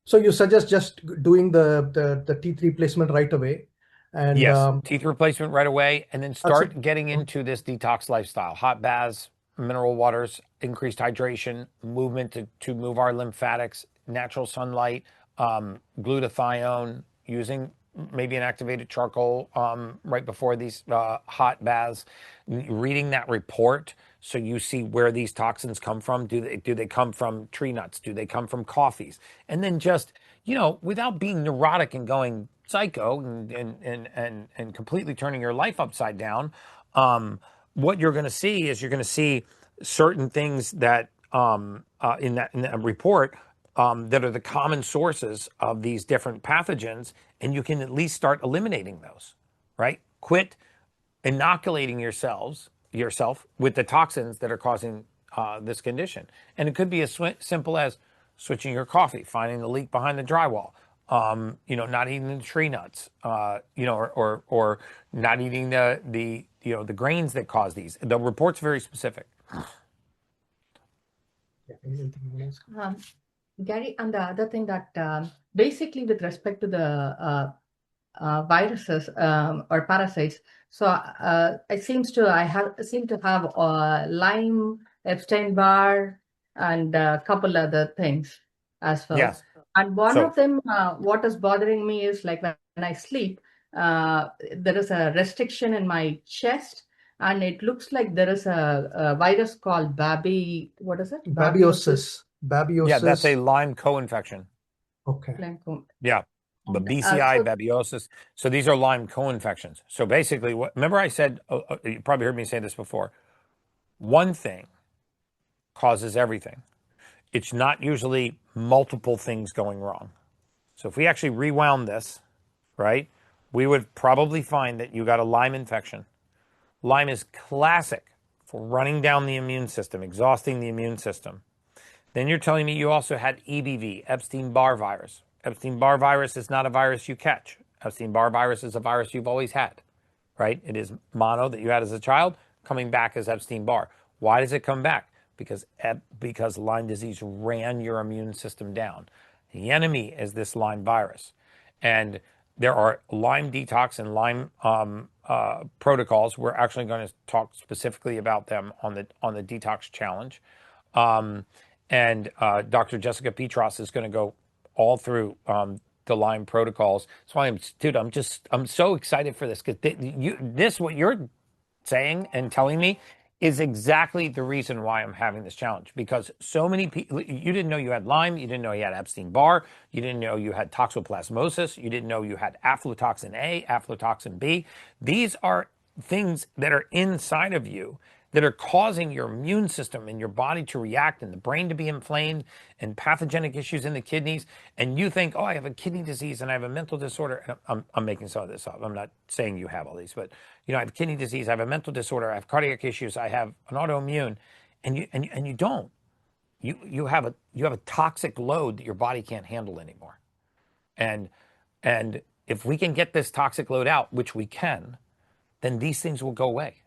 So you suggest just doing the teeth replacement right away, and yes, teeth replacement right away, and then start getting into this detox lifestyle: hot baths, mineral waters, increased hydration, movement to move our lymphatics, natural sunlight, glutathione, using maybe an activated charcoal right before these hot baths, reading that report so you see where these toxins come from. Do they come from tree nuts? Do they come from coffees? And then just, you know, without being neurotic and going psycho and completely turning your life upside down, what you're going to see is you're going to see certain things that in that report that are the common sources of these different pathogens, and you can at least start eliminating those, right? Quit inoculating yourself with the toxins that are causing this condition. And it could be as simple as switching your coffee, finding the leak behind the drywall, you know, not eating the tree nuts, you know, or not eating the grains that cause these. The report's very specific. Gary, and the other thing that basically with respect to the viruses or parasites, so I seem to have Lyme, Epstein-Barr, and a couple other things as well. Yes. And one of them, what is bothering me is like when I sleep, there is a restriction in my chest, and it looks like there is a virus called what is it? Babiosis. Babiosis. Yeah, that's a Lyme co-infection. Okay. Yeah, the BCI, babiosis. So these are Lyme co-infections. So basically, remember I said, you probably heard me say this before, one thing causes everything. It's not usually multiple things going wrong. So if we actually rewound this, right, we would probably find that you got a Lyme infection. Lyme is classic for running down the immune system, exhausting the immune system. Then you're telling me you also had EBV, Epstein-Barr virus. Epstein-Barr virus is not a virus you catch. Epstein-Barr virus is a virus you've always had, right? It is mono that you had as a child coming back as Epstein-Barr. Why does it come back? Because Lyme disease ran your immune system down. The enemy is this Lyme virus. And there are Lyme detox and Lyme protocols. We're actually going to talk specifically about them on the detox challenge. And Dr. Jessica Petros is going to go all through the Lyme protocols. That's why I'm so excited for this, because what you're saying and telling me is exactly the reason why I'm having this challenge, because so many people, you didn't know you had Lyme, you didn't know you had Epstein-Barr, you didn't know you had toxoplasmosis, you didn't know you had aflatoxin A, aflatoxin B. These are things that are inside of you that are causing your immune system and your body to react and the brain to be inflamed and pathogenic issues in the kidneys. And you think, oh, I have a kidney disease and I have a mental disorder. I'm making some of this up. I'm not saying you have all these, but you know, I have kidney disease, I have a mental disorder, I have cardiac issues, I have an autoimmune, and you don't. You have a toxic load that your body can't handle anymore. And if we can get this toxic load out, which we can, then these things will go away,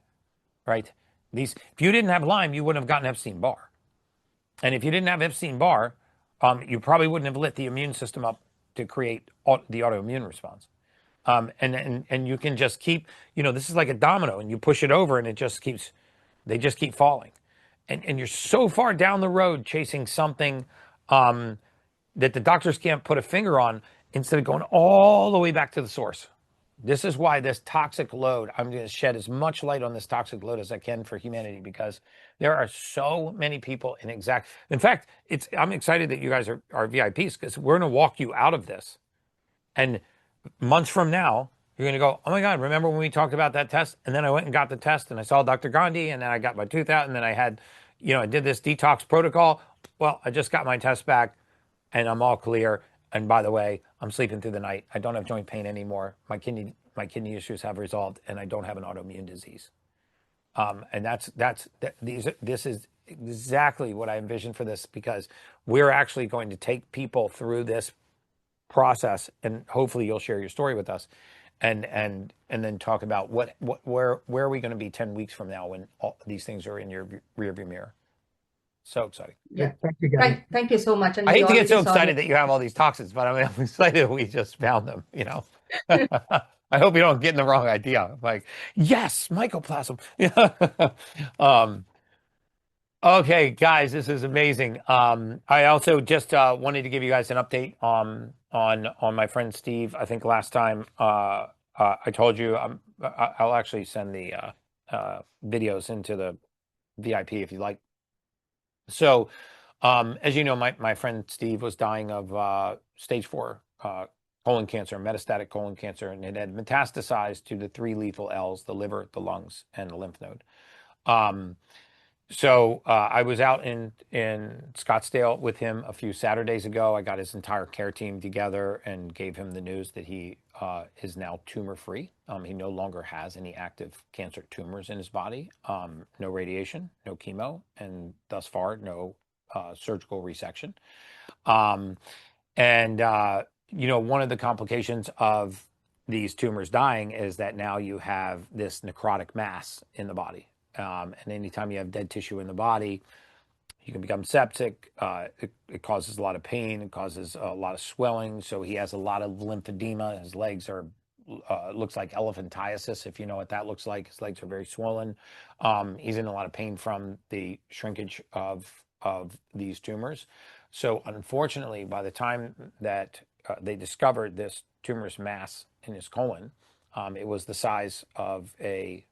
right? If you didn't have Lyme, you wouldn't have gotten Epstein-Barr. And if you didn't have Epstein-Barr, you probably wouldn't have lit the immune system up to create the autoimmune response. And you can just keep, you know, this is like a domino, and you push it over and they just keep falling. And you're so far down the road chasing something that the doctors can't put a finger on, instead of going all the way back to the source. This is why this toxic load, I'm going to shed as much light on this toxic load as I can for humanity, because there are so many people in fact, I'm excited that you guys are VIPs, because we're going to walk you out of this. And months from now, you're going to go, oh my God, remember when we talked about that test? And then I went and got the test and I saw Dr. Gandhi, and then I got my tooth out, and then I had, you know, I did this detox protocol. Well, I just got my test back and I'm all clear. And by the way, I'm sleeping through the night. I don't have joint pain anymore. My kidney issues have resolved, and I don't have an autoimmune disease. And this is exactly what I envisioned for this, because we're actually going to take people through this process, and hopefully you'll share your story with us, and then talk about where are we going to be 10 weeks from now when all these things are in your rearview mirror. So exciting. Yeah. Thank you, Gary. Thank you so much. And I we hate to get so already saw excited that you have all these toxins, but I'm excited we just found them, you know. I hope you don't get in the wrong idea. Like, yes, mycoplasma. Okay, guys, this is amazing. I also just wanted to give you guys an update on my friend Steve. I think last time I told you, I'll actually send the videos into the VIP if you like. So, as you know, my friend Steve was dying of stage 4 colon cancer, metastatic colon cancer, and it had metastasized to the 3 lethal L's: the liver, the lungs, and the lymph node. So I was out in Scottsdale with him a few Saturdays ago. I got his entire care team together and gave him the news that he is now tumor-free. He no longer has any active cancer tumors in his body, no radiation, no chemo, and thus far, no surgical resection. You know, one of the complications of these tumors dying is that now you have this necrotic mass in the body. And anytime you have dead tissue in the body, you can become septic. It causes a lot of pain. It causes a lot of swelling. So he has a lot of lymphedema. His legs are, looks like elephantiasis, if you know what that looks like. His legs are very swollen. He's in a lot of pain from the shrinkage of these tumors. So unfortunately, by the time that they discovered this tumorous mass in his colon, it was the size of a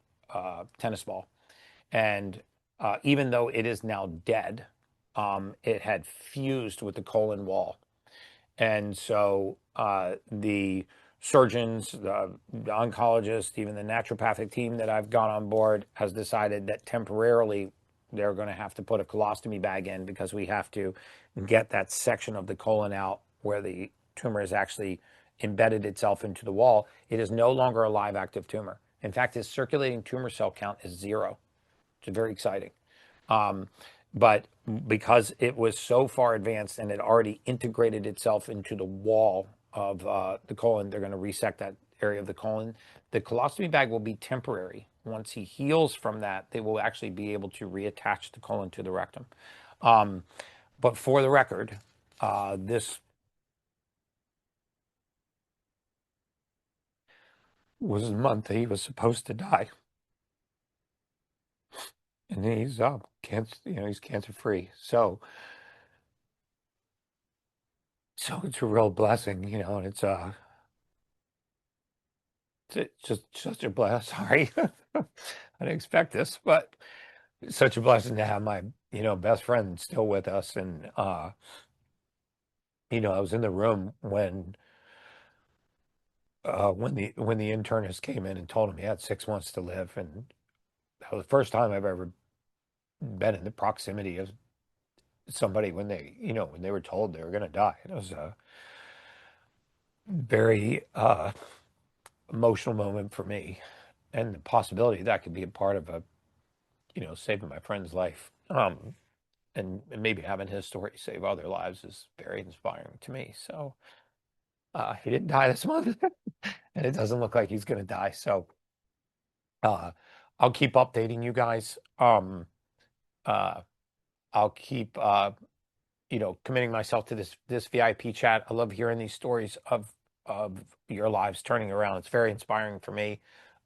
tennis ball. And even though it is now dead, it had fused with the colon wall. And so the surgeons, the oncologists, even the naturopathic team that I've got on board has decided that temporarily they're going to have to put a colostomy bag in, because we have to get that section of the colon out where the tumor has actually embedded itself into the wall. It is no longer a live active tumor. In fact, his circulating tumor cell count is 0. It's very exciting. But because it was so far advanced and it already integrated itself into the wall of the colon, they're going to resect that area of the colon. The colostomy bag will be temporary. Once he heals from that, they will actually be able to reattach the colon to the rectum. But for the record, this was the month that he was supposed to die. And he's cancer, he's cancer free. So it's a real blessing, and it's just such a blessing. Sorry, I didn't expect this, but it's such a blessing to have my best friend still with us. And I was in the room when the internist came in and told him he had 6 months to live, and that was the first time I've ever been in the proximity of somebody when they were told they were going to die. It was a very emotional moment for me, and the possibility that I could be a part of saving my friend's life, and maybe having his story save other lives is very inspiring to me. So he didn't die this month, and it doesn't look like he's going to die. So I'll keep updating you guys. I'll keep committing myself to this VIP chat. I love hearing these stories of your lives turning around. It's very inspiring for me.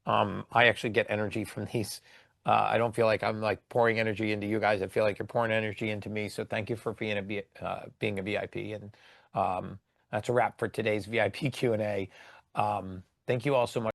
I actually get energy from these. I don't feel like I'm like pouring energy into you guys. I feel like you're pouring energy into me. So thank you for being a VIP. And that's a wrap for today's VIP Q&A. Thank you all so much.